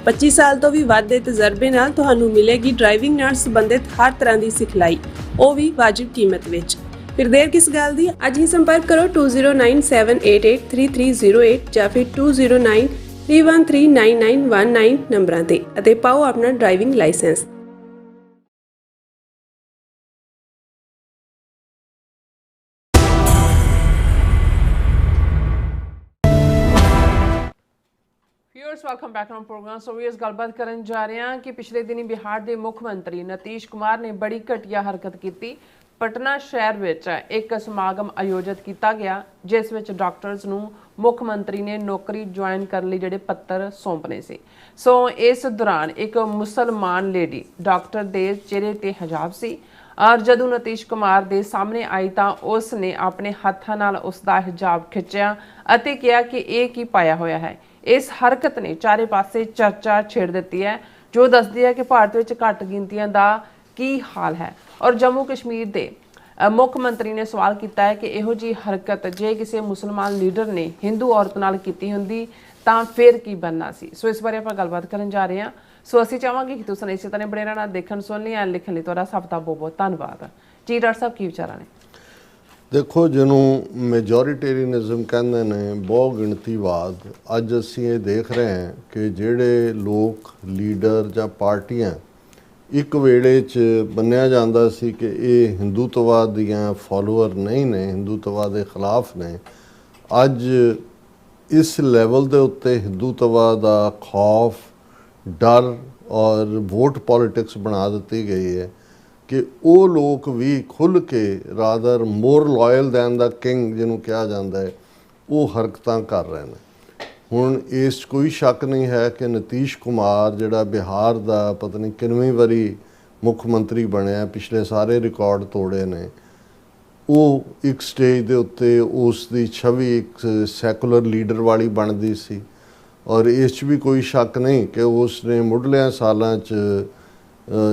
25 ਸਾਲ ਤੋਂ ਵੀ ਵੱਧ ਦੇ ਤਜਰਬੇ ਨਾਲ ਤੁਹਾਨੂੰ ਮਿਲੇਗੀ ਡਰਾਈਵਿੰਗ ਨਾਲ ਸੰਬੰਧਿਤ ਹਰ ਤਰ੍ਹਾਂ ਦੀ ਸਿਖਲਾਈ, ਉਹ ਵੀ ਵਾਜਿਬ ਕੀਮਤ ਵਿੱਚ। ਫਿਰ ਦੇਰ ਕਿਸ ਗੱਲ ਦੀ, ਅੱਜ ਹੀ ਸੰਪਰਕ ਕਰੋ 209788330308 ਜਾਂ ਫਿਰ 2093139919 ਨੰਬਰਾਂ ਤੇ ਅਤੇ ਪਾਓ ਆਪਣਾ driving licence. Viewers welcome back on programme. So ਵੀ ਇਸ ਗੱਲਬਾਤ ਕਰਨ ਜਾ ਰਹੇ ਹਾਂ ਕਿ ਪਿਛਲੇ ਦਿਨੀ ਬਿਹਾਰ ਦੇ ਮੁੱਖ ਮੰਤਰੀ ਨਿਤੀਸ਼ ਕੁਮਾਰ ਨੇ ਬੜੀ ਘਟੀਆ ਹਰਕਤ ਕੀਤੀ। ਪਟਨਾ ਸ਼ਹਿਰ ਵਿੱਚ ਇੱਕ ਸਮਾਗਮ ਆਯੋਜਿਤ ਕੀਤਾ ਗਿਆ, ਜਿਸ ਵਿੱਚ ਡਾਕਟਰਸ ਨੂੰ ਮੁੱਖ ਮੰਤਰੀ ਨੇ ਨੌਕਰੀ ਜੁਆਇਨ ਕਰਨ ਲਈ ਜਿਹੜੇ ਪੱਤਰ ਸੌਂਪਣੇ ਸੀ। ਸੋ ਇਸ ਦੌਰਾਨ ਇੱਕ ਮੁਸਲਮਾਨ ਲੇਡੀ ਡਾਕਟਰ ਦੇ ਚਿਹਰੇ ਤੇ ਹਿਜਾਬ ਸੀ ਔਰ ਜਦੋਂ ਨਿਤੀਸ਼ ਕੁਮਾਰ ਦੇ ਸਾਹਮਣੇ ਆਈ ਤਾਂ ਉਸ ਨੇ ਆਪਣੇ ਹੱਥਾਂ ਨਾਲ ਉਸ ਦਾ ਹਿਜਾਬ ਖਿੱਚਿਆ ਅਤੇ ਕਿਹਾ ਕਿ ਇਹ ਕੀ ਪਾਇਆ ਹੋਇਆ ਹੈ। ਇਸ ਹਰਕਤ ਨੇ ਚਾਰੇ ਪਾਸੇ ਚਰਚਾ ਛੇੜ ਦਿੱਤੀ ਹੈ, ਜੋ ਦੱਸਦੀ ਹੈ ਕਿ ਭਾਰਤ ਵਿੱਚ ਘੱਟ ਗਿਣਤੀਆਂ ਦਾ ਕੀ ਹਾਲ ਹੈ। ਔਰ ਜੰਮੂ ਕਸ਼ਮੀਰ ਦੇ ਮੁੱਖ ਮੰਤਰੀ ਨੇ ਸਵਾਲ ਕੀਤਾ ਹੈ ਕਿ ਇਹੋ ਜਿਹੀ ਹਰਕਤ ਜੇ ਕਿਸੇ ਮੁਸਲਮਾਨ ਲੀਡਰ ਨੇ ਹਿੰਦੂ ਔਰਤ ਨਾਲ ਕੀਤੀ ਹੁੰਦੀ ਤਾਂ ਫਿਰ ਕੀ ਬਣਨਾ ਸੀ। ਸੋ ਇਸ ਬਾਰੇ ਆਪਾਂ ਗੱਲਬਾਤ ਕਰਨ ਜਾ ਰਹੇ ਹਾਂ। ਸੋ ਅਸੀਂ ਚਾਹਾਂਗੇ ਕਿ ਤੁਸੀਂ ਇਸੇ ਤਰ੍ਹਾਂ ਬਣੇ ਰਹਿਣਾ, ਦੇਖਣ ਸੁਣਨ ਲਈ ਐਂਡ ਲਿਖਣ ਲਈ ਤੁਹਾਡਾ ਸਭ ਦਾ ਬਹੁਤ ਬਹੁਤ ਧੰਨਵਾਦ ਜੀ। ਡਾਕਟਰ ਸਾਹਿਬ ਕੀ ਵਿਚਾਰਾਂ ਨੇ? ਦੇਖੋ, ਜਿਹਨੂੰ ਮੈਜੋਰਿਟੇਰੀਅਨਿਜ਼ਮ ਕਹਿੰਦੇ ਨੇ, ਬਹੁ ਗਿਣਤੀਵਾਦ, ਅੱਜ ਅਸੀਂ ਇਹ ਦੇਖ ਰਹੇ ਹਾਂ ਕਿ ਜਿਹੜੇ ਲੋਕ, ਲੀਡਰ ਜਾਂ ਪਾਰਟੀਆਂ ਇੱਕ ਵੇਲੇ 'ਚ ਮੰਨਿਆ ਜਾਂਦਾ ਸੀ ਕਿ ਇਹ ਹਿੰਦੂਤਵਾਦ ਦੀਆਂ ਫਾਲੋਅਰ ਨਹੀਂ ਨੇ, ਹਿੰਦੂਤਵਾਦ ਦੇ ਖਿਲਾਫ ਨੇ, ਅੱਜ ਇਸ ਲੈਵਲ ਦੇ ਉੱਤੇ ਹਿੰਦੂਤਵਾਦ ਦਾ ਖੌਫ, ਡਰ ਔਰ ਵੋਟ ਪੋਲਿਟਿਕਸ ਬਣਾ ਦਿੱਤੀ ਗਈ ਹੈ ਕਿ ਉਹ ਲੋਕ ਵੀ ਖੁੱਲ੍ਹ ਕੇ ਰਾਦਰ ਮੋਰ ਲਾਇਲ ਦੈਨ ਦਾ ਕਿੰਗ ਜਿਹਨੂੰ ਕਿਹਾ ਜਾਂਦਾ ਹੈ, ਉਹ ਹਰਕਤਾਂ ਕਰ ਰਹੇ ਨੇ। ਹੁਣ ਇਸ 'ਚ ਕੋਈ ਸ਼ੱਕ ਨਹੀਂ ਹੈ ਕਿ ਨਿਤੀਸ਼ ਕੁਮਾਰ ਜਿਹੜਾ ਬਿਹਾਰ ਦਾ ਪਤਾ ਨਹੀਂ ਕਿੰਨਵੀਂ ਵਾਰੀ ਮੁੱਖ ਮੰਤਰੀ ਬਣਿਆ, ਪਿਛਲੇ ਸਾਰੇ ਰਿਕਾਰਡ ਤੋੜੇ ਨੇ, ਉਹ ਇੱਕ ਸਟੇਜ ਦੇ ਉੱਤੇ ਉਸ ਦੀ ਛਵੀ ਇੱਕ ਸੈਕੂਲਰ ਲੀਡਰ ਵਾਲੀ ਬਣਦੀ ਸੀ। ਔਰ ਇਸ 'ਚ ਵੀ ਕੋਈ ਸ਼ੱਕ ਨਹੀਂ ਕਿ ਉਸ ਨੇ ਮੁੱਢਲਿਆਂ ਸਾਲਾਂ 'ਚ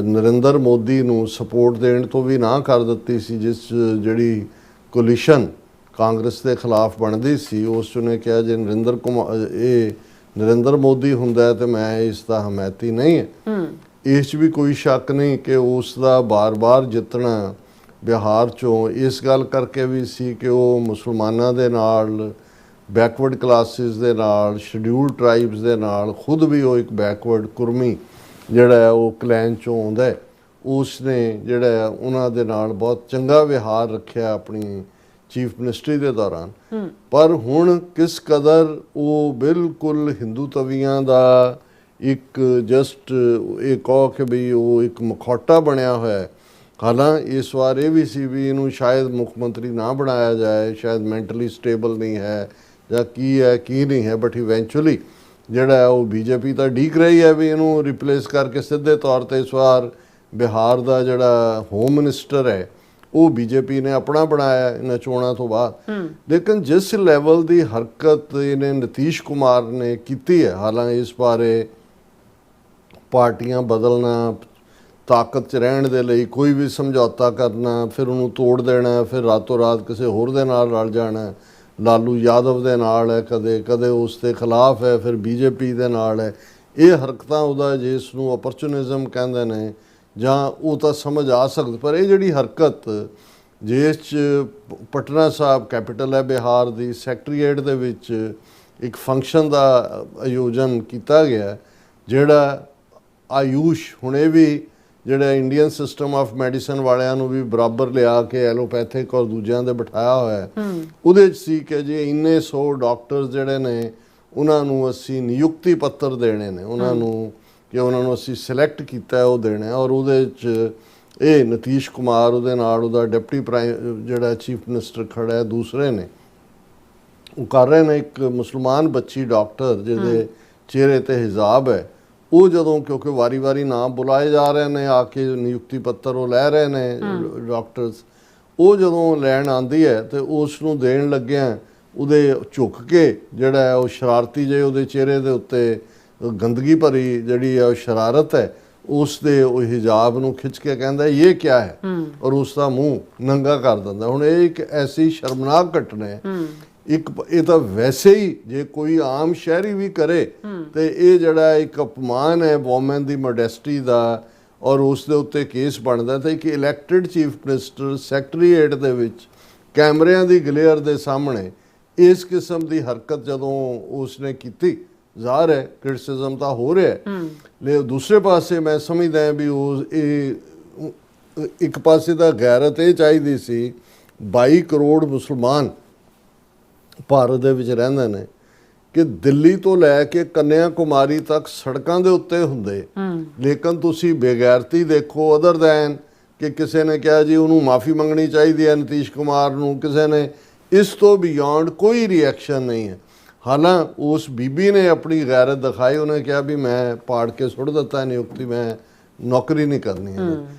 ਨਰਿੰਦਰ ਮੋਦੀ ਨੂੰ ਸਪੋਰਟ ਦੇਣ ਤੋਂ ਵੀ ਨਾ ਕਰ ਦਿੱਤੀ ਸੀ। ਜਿਸ ਜਿਹੜੀ ਕੋਲੀਸ਼ਨ ਕਾਂਗਰਸ ਦੇ ਖਿਲਾਫ ਬਣਦੀ ਸੀ, ਉਸ 'ਚ ਉਹਨੇ ਕਿਹਾ ਜੇ ਨਰਿੰਦਰ ਮੋਦੀ ਹੁੰਦਾ ਤੇ ਮੈਂ ਇਸ ਦਾ ਹਮਾਇਤੀ ਨਹੀਂ ਹੈ। ਇਸ 'ਚ ਵੀ ਕੋਈ ਸ਼ੱਕ ਨਹੀਂ ਕਿ ਉਸ ਦਾ ਬਾਰ-ਬਾਰ ਜਿੱਤਣਾ ਬਿਹਾਰ 'ਚੋਂ ਇਸ ਗੱਲ ਕਰਕੇ ਵੀ ਸੀ ਕਿ ਉਹ ਮੁਸਲਮਾਨਾਂ ਦੇ ਨਾਲ, ਬੈਕਵਰਡ ਕਲਾਸਿਸ ਦੇ ਨਾਲ, ਸ਼ਡਿਊਲਡ ਟਰਾਈਬਸ ਦੇ ਨਾਲ, ਖੁਦ ਵੀ ਉਹ ਇੱਕ ਬੈਕਵਰਡ ਕੁਰਮੀ ਜਿਹੜਾ ਉਹ ਕਲੈਨ 'ਚੋਂ ਆਉਂਦਾ ਹੈ, ਉਸ ਨੇ ਜਿਹੜਾ ਉਹਨਾਂ ਦੇ ਨਾਲ ਬਹੁਤ ਚੰਗਾ ਵਿਹਾਰ ਰੱਖਿਆ ਆਪਣੀ ਚੀਫ ਮਿਨਿਸਟਰੀ ਦੇ ਦੌਰਾਨ। ਪਰ ਹੁਣ ਕਿਸ ਕਦਰ ਉਹ ਬਿਲਕੁਲ ਹਿੰਦੂ ਤਵੀਆਂ ਦਾ ਇੱਕ ਜਸਟ ਇਹ ਕਹੋ ਕਿ ਵੀ ਉਹ ਇੱਕ ਮਖੌਟਾ ਬਣਿਆ ਹੋਇਆ ਹੈ। ਹਾਲਾਂ ਇਸ ਵਾਰ ਇਹ ਵੀ ਸੀ ਵੀ ਇਹਨੂੰ ਸ਼ਾਇਦ ਮੁੱਖ ਮੰਤਰੀ ਨਾ ਬਣਾਇਆ ਜਾਏ, ਸ਼ਾਇਦ ਮੈਂਟਲੀ ਸਟੇਬਲ ਨਹੀਂ ਹੈ ਜਾਂ ਕੀ ਹੈ ਕੀ ਨਹੀਂ ਹੈ, ਬਟ ਇਵੈਂਚੁਅਲੀ ਜਿਹੜਾ ਉਹ ਬੀਜੇਪੀ ਤਾਂ ਡੀਕ ਰਹੀ ਹੈ ਵੀ ਇਹਨੂੰ ਰਿਪਲੇਸ ਕਰਕੇ ਸਿੱਧੇ ਤੌਰ ਤੇ ਇਸ ਵਾਰ ਬਿਹਾਰ ਦਾ ਜਿਹੜਾ ਹੋਮ ਮਿਨਿਸਟਰ ਹੈ ਉਹ ਬੀਜੇਪੀ ਨੇ ਆਪਣਾ ਬਣਾਇਆ ਇਹਨਾਂ ਚੋਣਾਂ ਤੋਂ ਬਾਅਦ। ਲੇਕਿਨ ਜਿਸ ਲੈਵਲ ਦੀ ਹਰਕਤ ਇਹਨੇ ਨਿਤੀਸ਼ ਕੁਮਾਰ ਨੇ ਕੀਤੀ ਹੈ, ਹਾਲਾਂਕਿ ਇਸ ਬਾਰੇ ਪਾਰਟੀਆਂ ਬਦਲਣਾ, ਤਾਕਤ 'ਚ ਰਹਿਣ ਦੇ ਲਈ ਕੋਈ ਵੀ ਸਮਝੌਤਾ ਕਰਨਾ, ਫਿਰ ਉਹਨੂੰ ਤੋੜ ਦੇਣਾ, ਫਿਰ ਰਾਤੋਂ ਰਾਤ ਕਿਸੇ ਹੋਰ ਦੇ ਨਾਲ ਰਲ ਜਾਣਾ, ਲਾਲੂ ਯਾਦਵ ਦੇ ਨਾਲ ਹੈ, ਕਦੇ ਕਦੇ ਉਸ ਦੇ ਖਿਲਾਫ ਹੈ, ਫਿਰ ਬੀਜੇਪੀ ਦੇ ਨਾਲ ਹੈ। ਇਹ ਹਰਕਤਾਂ ਉਹਦਾ ਜਿਸ ਨੂੰ ਅਪਰਚੂਨਿਜ਼ਮ ਕਹਿੰਦੇ ਨੇ ਜਾਂ ਉਹ ਤਾਂ ਸਮਝ ਆ ਸਕਦਾ, ਪਰ ਇਹ ਜਿਹੜੀ ਹਰਕਤ ਜਿਸ 'ਚ ਪਟਨਾ ਸਾਹਿਬ ਕੈਪੀਟਲ ਹੈ ਬਿਹਾਰ ਦੀ, ਸੈਕਟਰੀਏਟ ਦੇ ਵਿੱਚ ਇੱਕ ਫੰਕਸ਼ਨ ਦਾ ਆਯੋਜਨ ਕੀਤਾ ਗਿਆ ਜਿਹੜਾ ਆਯੂਸ਼, ਹੁਣ ਇਹ ਵੀ ਜਿਹੜਾ ਇੰਡੀਅਨ ਸਿਸਟਮ ਆਫ ਮੈਡੀਸਨ ਵਾਲਿਆਂ ਨੂੰ ਵੀ ਬਰਾਬਰ ਲਿਆ ਕੇ ਐਲੋਪੈਥਿਕ ਔਰ ਦੂਜਿਆਂ ਦੇ ਬਿਠਾਇਆ ਹੋਇਆ ਹੈ, ਉਹਦੇ 'ਚ ਸੀ ਕਿ ਜੀ ਇੰਨੇ 100 ਡਾਕਟਰਸ ਜਿਹੜੇ ਨੇ ਉਹਨਾਂ ਨੂੰ ਅਸੀਂ ਨਿਯੁਕਤੀ ਪੱਤਰ ਦੇਣੇ ਨੇ, ਉਹਨਾਂ ਨੂੰ ਕਿ ਉਹਨਾਂ ਨੂੰ ਅਸੀਂ ਸਿਲੈਕਟ ਕੀਤਾ ਉਹ ਦੇਣਾ। ਔਰ ਉਹਦੇ 'ਚ ਇਹ ਨਿਤੀਸ਼ ਕੁਮਾਰ, ਉਹਦੇ ਨਾਲ ਉਹਦਾ ਡਿਪਟੀ ਜਿਹੜਾ ਚੀਫ ਮਿਨਿਸਟਰ ਖੜਾ ਹੈ, ਦੂਸਰੇ ਨੇ ਉਹ ਕਰ ਰਹੇ ਨੇ। ਇੱਕ ਮੁਸਲਮਾਨ ਬੱਚੀ ਡਾਕਟਰ ਜਿਹਦੇ ਚਿਹਰੇ ਤੇ ਹਿਜਾਬ ਹੈ, ਉਹ ਜਦੋਂ ਕਿਉਂਕਿ ਵਾਰੀ-ਵਾਰੀ ਨਾਮ ਬੁਲਾਏ ਜਾ ਰਹੇ ਨੇ ਆ ਕੇ ਨਿਯੁਕਤੀ ਪੱਤਰ ਉਹ ਲੈ ਰਹੇ ਨੇ ਡਾਕਟਰਸ, ਉਹ ਜਦੋਂ ਲੈਣ ਆਉਂਦੀ ਹੈ ਤੇ ਉਸ ਨੂੰ ਦੇਣ ਲੱਗਿਆ ਉਹਦੇ ਝੁਕ ਕੇ ਜਿਹੜਾ ਹੈ ਉਹ ਸ਼ਰਾਰਤੀ ਜਿਹੇ ਉਹਦੇ ਚਿਹਰੇ ਦੇ ਉੱਤੇ ਗੰਦਗੀ ਭਰੀ ਜਿਹੜੀ ਹੈ ਉਹ ਸ਼ਰਾਰਤ ਹੈ, ਉਸ ਦੇ ਉਹ ਹਿਜਾਬ ਨੂੰ ਖਿੱਚ ਕੇ ਕਹਿੰਦਾ ਇਹ ਕਿਆ ਹੈ ਔਰ ਉਸ ਦਾ ਮੂੰਹ ਨੰਗਾ ਕਰ ਦਿੰਦਾ। ਹੁਣ ਇਹ ਇੱਕ ਐਸੀ ਸ਼ਰਮਨਾਕ ਘਟਨਾ ਹੈ। ਇੱਕ ਇਹ ਤਾਂ ਵੈਸੇ ਹੀ ਜੇ ਕੋਈ ਆਮ ਸ਼ਹਿਰੀ ਵੀ ਕਰੇ ਤੇ ਇਹ ਜਿਹੜਾ ਇੱਕ ਅਪਮਾਨ ਹੈ ਵੂਮਨ ਦੀ ਮੋਡੈਸਟੀ ਦਾ, ਔਰ ਉਸ ਦੇ ਉੱਤੇ ਕੇਸ ਬਣਦਾ। ਤੇ ਇੱਕ ਇਲੈਕਟਿਡ ਚੀਫ ਮਿਨਿਸਟਰ ਸੈਕਟਰੀਏਟ ਦੇ ਵਿੱਚ ਕੈਮਰਿਆਂ ਦੀ ਗਲੇਅਰ ਦੇ ਸਾਹਮਣੇ ਇਸ ਕਿਸਮ ਦੀ ਹਰਕਤ ਜਦੋਂ ਉਸਨੇ ਕੀਤੀ, ਜ਼ਾਹਰ ਹੈ ਕ੍ਰਿਟਿਸਿਜ਼ਮ ਤਾਂ ਹੋ ਰਿਹਾ ਹੈ। ਲੈ ਦੂਸਰੇ ਪਾਸੇ ਮੈਂ ਸਮਝਦਾ ਵੀ ਉਹ ਇਹ ਇੱਕ ਪਾਸੇ ਦਾ ਗੈਰਤ ਇਹ ਚਾਹੀਦੀ ਸੀ, 22 ਕਰੋੜ ਮੁਸਲਮਾਨ ਭਾਰਤ ਦੇ ਵਿੱਚ ਰਹਿੰਦੇ ਨੇ ਕਿ ਦਿੱਲੀ ਤੋਂ ਲੈ ਕੇ ਕੰਨਿਆ ਕੁਮਾਰੀ ਤੱਕ ਸੜਕਾਂ ਦੇ ਉੱਤੇ ਹੁੰਦੇ, ਲੇਕਿਨ ਤੁਸੀਂ ਬੇਗੈਰਤੀ ਦੇਖੋ ਅਦਰ ਦੈਨ ਕਿ ਕਿਸੇ ਨੇ ਕਿਹਾ ਜੀ ਉਹਨੂੰ ਮਾਫੀ ਮੰਗਣੀ ਚਾਹੀਦੀ ਹੈ ਨਿਤੀਸ਼ ਕੁਮਾਰ ਨੂੰ, ਕਿਸੇ ਨੇ ਇਸ ਤੋਂ ਬਿਯੋਂਡ ਕੋਈ ਰਿਐਕਸ਼ਨ ਨਹੀਂ ਹੈ। ਹਾਲਾਂ ਉਸ ਬੀਬੀ ਨੇ ਆਪਣੀ ਗੈਰਤ ਦਿਖਾਈ, ਉਹਨੇ ਕਿਹਾ ਵੀ ਮੈਂ ਪਾੜ ਕੇ ਸੁੱਟ ਦਿੱਤਾ ਨਿਯੁਕਤੀ, ਮੈਂ ਨੌਕਰੀ ਨਹੀਂ ਕਰਨੀ ਹੈ।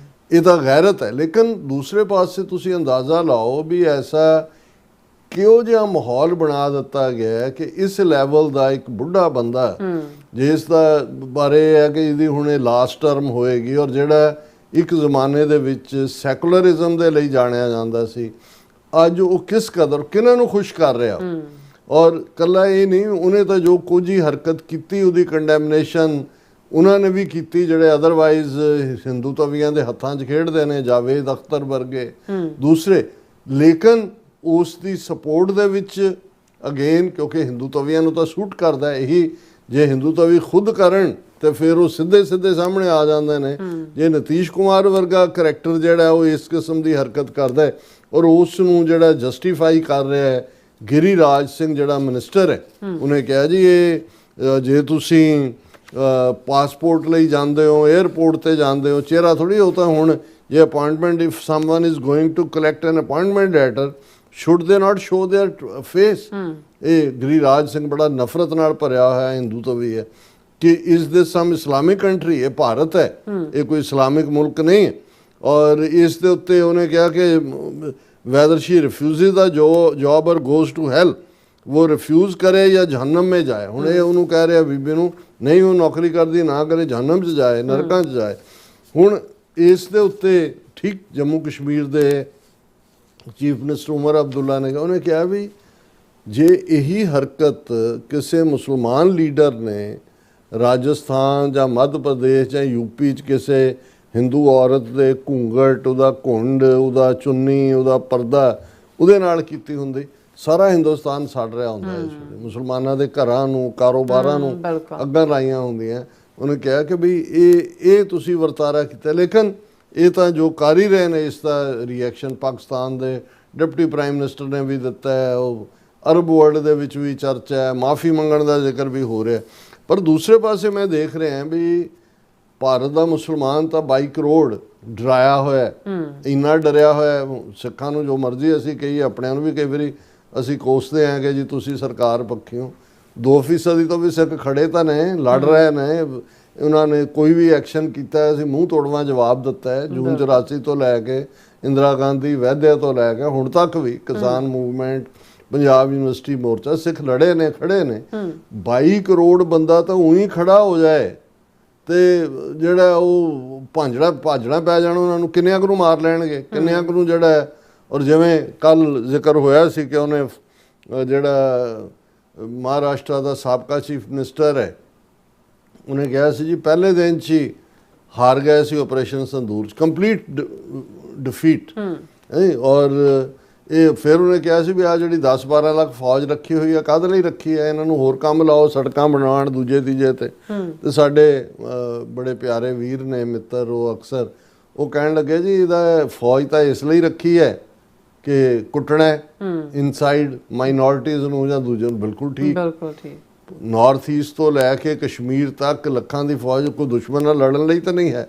ਇਹ ਤਾਂ ਗੈਰਤ ਹੈ। ਲੇਕਿਨ ਦੂਸਰੇ ਪਾਸੇ ਤੁਸੀਂ ਅੰਦਾਜ਼ਾ ਲਾਓ ਵੀ ਐਸਾ ਕਿਹੋ ਜਿਹਾ ਮਾਹੌਲ ਬਣਾ ਦਿੱਤਾ ਗਿਆ ਕਿ ਇਸ ਲੈਵਲ ਦਾ ਇੱਕ ਬੁੱਢਾ ਬੰਦਾ ਜਿਸ ਦਾ ਬਾਰੇ ਹੈ ਕਿ ਇਹਦੀ ਹੁਣੇ ਲਾਸਟ ਟਰਮ ਹੋਏਗੀ, ਔਰ ਜਿਹੜਾ ਇੱਕ ਜ਼ਮਾਨੇ ਦੇ ਵਿੱਚ ਸੈਕੂਲਰਿਜ਼ਮ ਦੇ ਲਈ ਜਾਣਿਆ ਜਾਂਦਾ ਸੀ, ਅੱਜ ਉਹ ਕਿਸ ਕਦਰ ਕਿਹਨਾਂ ਨੂੰ ਖੁਸ਼ ਕਰ ਰਿਹਾ। ਔਰ ਕੱਲਾ ਇਹ ਨਹੀਂ, ਉਹਨੇ ਤਾਂ ਜੋ ਕੁਝ ਹੀ ਹਰਕਤ ਕੀਤੀ ਉਹਦੀ ਕੰਡੈਮਨੇਸ਼ਨ ਉਹਨਾਂ ਨੇ ਵੀ ਕੀਤੀ ਜਿਹੜੇ ਅਦਰਵਾਈਜ਼ ਹਿੰਦੂ ਤਵੀਆਂ ਦੇ ਹੱਥਾਂ 'ਚ ਖੇਡਦੇ ਨੇ, ਜਾਵੇਦ ਅਖਤਰ ਵਰਗੇ ਦੂਸਰੇ। ਲੇਕਿਨ ਉਸ ਦੀ ਸਪੋਰਟ ਦੇ ਵਿੱਚ ਅਗੇਨ ਕਿਉਂਕਿ ਹਿੰਦੂ ਤਵੀਆਂ ਨੂੰ ਤਾਂ ਸੂਟ ਕਰਦਾ ਇਹੀ, ਜੇ ਹਿੰਦੂ ਤਵੀ ਖੁਦ ਕਰਨ ਤੇ ਫਿਰ ਉਹ ਸਿੱਧੇ ਸਾਹਮਣੇ ਆ ਜਾਂਦੇ ਨੇ। ਜੇ ਨਿਤੀਸ਼ ਕੁਮਾਰ ਵਰਗਾ ਕਰੈਕਟਰ ਜਿਹੜਾ ਉਹ ਇਸ ਕਿਸਮ ਦੀ ਹਰਕਤ ਕਰਦਾ ਹੈ ਔਰ ਉਸ ਨੂੰ ਜਿਹੜਾ ਜਸਟੀਫਾਈ ਕਰ ਰਿਹਾ ਹੈ ਗਿਰੀਰਾਜ ਸਿੰਘ ਜਿਹੜਾ ਮਿਨਿਸਟਰ ਹੈ, ਉਹਨੇ ਕਿਹਾ ਜੀ ਇਹ ਜੇ ਤੁਸੀਂ ਪਾਸਪੋਰਟ ਲਈ ਜਾਂਦੇ ਹੋ, 에ਅਰਪੋਰਟ ਤੇ ਜਾਂਦੇ ਹੋ, ਚਿਹਰਾ ਥੋੜੀ ਉਹ ਤਾਂ ਹੁਣ ਜੇ appointment if someone is going to collect an appointment letter should they not show their face? ਇਹ ਗਿਰੀਰਾਜ ਸਿੰਘ ਬੜਾ ਨਫ਼ਰਤ ਨਾਲ ਭਰਿਆ ਹੋਇਆ ਹਿੰਦੂ ਤਵੀ ਹੈ ਕਿ ਇਸ ਦੇ ਸਮ ਇਸਲਾਮਿਕ ਕੰਟਰੀ, ਇਹ ਭਾਰਤ ਹੈ, ਇਹ ਕੋਈ ਇਸਲਾਮਿਕ ਮੁਲਕ ਨਹੀਂ ਹੈ। ਔਰ ਇਸ ਦੇ ਉੱਤੇ ਉਹਨੇ ਕਿਹਾ ਕਿ whether she refuses the job or goes to hell, वो ਰਿਫਿਊਜ਼ ਕਰੇ ਜਾਂ ਜਹੰਨਮ में ਜਾਏ। ਹੁਣ ਇਹ ਉਹਨੂੰ ਕਹਿ ਰਿਹਾ ਬੀਬੀ ਨੂੰ ਨਹੀਂ ਉਹ ਨੌਕਰੀ ਕਰਦੀ ਨਾ ਕਰੇ, ਜਹੰਨਮ 'ਚ ਜਾਏ, ਨਰਕਾਂ 'ਚ ਜਾਏ। ਹੁਣ ਇਸ ਦੇ ਉੱਤੇ ਠੀਕ ਜੰਮੂ ਕਸ਼ਮੀਰ ਦੇ ਚੀਫ ਮਿਨਿਸਟਰ ਉਮਰ ਅਬਦੁੱਲਾ ਨੇ ਉਹਨੇ ਕਿਹਾ ਵੀ ਜੇ ਇਹੀ ਹਰਕਤ ਕਿਸੇ ਮੁਸਲਮਾਨ ਲੀਡਰ ਨੇ ਰਾਜਸਥਾਨ ਜਾਂ ਮੱਧ ਪ੍ਰਦੇਸ਼ ਜਾਂ ਯੂਪੀ 'ਚ ਕਿਸੇ ਹਿੰਦੂ ਔਰਤ ਦੇ ਘੂੰਘਟ, ਉਹਦਾ ਘੁੰਡ, ਉਹਦਾ ਚੁੰਨੀ, ਉਹਦਾ ਪਰਦਾ ਉਹਦੇ ਨਾਲ ਕੀਤੀ ਹੁੰਦੀ, ਸਾਰਾ ਹਿੰਦੁਸਤਾਨ ਸੜ ਰਿਹਾ ਹੁੰਦਾ। ਇਸ ਵੇਲੇ ਮੁਸਲਮਾਨਾਂ ਦੇ ਘਰਾਂ ਨੂੰ, ਕਾਰੋਬਾਰਾਂ ਨੂੰ ਅੱਗਾਂ ਲਾਈਆਂ ਹੁੰਦੀਆਂ। ਉਹਨੇ ਕਿਹਾ ਕਿ ਵੀ ਇਹ ਤੁਸੀਂ ਵਰਤਾਰਾ ਕੀਤਾ। ਲੇਕਿਨ ਇਹ ਤਾਂ ਜੋ ਕਰ ਹੀ ਰਹੇ ਨੇ, ਇਸ ਦਾ ਰਿਐਕਸ਼ਨ ਪਾਕਿਸਤਾਨ ਦੇ ਡਿਪਟੀ ਪ੍ਰਾਈਮ ਮਿਨਿਸਟਰ ਨੇ ਵੀ ਦਿੱਤਾ ਹੈ, ਉਹ ਅਰਬ ਵਰਲਡ ਦੇ ਵਿੱਚ ਵੀ ਚਰਚਾ ਹੈ, ਮਾਫੀ ਮੰਗਣ ਦਾ ਜ਼ਿਕਰ ਵੀ ਹੋ ਰਿਹਾ। ਪਰ ਦੂਸਰੇ ਪਾਸੇ ਮੈਂ ਦੇਖ ਰਿਹਾ ਵੀ ਭਾਰਤ ਦਾ ਮੁਸਲਮਾਨ ਤਾਂ 22 ਕਰੋੜ ਡਰਾਇਆ ਹੋਇਆ, ਇੰਨਾ ਡਰਿਆ ਹੋਇਆ। ਸਿੱਖਾਂ ਨੂੰ ਜੋ ਮਰਜ਼ੀ ਅਸੀਂ ਕਹੀਏ, ਆਪਣਿਆਂ ਨੂੰ ਵੀ ਕਈ ਵਾਰੀ ਅਸੀਂ ਕੋਸਦੇ ਹਾਂ ਕਿ ਜੀ ਤੁਸੀਂ ਸਰਕਾਰ ਪੱਖੀ ਹੋ। 2% ਤੋਂ ਵੀ ਸਿੱਖ ਖੜੇ ਤਾਂ ਨੇ, ਲੜ ਰਹੇ ਨੇ, ਉਹਨਾਂ ਨੇ ਕੋਈ ਵੀ ਐਕਸ਼ਨ ਕੀਤਾ ਅਸੀਂ ਮੂੰਹ ਤੋੜਵਾਂ ਜਵਾਬ ਦਿੱਤਾ ਹੈ। ਜੂਨ 84 ਤੋਂ ਲੈ ਕੇ ਇੰਦਰਾ ਗਾਂਧੀ ਵੈਦਿਆ ਤੋਂ ਲੈ ਕੇ ਹੁਣ ਤੱਕ ਵੀ ਕਿਸਾਨ ਮੂਵਮੈਂਟ, ਪੰਜਾਬ ਯੂਨੀਵਰਸਿਟੀ ਮੋਰਚਾ, ਸਿੱਖ ਲੜੇ ਨੇ, ਖੜੇ ਨੇ। 22 ਕਰੋੜ ਬੰਦਾ ਤਾਂ ਉਹੀ ਖੜਾ ਹੋ ਜਾਏ ਤੇ ਜਿਹੜਾ ਉਹ ਭਾਜਣਾ ਪੈ ਜਾਣ, ਉਹਨਾਂ ਨੂੰ ਕਿੰਨਿਆਂ ਕੁ ਨੂੰ ਮਾਰ ਲੈਣਗੇ, ਕਿੰਨਿਆਂ ਕੁ ਨੂੰ ਜਿਹੜਾ। ਔਰ ਜਿਵੇਂ ਕੱਲ ਜ਼ਿਕਰ ਹੋਇਆ ਸੀ ਕਿ ਉਹਨੇ ਜਿਹੜਾ ਮਹਾਰਾਸ਼ਟਰ ਦਾ ਸਾਬਕਾ ਚੀਫ ਮਿਨਿਸਟਰ ਹੈ, ਉਹਨੇ ਕਿਹਾ ਸੀ ਜੀ ਪਹਿਲੇ ਦਿਨ 'ਚ ਹੀ ਹਾਰ ਗਏ ਸੀ ਆਪਰੇਸ਼ਨ ਸੰਦੂਰ 'ਚ, ਕੰਪਲੀਟ ਡਿਫੀਟ। ਔਰ ਇਹ ਫਿਰ ਉਹਨੇ ਕਿਹਾ ਸੀ ਵੀ ਆ ਜਿਹੜੀ 10-12 ਲੱਖ ਫੌਜ ਰੱਖੀ ਹੋਈ ਹੈ, ਕਾਹਦੇ ਲਈ ਰੱਖੀ ਹੈ, ਇਹਨਾਂ ਨੂੰ ਹੋਰ ਕੰਮ ਲਾਓ, ਸੜਕਾਂ ਬਣਾਉਣ ਦੂਜੇ ਤੀਜੇ ਤੇ ਸਾਡੇ ਬੜੇ ਪਿਆਰੇ ਵੀਰ ਨੇ, ਮਿੱਤਰ, ਉਹ ਅਕਸਰ ਉਹ ਕਹਿਣ ਲੱਗੇ ਜੀ ਇਹਦਾ ਫੌਜ ਤਾਂ ਇਸ ਲਈ ਰੱਖੀ ਹੈ ਕਿ ਕੁੱਟਣਾ ਇਨਸਾਈਡ ਮਾਈਨੋਰਿਟੀਜ਼ ਨੂੰ ਜਾਂ ਦੂਜੇ ਨੂੰ। ਬਿਲਕੁਲ ਠੀਕ। ਨਾਰਥ ਈਸਟ ਤੋਂ ਲੈ ਕੇ ਕਸ਼ਮੀਰ ਤੱਕ ਲੱਖਾਂ ਦੀ ਫੌਜ ਕੋਈ ਦੁਸ਼ਮਣ ਨਾਲ ਲੜਨ ਲਈ ਤਾਂ ਨਹੀਂ ਹੈ,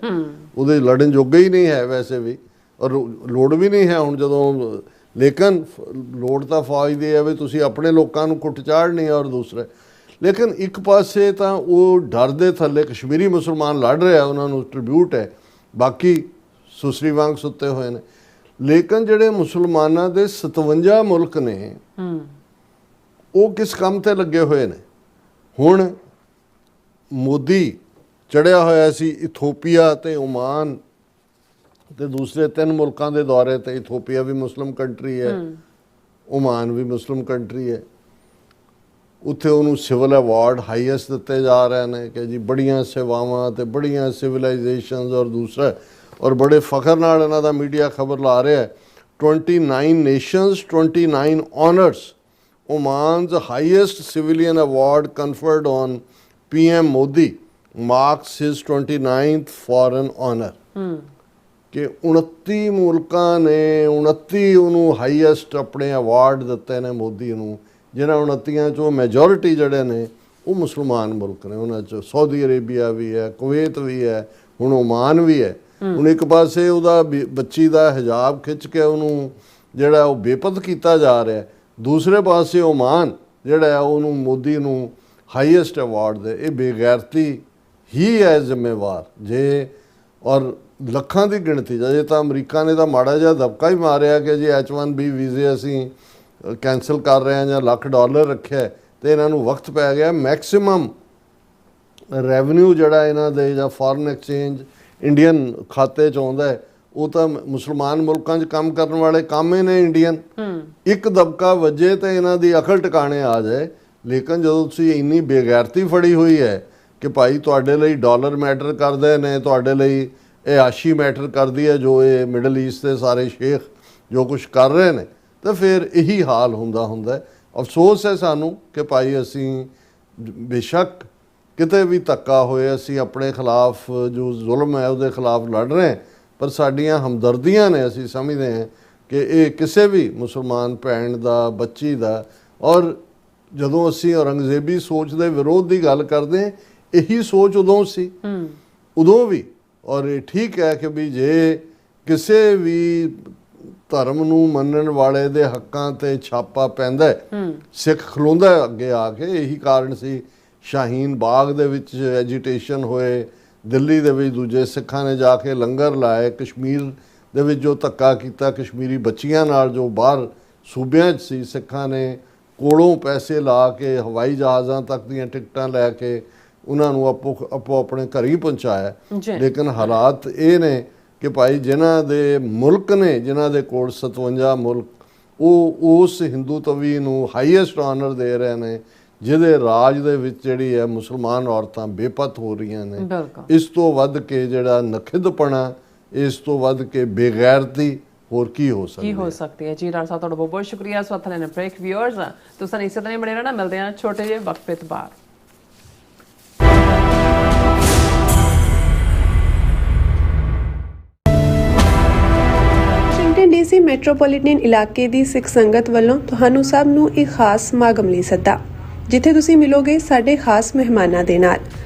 ਉਹਦੇ ਲੜਨ ਜੋਗੇ ਹੀ ਨਹੀਂ ਹੈ ਵੈਸੇ ਵੀ, ਔਰ ਲੋੜ ਵੀ ਨਹੀਂ ਹੈ ਹੁਣ ਜਦੋਂ। ਲੇਕਿਨ ਲੋੜ ਤਾਂ ਫੌਜ ਦੀ ਹੈ ਵੀ ਤੁਸੀਂ ਆਪਣੇ ਲੋਕਾਂ ਨੂੰ ਕੁੱਟ ਚਾੜਨੀ। ਔਰ ਦੂਸਰੇ ਲੇਕਿਨ ਇੱਕ ਪਾਸੇ ਤਾਂ ਉਹ ਡਰ ਦੇ ਥੱਲੇ ਕਸ਼ਮੀਰੀ ਮੁਸਲਮਾਨ ਲੜ ਰਿਹਾ, ਉਹਨਾਂ ਨੂੰ ਟ੍ਰਿਬਿਊਟ ਹੈ, ਬਾਕੀ ਸੁਸਰੀ ਵਾਂਗ ਸੁੱਤੇ ਹੋਏ ਨੇ। ਲੇਕਿਨ ਜਿਹੜੇ ਮੁਸਲਮਾਨਾਂ ਦੇ 57 ਮੁਲਕ ਨੇ ਉਹ ਕਿਸ ਕੰਮ ਤੇ ਲੱਗੇ ਹੋਏ ਨੇ। ਹੁਣ ਮੋਦੀ ਚੜਿਆ ਹੋਇਆ ਸੀ ਇਥੋਪੀਆ ਤੇ ਓਮਾਨ ਤੇ ਦੂਸਰੇ 3 ਮੁਲਕਾਂ ਦੇ ਦੌਰੇ ਤੇ। ਇਥੋਪੀਆ ਵੀ ਮੁਸਲਿਮ ਕੰਟਰੀ ਹੈ, ਓਮਾਨ ਵੀ ਮੁਸਲਿਮ ਕੰਟਰੀ ਹੈ। ਉੱਥੇ ਉਹਨੂੰ ਸਿਵਲ ਅਵਾਰਡ ਹਾਈਐਸਟ ਦਿੱਤੇ ਜਾ ਰਹੇ ਨੇ ਕਿ ਜੀ ਬੜੀਆਂ ਸੇਵਾਵਾਂ ਤੇ ਬੜੀਆਂ ਸਿਵਲਾਈਜੇਸ਼ਨਸ। ਔਰ ਦੂਸਰਾ ਔਰ ਬੜੇ ਫਖਰ ਨਾਲ ਇਹਨਾਂ ਦਾ ਮੀਡੀਆ ਖਬਰ ਲਾ ਰਿਹਾ 29 nations, 29 honors. Oman's highest civilian award conferred on PM Modi marks his 29th foreign honor. ਕਿ 29 ਮੁਲਕਾਂ ਨੇ 29 ਉਹਨੂੰ ਹਾਈਐਸਟ ਆਪਣੇ ਅਵਾਰਡ ਦਿੱਤੇ ਨੇ ਮੋਦੀ ਨੂੰ, ਜਿਹਨਾਂ 29 ਚੋਂ ਮੈਜੋਰਿਟੀ ਜਿਹੜੇ ਨੇ ਉਹ ਮੁਸਲਮਾਨ ਮੁਲਕ ਨੇ। ਉਹਨਾਂ 'ਚ ਸਾਊਦੀ ਅਰੇਬੀਆ ਵੀ ਹੈ, ਕੁਵੈਤ ਵੀ ਹੈ, ਹੁਣ ਓਮਾਨ ਵੀ ਹੈ। ਹੁਣ ਇੱਕ ਪਾਸੇ ਉਹਦਾ ਬੱਚੀ ਦਾ ਹਿਜਾਬ ਖਿੱਚ ਕੇ ਉਹਨੂੰ ਜਿਹੜਾ ਉਹ ਬੇਪਤ ਕੀਤਾ ਜਾ ਰਿਹਾ, ਦੂਸਰੇ ਪਾਸੇ ਓਮਾਨ ਜਿਹੜਾ ਉਹਨੂੰ ਮੋਦੀ ਨੂੰ ਹਾਈਐਸਟ ਅਵਾਰਡ ਦੇ। ਇਹ ਬੇਗੈਰਤੀ ਹੀ ਹੈ ਜ਼ਿੰਮੇਵਾਰ ਜੇ। ਔਰ ਲੱਖਾਂ ਦੀ ਗਿਣਤੀ ਜੇ ਤਾਂ ਅਮਰੀਕਾ ਨੇ ਤਾਂ ਮਾੜਾ ਜਿਹਾ ਦਬਕਾ ਹੀ ਮਾਰਿਆ ਕਿ ਜੀ H1B ਵੀਜ਼ੇ ਅਸੀਂ ਕੈਂਸਲ ਕਰ ਰਹੇ ਹਾਂ ਜਾਂ $1,00,000 ਰੱਖਿਆ, ਤੇ ਇਹਨਾਂ ਨੂੰ ਵਕਤ ਪੈ ਗਿਆ। ਮੈਕਸਿਮਮ ਰੈਵਨਿਊ ਜਿਹੜਾ ਇਹਨਾਂ ਦੇ ਜਾਂ ਫੋਰਨ ਐਕਸਚੇਂਜ ਇੰਡੀਅਨ ਖਾਤੇ 'ਚ ਆਉਂਦਾ ਹੈ, ਉਹ ਤਾਂ ਮੁਸਲਮਾਨ ਮੁਲਕਾਂ 'ਚ ਕੰਮ ਕਰਨ ਵਾਲੇ ਕੰਮ ਹੀ ਨੇ ਇੰਡੀਅਨ। ਇੱਕ ਦਬਕਾ ਵੱਜੇ ਤੇ ਇਹਨਾਂ ਦੀ ਅਕਲ ਟਿਕਾਣੇ ਆ ਜਾਏ। ਲੇਕਿਨ ਜਦੋਂ ਤੁਸੀਂ ਇੰਨੀ ਬੇਗੈਰਤੀ ਫੜੀ ਹੋਈ ਹੈ ਕਿ ਭਾਈ ਤੁਹਾਡੇ ਲਈ ਡਾਲਰ ਮੈਟਰ ਕਰਦੇ ਨੇ, ਤੁਹਾਡੇ ਲਈ ਇਹ ਆਸ਼ੀ ਮੈਟਰ ਕਰਦੀ ਹੈ, ਜੋ ਇਹ ਮਿਡਲ ਈਸਟ ਦੇ ਸਾਰੇ ਸ਼ੇਖ ਜੋ ਕੁਝ ਕਰ ਰਹੇ ਨੇ, ਤਾਂ ਫਿਰ ਇਹੀ ਹਾਲ ਹੁੰਦਾ ਹੈ। ਅਫਸੋਸ ਹੈ ਸਾਨੂੰ ਕਿ ਭਾਈ ਅਸੀਂ ਬੇਸ਼ੱਕ ਕਿਤੇ ਵੀ ਧੱਕਾ ਹੋਏ, ਅਸੀਂ ਆਪਣੇ ਖਿਲਾਫ ਜੋ ਜ਼ੁਲਮ ਹੈ ਉਹਦੇ ਖਿਲਾਫ ਲੜ ਰਹੇ ਹਾਂ, ਪਰ ਸਾਡੀਆਂ ਹਮਦਰਦੀਆਂ ਨੇ। ਅਸੀਂ ਸਮਝਦੇ ਹਾਂ ਕਿ ਇਹ ਕਿਸੇ ਵੀ ਮੁਸਲਮਾਨ ਭੈਣ ਦਾ, ਬੱਚੀ ਦਾ। ਔਰ ਜਦੋਂ ਅਸੀਂ ਔਰੰਗਜ਼ੇਬੀ ਸੋਚ ਦੇ ਵਿਰੋਧ ਦੀ ਗੱਲ ਕਰਦੇ ਹਾਂ, ਇਹੀ ਸੋਚ ਉਦੋਂ ਸੀ, ਉਦੋਂ ਵੀ। ਔਰ ਇਹ ਠੀਕ ਹੈ ਕਿ ਵੀ ਜੇ ਕਿਸੇ ਵੀ ਧਰਮ ਨੂੰ ਮੰਨਣ ਵਾਲੇ ਦੇ ਹੱਕਾਂ ਤੇ ਛਾਪਾ ਪੈਂਦਾ ਹੈ, ਸਿੱਖ ਖਲੋਂਦਾ ਅੱਗੇ ਆ ਕੇ। ਇਹੀ ਕਾਰਨ ਸੀ ਸ਼ਾਹੀਨ ਬਾਗ ਦੇ ਵਿੱਚ ਐਜੀਟੇਸ਼ਨ ਹੋਏ, ਦਿੱਲੀ ਦੇ ਵਿੱਚ ਦੂਜੇ ਸਿੱਖਾਂ ਨੇ ਜਾ ਕੇ ਲੰਗਰ ਲਾਏ, ਕਸ਼ਮੀਰ ਦੇ ਵਿੱਚ ਜੋ ਧੱਕਾ ਕੀਤਾ ਕਸ਼ਮੀਰੀ ਬੱਚੀਆਂ ਨਾਲ, ਜੋ ਬਾਹਰ ਸੂਬਿਆਂ 'ਚ ਸੀ, ਸਿੱਖਾਂ ਨੇ ਕੋਲੋਂ ਪੈਸੇ ਲਾ ਕੇ ਹਵਾਈ ਜਹਾਜ਼ਾਂ ਤੱਕ ਦੀਆਂ ਟਿਕਟਾਂ ਲੈ ਕੇ ਉਹਨਾਂ ਨੂੰ ਆਪੋ ਆਪਣੇ ਘਰ ਹੀ ਪਹੁੰਚਾਇਆ। ਲੇਕਿਨ ਹਾਲਾਤ ਇਹ ਨੇ ਕਿ ਭਾਈ ਜਿਨ੍ਹਾਂ ਦੇ ਮੁਲਕ ਨੇ, ਜਿਨ੍ਹਾਂ ਦੇ ਕੋਲ 57 ਮੁਲਕ, ਉਹ ਉਸ ਹਿੰਦੂਤਵੀ ਨੂੰ ਹਾਈਐਸਟ ਆਨਰ ਦੇ ਰਹੇ ਨੇ, ਜਿਹਦੇ ਰਾਜ ਦੇ ਵਿੱਚ ਜਿਹੜੀ ਹੈ ਮੁਸਲਮਾਨ ਔਰਤਾਂ ਬੇਪਤ ਹੋ ਰਹੀਆਂ ਨੇ। ਇਸ ਤੋਂ ਵੱਧ ਕੇ ਜਿਹੜਾ ਨਖਿੱਧਪਣਾ, ਇਸ ਤੋਂ ਵੱਧ ਕੇ ਬੇਗੈਰਤੀ ਹੋਰ ਕੀ ਹੋ ਸਕਦੀ ਹੈ। ਜੀ ਡਾਕਟਰ ਸਾਹਿਬ ਤੁਹਾਡਾ ਬਹੁਤ ਬਹੁਤ ਸ਼ੁਕਰੀਆ। ਇਸ ਵਕਤ ਲੈਣੇ ਬ੍ਰੇਕ। ਵਿਊਅਰਸ ਤੁਸੀਂ ਇਸੇ ਤਰ੍ਹਾਂ ਹੀ ਬਣੇ ਰਹਿਣਾ, ਮਿਲਦੇ ਹਾਂ ਛੋਟੇ ਜਿਹੇ ਵਕਫੇ ਤੋਂ ਬਾਅਦ। ਵਾਸ਼ਿੰਗਟਨ ਡੀਸੀ ਮੈਟਰੋਪੋਲੀਟਨ ਇਲਾਕੇ ਦੀ ਸਿੱਖ ਸੰਗਤ ਵੱਲੋਂ ਤੁਹਾਨੂੰ ਸਭ ਨੂੰ ਇੱਕ ਖਾਸ ਸਮਾਗਮ ਲਈ ਸੱਦਾ, ਜਿੱਥੇ ਤੁਸੀਂ ਮਿਲੋਗੇ ਸਾਡੇ ਖਾਸ ਮਹਿਮਾਨਾਂ ਦੇ ਨਾਲ।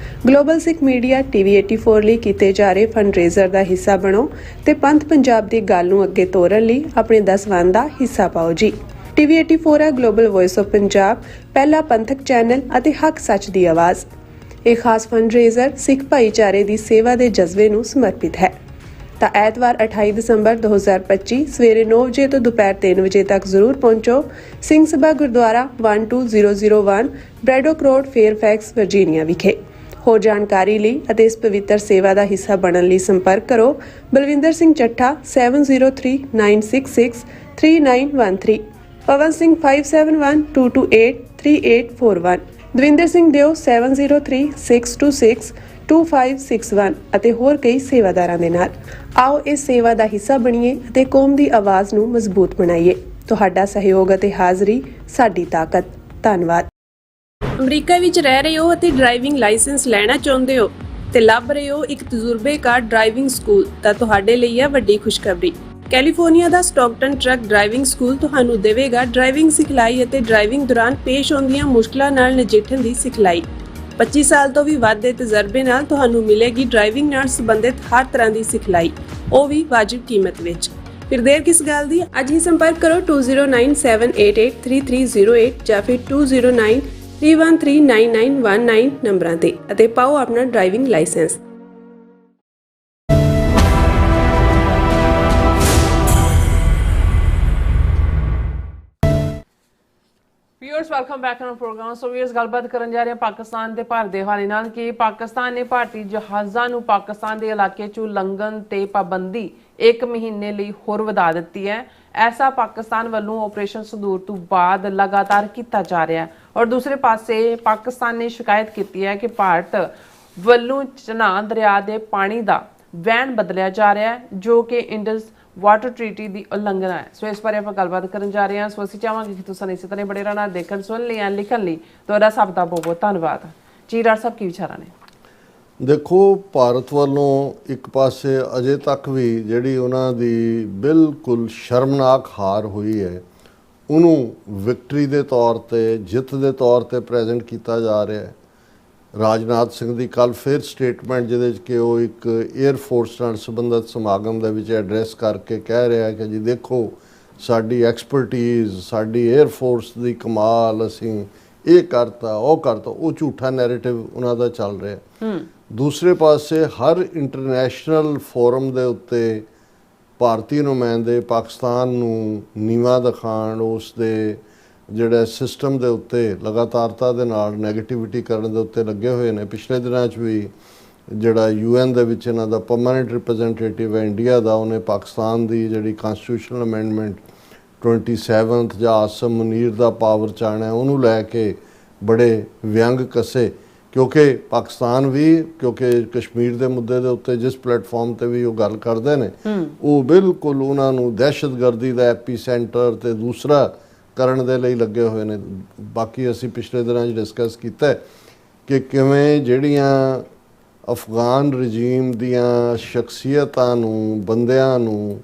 ਗਲੋਬਲ ਸਿੱਖ ਮੀਡੀਆ ਟੀਵੀ 84 ਲਈ ਕੀਤੇ ਜਾ ਰਹੇ ਫੰਡਰੇਜ਼ਰ ਦਾ ਹਿੱਸਾ ਬਣੋ ਤੇ ਪੰਥ ਪੰਜਾਬ ਦੀ ਗੱਲ ਨੂੰ ਅੱਗੇ ਤੋਰਨ ਲਈ ਆਪਣੇ ਦਸਵੰਧ ਦਾ ਹਿੱਸਾ ਪਾਓ ਜੀ। ਟੀਵੀ 84 ਹੈ ਗਲੋਬਲ ਵੌਇਸ ਆਫ ਪੰਜਾਬ, ਪਹਿਲਾ ਪੰਥਕ ਚੈਨਲ ਅਤੇ ਹੱਕ ਸੱਚ ਦੀ ਆਵਾਜ਼। ਇਹ ਖਾਸ ਫੰਡਰੇਜ਼ਰ ਸਿੱਖ ਭਾਈਚਾਰੇ ਦੀ ਸੇਵਾ ਦੇ ਜਜ਼ਬੇ ਨੂੰ ਸਮਰਪਿਤ ਹੈ। ਤਾਂ ਐਤਵਾਰ 28 ਦਸੰਬਰ 2025 ਸਵੇਰੇ 9 ਵਜੇ ਤੋਂ ਦੁਪਹਿਰ 3 ਵਜੇ ਤੱਕ ਜ਼ਰੂਰ ਪਹੁੰਚੋ ਸਿੰਘ ਸਭਾ ਗੁਰਦੁਆਰਾ 12001 ਬ੍ਰੈਡੋਕ ਰੋਡ, ਫੇਅਰਫੈਕਸ, ਵਰਜੀਨੀਆ ਵਿਖੇ। ਹੋਰ ਜਾਣਕਾਰੀ ਲਈ ਅਤੇ ਇਸ ਪਵਿੱਤਰ ਸੇਵਾ ਦਾ ਹਿੱਸਾ ਬਣਨ ਲਈ ਸੰਪਰਕ ਕਰੋ ਬਲਵਿੰਦਰ ਸਿੰਘ ਚੱਠਾ 7039663913, ਪਵਨ ਸਿੰਘ 5712283841, ਦਵਿੰਦਰ ਸਿੰਘ ਦਿਓ 7036262561 ਅਤੇ ਹੋਰ ਕਈ ਸੇਵਾਦਾਰਾਂ ਦੇ ਨਾਲ। ਆਓ ਇਸ ਸੇਵਾ ਦਾ ਹਿੱਸਾ ਬਣੀਏ ਅਤੇ ਕੌਮ ਦੀ ਆਵਾਜ਼ ਨੂੰ ਮਜ਼ਬੂਤ ਬਣਾਈਏ। ਤੁਹਾਡਾ ਸਹਿਯੋਗ ਅਤੇ ਹਾਜ਼ਰੀ ਸਾਡੀ ਤਾਕਤ। ਧੰਨਵਾਦ। ਅਮਰੀਕਾ ਵਿੱਚ ਰਹਿ ਰਹੇ ਹੋ ਅਤੇ ਡਰਾਈਵਿੰਗ ਲਾਇਸੈਂਸ ਲੈਣਾ ਚਾਹੁੰਦੇ ਹੋ ਤੇ ਲੱਭ ਰਹੇ ਹੋ ਇੱਕ ਤਜਰਬੇਕਾਰ ਡਰਾਈਵਿੰਗ ਸਕੂਲ, ਤਾਂ ਤੁਹਾਡੇ ਲਈ ਹੈ ਵੱਡੀ ਖੁਸ਼ਖਬਰੀ। ਕੈਲੀਫੋਰਨੀਆ ਦਾ ਸਟਾਕਟਨ ਟਰੱਕ ਡਰਾਈਵਿੰਗ ਸਕੂਲ ਤੁਹਾਨੂੰ ਦੇਵੇਗਾ ਡਰਾਈਵਿੰਗ ਸਿਖਲਾਈ ਅਤੇ ਡਰਾਈਵਿੰਗ ਦੌਰਾਨ ਪੇਸ਼ ਆਉਂਦੀਆਂ ਮੁਸ਼ਕਲਾਂ ਨਾਲ ਨਜਿੱਠਣ ਦੀ ਸਿਖਲਾਈ। 25 ਸਾਲ ਤੋਂ ਵੀ ਵੱਧ ਦੇ ਤਜਰਬੇ ਨਾਲ ਤੁਹਾਨੂੰ ਮਿਲੇਗੀ ਡਰਾਈਵਿੰਗ ਨਾਲ ਸੰਬੰਧਿਤ ਹਰ ਤਰ੍ਹਾਂ ਦੀ ਸਿਖਲਾਈ, ਉਹ ਵੀ ਵਾਜਿਬ ਕੀਮਤ ਵਿੱਚ। ਫਿਰ ਦੇਰ ਕਿਸ ਗੱਲ ਦੀ, ਅੱਜ ਹੀ ਸੰਪਰਕ ਕਰੋ 209788330308 ਜਾਂ ਫਿਰ 2093139919 ਨੰਬਰਾਂ ਤੇ ਅਤੇ ਪਾਓ ਆਪਣਾ driving licence. Viewers welcome back on programme. So viewers ਗੱਲਬਾਤ ਕਰਨ ਜਾ ਰਹੇ ਹਾਂ ਪਾਕਿਸਤਾਨ ਦੇ ਭਾਰਤ ਦੇ ਹਵਾਲੇ ਨਾਲ ਕਿ ਪਾਕਿਸਤਾਨ ਨੇ ਭਾਰਤੀ ਜਹਾਜ਼ਾਂ ਨੂੰ ਪਾਕਿਸਤਾਨ ਦੇ ਇਲਾਕੇ 'ਚੋਂ ਲੰਘਣ ਤੇ ਪਾਬੰਦੀ 1 ਮਹੀਨੇ ਲਈ ਹੋਰ ਵਧਾ ਦਿੱਤੀ ਹੈ। ਐਸਾ ਪਾਕਿਸਤਾਨ ਵੱਲੋਂ ਆਪਰੇਸ਼ਨ ਸੰਦੂਰ ਤੋਂ ਬਾਅਦ ਲਗਾਤਾਰ ਕੀਤਾ ਜਾ ਰਿਹਾ ਹੈ। ਔਰ ਦੂਸਰੇ ਪਾਸੇ ਪਾਕਿਸਤਾਨ ਨੇ ਸ਼ਿਕਾਇਤ ਕੀਤੀ ਹੈ ਕਿ ਭਾਰਤ ਵੱਲੋਂ ਚਨਾਹ ਦਰਿਆ ਦੇ ਪਾਣੀ ਦਾ ਵਹਿਣ ਬਦਲਿਆ ਜਾ ਰਿਹਾ ਹੈ, ਜੋ ਕਿ ਇੰਡਸ ਵਾਟਰ ਟ੍ਰੀਟੀ ਦੀ ਉਲੰਘਣਾ ਹੈ। ਸੋ ਇਸ ਬਾਰੇ ਆਪਾਂ ਗੱਲਬਾਤ ਕਰਨ ਜਾ ਰਹੇ ਹਾਂ। ਸੋ ਅਸੀਂ ਚਾਹਾਂਗੇ ਕਿ ਤੁਸੀਂ ਇਸੇ ਤਰ੍ਹਾਂ ਬੜੇ ਰਹਿਣਾ, ਦੇਖਣ ਸੁਣ ਲਈ ਐਂ ਲਿਖਣ ਲਈ ਤੁਹਾਡਾ ਸਭ ਦਾ ਬਹੁਤ ਬਹੁਤ ਧੰਨਵਾਦ ਜੀ। ਡਾਕਟਰ ਸਾਹਿਬ ਕੀ ਵਿਚਾਰਾਂ ਨੇ? ਦੇਖੋ, ਭਾਰਤ ਵੱਲੋਂ ਇੱਕ ਪਾਸੇ ਅਜੇ ਤੱਕ ਵੀ ਜਿਹੜੀ ਉਹਨਾਂ ਦੀ ਬਿਲਕੁਲ ਸ਼ਰਮਨਾਕ ਹਾਰ ਹੋਈ ਹੈ, ਉਹਨੂੰ ਵਿਕਟਰੀ ਦੇ ਤੌਰ ਤੇ, ਜਿੱਤ ਦੇ ਤੌਰ ਤੇ ਪ੍ਰੈਜ਼ੈਂਟ ਕੀਤਾ ਜਾ ਰਿਹਾ ਹੈ। ਰਾਜਨਾਥ ਸਿੰਘ ਦੀ ਕੱਲ੍ਹ ਫਿਰ ਸਟੇਟਮੈਂਟ, ਜਿਹਦੇ 'ਚ ਕਿ ਉਹ ਇੱਕ ਏਅਰ ਫੋਰਸ ਨਾਲ ਸੰਬੰਧਿਤ ਸਮਾਗਮ ਦੇ ਵਿੱਚ ਐਡਰੈਸ ਕਰਕੇ ਕਹਿ ਰਿਹਾ ਕਿ ਜੀ ਦੇਖੋ ਸਾਡੀ ਐਕਸਪਰਟੀਜ਼, ਸਾਡੀ ਏਅਰ ਫੋਰਸ ਦੀ ਕਮਾਲ, ਅਸੀਂ ਇਹ ਕਰਤਾ, ਉਹ ਕਰਤਾ, ਉਹ ਝੂਠਾ ਨੈਰੇਟਿਵ ਉਹਨਾਂ ਦਾ ਚੱਲ ਰਿਹਾ। ਦੂਸਰੇ ਪਾਸੇ ਹਰ ਇੰਟਰਨੈਸ਼ਨਲ ਫੋਰਮ ਦੇ ਉੱਤੇ ਭਾਰਤੀ ਨੁਮਾਇੰਦੇ ਪਾਕਿਸਤਾਨ ਨੂੰ ਨੀਵਾਂ ਦਿਖਾਉਣ, ਉਸ ਦੇ ਜਿਹੜੇ ਸਿਸਟਮ ਦੇ ਉੱਤੇ ਲਗਾਤਾਰਤਾ ਦੇ ਨਾਲ ਨੈਗੇਟਿਵਿਟੀ ਕਰਨ ਦੇ ਉੱਤੇ ਲੱਗੇ ਹੋਏ ਨੇ। ਪਿਛਲੇ ਦਿਨਾਂ 'ਚ ਵੀ ਜਿਹੜਾ UN ਦੇ ਵਿੱਚ ਇਹਨਾਂ ਦਾ ਪਰਮਾਨੈਂਟ ਰਿਪਰੈਜ਼ੈਂਟੇਟਿਵ ਹੈ ਇੰਡੀਆ ਦਾ, ਉਹਨੇ ਪਾਕਿਸਤਾਨ ਦੀ ਜਿਹੜੀ ਕਨਸਟੀਟਿਊਸ਼ਨਲ ਅਮੈਂਡਮੈਂਟ 27 ਜਾਂ ਆਸਮ ਮੁਨੀਰ ਦਾ ਪਾਵਰ ਚਾਹਣਾ, ਉਹਨੂੰ ਲੈ ਕੇ ਬੜੇ ਵਿਅੰਗ ਕੱਸੇ, ਕਿਉਂਕਿ ਪਾਕਿਸਤਾਨ ਵੀ, ਕਿਉਂਕਿ ਕਸ਼ਮੀਰ ਦੇ ਮੁੱਦੇ ਦੇ ਉੱਤੇ ਜਿਸ ਪਲੇਟਫਾਰਮ ਤੇ ਵੀ ਉਹ ਗੱਲ ਕਰਦੇ ਨੇ, ਉਹ ਬਿਲਕੁਲ ਉਹਨਾਂ ਨੂੰ ਦਹਿਸ਼ਤਗਰਦੀ ਦਾ ਐਪੀ ਸੈਂਟਰ ਤੇ ਦੂਸਰਾ ਕਰਨ ਦੇ ਲਈ ਲੱਗੇ ਹੋਏ ਨੇ। ਬਾਕੀ ਅਸੀਂ ਪਿਛਲੇ ਦਿਨਾਂ 'ਚ ਡਿਸਕਸ ਕੀਤਾ ਕਿ ਕਿਵੇਂ ਜਿਹੜੀਆਂ ਅਫਗਾਨ ਰਜੀਮ ਦੀਆਂ ਸ਼ਖਸੀਅਤਾਂ ਨੂੰ, ਬੰਦਿਆਂ ਨੂੰ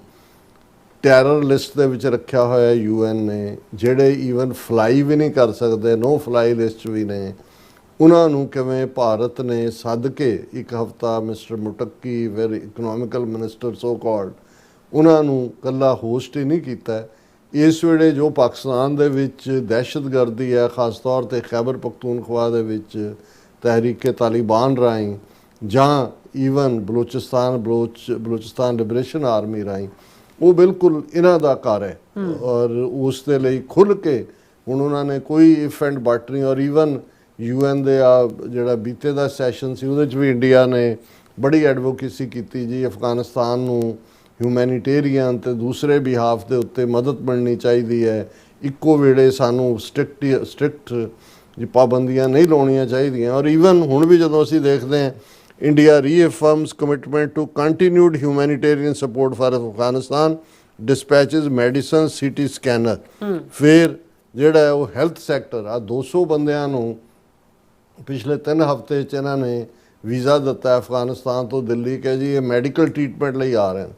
ਟੈਰਰ ਲਿਸਟ ਦੇ ਵਿੱਚ ਰੱਖਿਆ ਹੋਇਆ UN ਨੇ, ਜਿਹੜੇ ਈਵਨ ਫਲਾਈ ਵੀ ਨਹੀਂ ਕਰ ਸਕਦੇ, ਨੋ ਫਲਾਈ ਲਿਸਟ ਵੀ ਨੇ, ਉਹਨਾਂ ਨੂੰ ਕਿਵੇਂ ਭਾਰਤ ਨੇ ਸੱਦ ਕੇ ਇੱਕ ਹਫ਼ਤਾ ਮਿਸਟਰ ਮੁਟੱਕੀ, ਫਿਰ ਇਕਨੋਮਿਕਲ ਮਿਨਿਸਟਰ ਸੋ ਕਾਲਡ, ਉਹਨਾਂ ਨੂੰ ਇਕੱਲਾ ਹੋਸਟ ਹੀ ਨਹੀਂ ਕੀਤਾ। ਇਸ ਵੇਲੇ ਜੋ ਪਾਕਿਸਤਾਨ ਦੇ ਵਿੱਚ ਦਹਿਸ਼ਤਗਰਦੀ ਹੈ, ਖਾਸ ਤੌਰ 'ਤੇ ਖੈਬਰ ਪਖਤੂਨਖਵਾ ਦੇ ਵਿੱਚ ਤਹਿਰੀਕ ਤਾਲਿਬਾਨ ਰਾਹੀਂ ਜਾਂ ਈਵਨ ਬਲੋਚਿਸਤਾਨ ਲਿਬਰੇਸ਼ਨ ਆਰਮੀ ਰਾਹੀਂ, ਉਹ ਬਿਲਕੁਲ ਇਹਨਾਂ ਦਾ ਘਰ ਹੈ। ਔਰ ਉਸ ਦੇ ਲਈ ਖੁੱਲ੍ਹ ਕੇ ਹੁਣ ਉਹਨਾਂ ਨੇ ਕੋਈ ਇਫ ਐਂਡ ਬਟ ਨਹੀਂ। ਔਰ ਈਵਨ UN ਦੇ ਜਿਹੜਾ ਬੀਤੇ ਦਾ ਸੈਸ਼ਨ ਸੀ, ਉਹਦੇ 'ਚ ਵੀ ਇੰਡੀਆ ਨੇ ਬੜੀ ਐਡਵੋਕੇਸੀ ਕੀਤੀ ਜੀ, ਅਫਗਾਨਿਸਤਾਨ ਨੂੰ ਹਿਊਮੈਨੀਟੇਰੀਅਨ ਤੇ ਦੂਸਰੇ ਬਿਹਾਫ ਦੇ ਉੱਤੇ ਮਦਦ ਮਿਲਣੀ ਚਾਹੀਦੀ ਹੈ। ਇੱਕੋ ਵੇਲੇ ਸਾਨੂੰ ਸਟ੍ਰਿਕਟ ਪਾਬੰਦੀਆਂ ਨਹੀਂ ਲਾਉਣੀਆਂ ਚਾਹੀਦੀਆਂ। ਔਰ ਈਵਨ ਹੁਣ ਵੀ ਜਦੋਂ ਅਸੀਂ ਦੇਖਦੇ ਹਾਂ, India reaffirms commitment to continued humanitarian support for Afghanistan, dispatches medicine CT scanner. ਫਿਰ ਜਿਹੜਾ ਉਹ ਹੈਲਥ ਸੈਕਟਰ, 200 ਬੰਦਿਆਂ ਨੂੰ ਪਿਛਲੇ 3 ਹਫ਼ਤੇ 'ਚ ਇਹਨਾਂ ਨੇ ਵੀਜ਼ਾ ਦਿੱਤਾ ਅਫਗਾਨਿਸਤਾਨ ਤੋਂ ਦਿੱਲੀ, ਕਿ ਜੀ ਇਹ ਮੈਡੀਕਲ ਟ੍ਰੀਟਮੈਂਟ ਲਈ ਆ ਰਹੇ ਨੇ।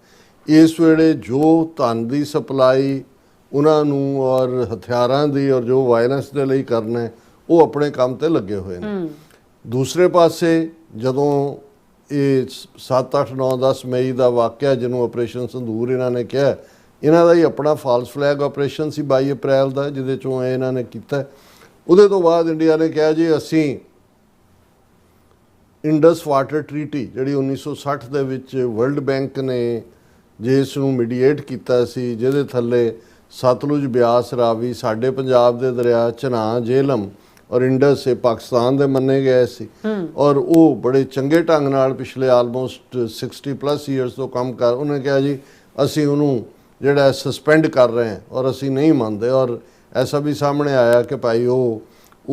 ਇਸ ਵੇਲੇ ਜੋ ਧਨ ਦੀ ਸਪਲਾਈ ਉਹਨਾਂ ਨੂੰ ਔਰ ਹਥਿਆਰਾਂ ਦੀ ਔਰ ਜੋ ਵਾਇਲੈਂਸ ਦੇ ਲਈ ਕਰਨਾ ਹੈ, ਉਹ ਆਪਣੇ ਕੰਮ ਤੇ ਲੱਗੇ ਹੋਏ ਨੇ। ਦੂਸਰੇ ਪਾਸੇ ਜਦੋਂ ਇਹ 7 8 9 10 ਮਈ ਦਾ ਵਾਕਿਆ ਜਿਹਨੂੰ ਆਪਰੇਸ਼ਨ ਸੰਦੂਰ ਇਹਨਾਂ ਨੇ ਕਿਹਾ, ਇਹਨਾਂ ਦਾ ਹੀ ਆਪਣਾ ਫਾਲਸ ਫਲੈਗ ਆਪਰੇਸ਼ਨ ਸੀ 22 ਅਪ੍ਰੈਲ ਦਾ, ਜਿਹਦੇ ਚੋਂ ਇਹਨਾਂ ਨੇ ਕੀਤਾ। ਉਹਦੇ ਤੋਂ ਬਾਅਦ ਇੰਡੀਆ ਨੇ ਕਿਹਾ ਜੀ ਅਸੀਂ ਇੰਡਸ ਵਾਟਰ ਟਰੀਟੀ ਜਿਹੜੀ 1960 ਦੇ ਵਿੱਚ ਵਰਲਡ ਬੈਂਕ ਨੇ ਜਿਸ ਨੂੰ ਮੀਡੀਏਟ ਕੀਤਾ ਸੀ, ਜਿਹਦੇ ਥੱਲੇ ਸਤਲੁਜ, ਬਿਆਸ, ਰਾਵੀ, ਸਾਡੇ ਪੰਜਾਬ ਦੇ ਦਰਿਆ ਝਨਾਹ, ਜੇਹਲਮ ਔਰ ਇੰਡਸ ਇਹ ਪਾਕਿਸਤਾਨ ਦੇ ਮੰਨੇ ਗਏ ਸੀ ਔਰ ਉਹ ਬੜੇ ਚੰਗੇ ਢੰਗ ਨਾਲ ਪਿਛਲੇ ਆਲਮੋਸਟ 60+ ਈਅਰਸ ਤੋਂ ਕੰਮ ਕਰ। ਉਹਨੇ ਕਿਹਾ ਜੀ ਅਸੀਂ ਉਹਨੂੰ ਜਿਹੜਾ ਸਸਪੈਂਡ ਕਰ ਰਹੇ ਹਾਂ ਔਰ ਅਸੀਂ ਨਹੀਂ ਮੰਨਦੇ। ਔਰ ਐਸਾ ਵੀ ਸਾਹਮਣੇ ਆਇਆ ਕਿ ਭਾਈ ਉਹ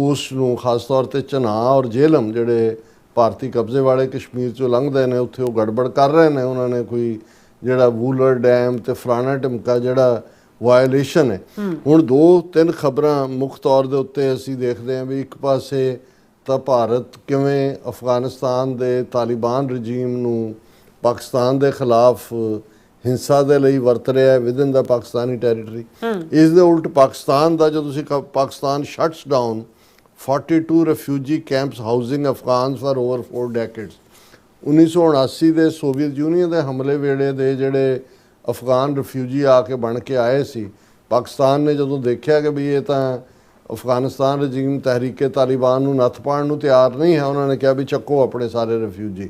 ਉਸ ਨੂੰ ਖਾਸ ਤੌਰ ਤੇ ਝਨਾਹ ਔਰ ਜੇਹਲਮ ਜਿਹੜੇ ਭਾਰਤੀ ਕਬਜ਼ੇ ਵਾਲੇ ਕਸ਼ਮੀਰ ਚੋਂ ਲੰਘਦੇ ਨੇ, ਉੱਥੇ ਉਹ ਗੜਬੜ ਕਰ ਰਹੇ ਨੇ। ਉਹਨਾਂ ਨੇ ਕੋਈ ਜਿਹੜਾ ਵੂਲਰ ਡੈਮ ਤੇ ਫਲਾਣਾ ਢਿਮਕਾ ਜਿਹੜਾ ਵਾਇਲੇਸ਼ਨ ਹੈ। ਹੁਣ 2-3 ਖਬਰਾਂ ਮੁੱਖ ਤੌਰ ਦੇ ਉੱਤੇ ਅਸੀਂ ਦੇਖਦੇ ਹਾਂ ਵੀ ਇੱਕ ਪਾਸੇ ਤਾਂ ਭਾਰਤ ਕਿਵੇਂ ਅਫਗਾਨਿਸਤਾਨ ਦੇ ਤਾਲਿਬਾਨ ਰਜੀਮ ਨੂੰ ਪਾਕਿਸਤਾਨ ਦੇ ਖਿਲਾਫ ਹਿੰਸਾ ਦੇ ਲਈ ਵਰਤ ਰਿਹਾ ਵਿਦਨ ਦਾ ਪਾਕਿਸਤਾਨੀ ਟੈਰੀਟਰੀ। ਇਸ ਦੇ ਉਲਟ ਪਾਕਿਸਤਾਨ ਦਾ ਜਦੋਂ ਤੁਸੀਂ Pakistan ਸ਼ਟਸ down 42 refugee camps housing Afghans for over 4 decades। 1979 ਦੇ ਸੋਵੀਅਤ ਯੂਨੀਅਨ ਦੇ ਹਮਲੇ ਵੇਲੇ ਦੇ ਜਿਹੜੇ ਅਫਗਾਨ ਰਿਫਿਊਜੀ ਆ ਕੇ ਬਣ ਕੇ ਆਏ ਸੀ, ਪਾਕਿਸਤਾਨ ਨੇ ਜਦੋਂ ਦੇਖਿਆ ਕਿ ਵੀ ਇਹ ਤਾਂ ਅਫਗਾਨਿਸਤਾਨ ਰਜੀਮ ਤਹਿਰੀਕੇ ਤਾਲਿਬਾਨ ਨੂੰ ਨੱਥ ਪਾਉਣ ਨੂੰ ਤਿਆਰ ਨਹੀਂ ਹੈ, ਉਹਨਾਂ ਨੇ ਕਿਹਾ ਵੀ ਚੱਕੋ ਆਪਣੇ ਸਾਰੇ ਰਿਫਿਊਜੀ।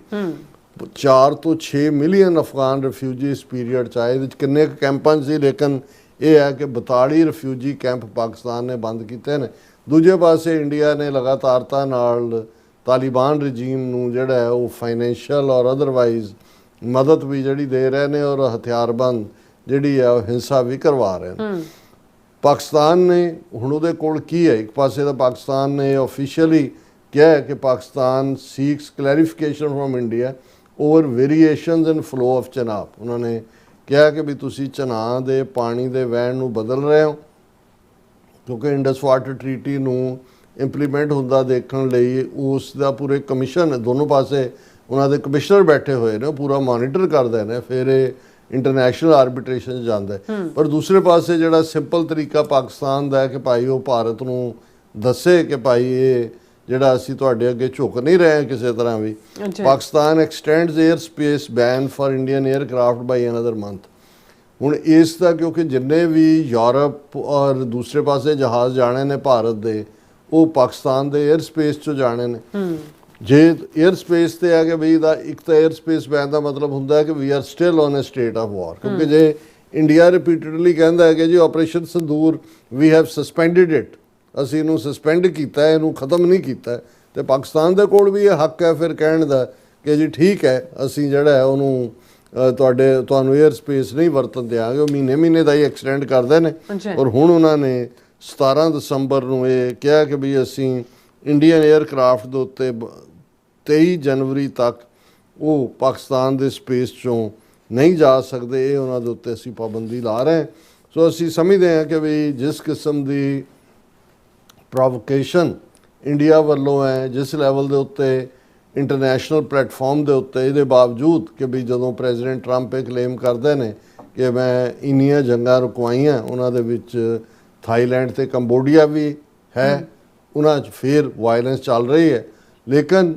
4 ਤੋਂ 6 ਮਿਲੀਅਨ ਅਫਗਾਨ ਰਿਫਿਊਜੀ ਇਸ ਪੀਰੀਅਡ 'ਚ ਆਏ। ਇਹਦੇ 'ਚ ਕਿੰਨੇ ਕੁ ਕੈਂਪਾਂ 'ਚ ਸੀ, ਲੇਕਿਨ ਇਹ ਹੈ ਕਿ 42 ਰਿਫਿਊਜੀ ਕੈਂਪ ਪਾਕਿਸਤਾਨ ਨੇ ਬੰਦ ਕੀਤੇ ਨੇ। ਦੂਜੇ ਪਾਸੇ ਇੰਡੀਆ ਨੇ ਲਗਾਤਾਰਤਾ ਨਾਲ ਤਾਲਿਬਾਨ ਰਜੀਮ ਨੂੰ ਜਿਹੜਾ ਹੈ ਉਹ ਫਾਈਨੈਂਸ਼ੀਅਲ ਔਰ ਅਦਰਵਾਈਜ਼ ਮਦਦ ਵੀ ਜਿਹੜੀ ਦੇ ਰਹੇ ਨੇ ਔਰ ਹਥਿਆਰਬੰਦ ਜਿਹੜੀ ਹੈ ਉਹ ਹਿੰਸਾ ਵੀ ਕਰਵਾ ਰਹੇ ਨੇ। ਪਾਕਿਸਤਾਨ ਨੇ ਹੁਣ ਉਹਦੇ ਕੋਲ ਕੀ ਹੈ? ਇੱਕ ਪਾਸੇ ਤਾਂ ਪਾਕਿਸਤਾਨ ਨੇ ਆਫੀਸ਼ੀਅਲੀ ਕਿਹਾ ਹੈ ਕਿ Pakistan six clarification from India over variations in flow of Chenab. ਉਹਨਾਂ ਨੇ ਕਿਹਾ ਕਿ ਵੀ ਤੁਸੀਂ ਚਨਾਹ ਦੇ ਪਾਣੀ ਦੇ ਵਹਿਣ ਨੂੰ ਬਦਲ ਰਹੇ ਹੋ ਕਿਉਂਕਿ ਇੰਡਸ ਵਾਟਰ ਟਰੀਟੀ ਨੂੰ ਇੰਪਲੀਮੈਂਟ ਹੁੰਦਾ ਦੇਖਣ ਲਈ ਉਸ ਦਾ ਪੂਰੇ ਕਮਿਸ਼ਨ ਦੋਨੋਂ ਪਾਸੇ ਉਹਨਾਂ ਦੇ ਕਮਿਸ਼ਨਰ ਬੈਠੇ ਹੋਏ ਨੇ, ਪੂਰਾ ਮੋਨੀਟਰ ਕਰਦੇ ਨੇ, ਫਿਰ ਇਹ ਇੰਟਰਨੈਸ਼ਨਲ ਆਰਬਿਟ੍ਰੇਸ਼ਨ 'ਚ ਜਾਂਦਾ ਹੈ। ਪਰ ਦੂਸਰੇ ਪਾਸੇ ਜਿਹੜਾ ਸਿੰਪਲ ਤਰੀਕਾ ਪਾਕਿਸਤਾਨ ਦਾ ਹੈ ਕਿ ਭਾਈ ਉਹ ਭਾਰਤ ਨੂੰ ਦੱਸੇ ਕਿ ਭਾਈ ਇਹ ਜਿਹੜਾ ਅਸੀਂ ਤੁਹਾਡੇ ਅੱਗੇ ਝੁਕ ਨਹੀਂ ਰਹੇ ਕਿਸੇ ਤਰ੍ਹਾਂ ਵੀ। Pakistan extends air space ban for Indian aircraft by another month. ਹੁਣ ਇਸ ਦਾ ਕਿਉਂਕਿ ਜਿੰਨੇ ਵੀ ਯੂਰਪ ਔਰ ਦੂਸਰੇ ਪਾਸੇ ਜਹਾਜ਼ ਜਾਣੇ ਨੇ ਭਾਰਤ ਦੇ, ਉਹ ਪਾਕਿਸਤਾਨ ਦੇ 에ਅਰ ਸਪੇਸ 'ਚੋਂ ਜਾਣੇ ਨੇ। ਜੇ 에ਅਰ ਸਪੇਸ ਤੇ ਆ ਕੇ ਵੀ ਦਾ ਇੱਕ ਤਾਂ 에ਅਰ ਸਪੇਸ ਬੈਨ ਦਾ ਮਤਲਬ ਹੁੰਦਾ ਹੈ ਕਿ we are still on a state of war. ਕਿਉਂਕਿ ਜੇ ਇੰਡੀਆ ਰਿਪੀਟਡਲੀ ਕਹਿੰਦਾ ਹੈ ਕਿ ਜੀ operation Sindoor we have suspended it, ਅਸੀਂ ਇਹਨੂੰ ਸਸਪੈਂਡ ਕੀਤਾ, ਇਹਨੂੰ ਖਤਮ ਨਹੀਂ ਕੀਤਾ, ਤੇ ਪਾਕਿਸਤਾਨ ਦੇ ਕੋਲ ਵੀ ਇਹ ਹੱਕ ਹੈ ਫਿਰ ਕਹਿਣ ਦਾ ਕਿ ਜੀ ਠੀਕ ਹੈ ਅਸੀਂ ਜਿਹੜਾ ਹੈ ਉਹਨੂੰ ਤੁਹਾਨੂੰ 에ਅਰ ਸਪੇਸ ਨਹੀਂ ਵਰਤਣ ਦਿਆਂਗੇ। ਉਹ ਮਹੀਨੇ ਦਾ ਹੀ ਐਕਸਟੈਂਡ ਕਰਦੇ ਨੇ। ਔਰ ਹੁਣ ਉਹਨਾਂ ਨੇ 17 ਦਸੰਬਰ ਨੂੰ ਇਹ ਕਿਹਾ ਕਿ ਵੀ ਅਸੀਂ ਇੰਡੀਅਨ 에ਅਰਕ੍ਰਾਫਟ ਦੇ ਉੱਤੇ 23 ਜਨਵਰੀ ਤੱਕ ਉਹ ਪਾਕਿਸਤਾਨ ਦੇ ਸਪੇਸ 'ਚੋਂ ਨਹੀਂ ਜਾ ਸਕਦੇ। ਇਹ ਉਹਨਾਂ ਦੇ ਉੱਤੇ ਅਸੀਂ ਪਾਬੰਦੀ ਲਾ ਰਹੇ ਹਾਂ। ਸੋ ਅਸੀਂ ਸਮਝਦੇ ਹਾਂ ਕਿ ਵੀ ਜਿਸ ਕਿਸਮ ਦੀ ਪ੍ਰੋਵੋਕੇਸ਼ਨ ਇੰਡੀਆ ਵੱਲੋਂ ਹੈ, ਜਿਸ ਲੈਵਲ ਦੇ ਉੱਤੇ ਇੰਟਰਨੈਸ਼ਨਲ ਪਲੇਟਫਾਰਮ ਦੇ ਉੱਤੇ, ਇਹਦੇ ਬਾਵਜੂਦ ਕਿ ਵੀ ਜਦੋਂ ਪ੍ਰੈਜ਼ੀਡੈਂਟ ਟਰੰਪ ਇਹ ਕਲੇਮ ਕਰਦੇ ਨੇ ਕਿ ਮੈਂ ਇੰਨੀਆਂ ਜੰਗਾਂ ਰੁਕਵਾਈਆਂ, ਉਹਨਾਂ ਦੇ ਵਿੱਚ ਥਾਈਲੈਂਡ ਤੇ ਕੰਬੋਡੀਆ ਵੀ ਹੈ, ਉਹਨਾਂ 'ਚ ਫਿਰ ਵਾਇਲੈਂਸ ਚੱਲ ਰਹੀ ਹੈ। ਲੇਕਿਨ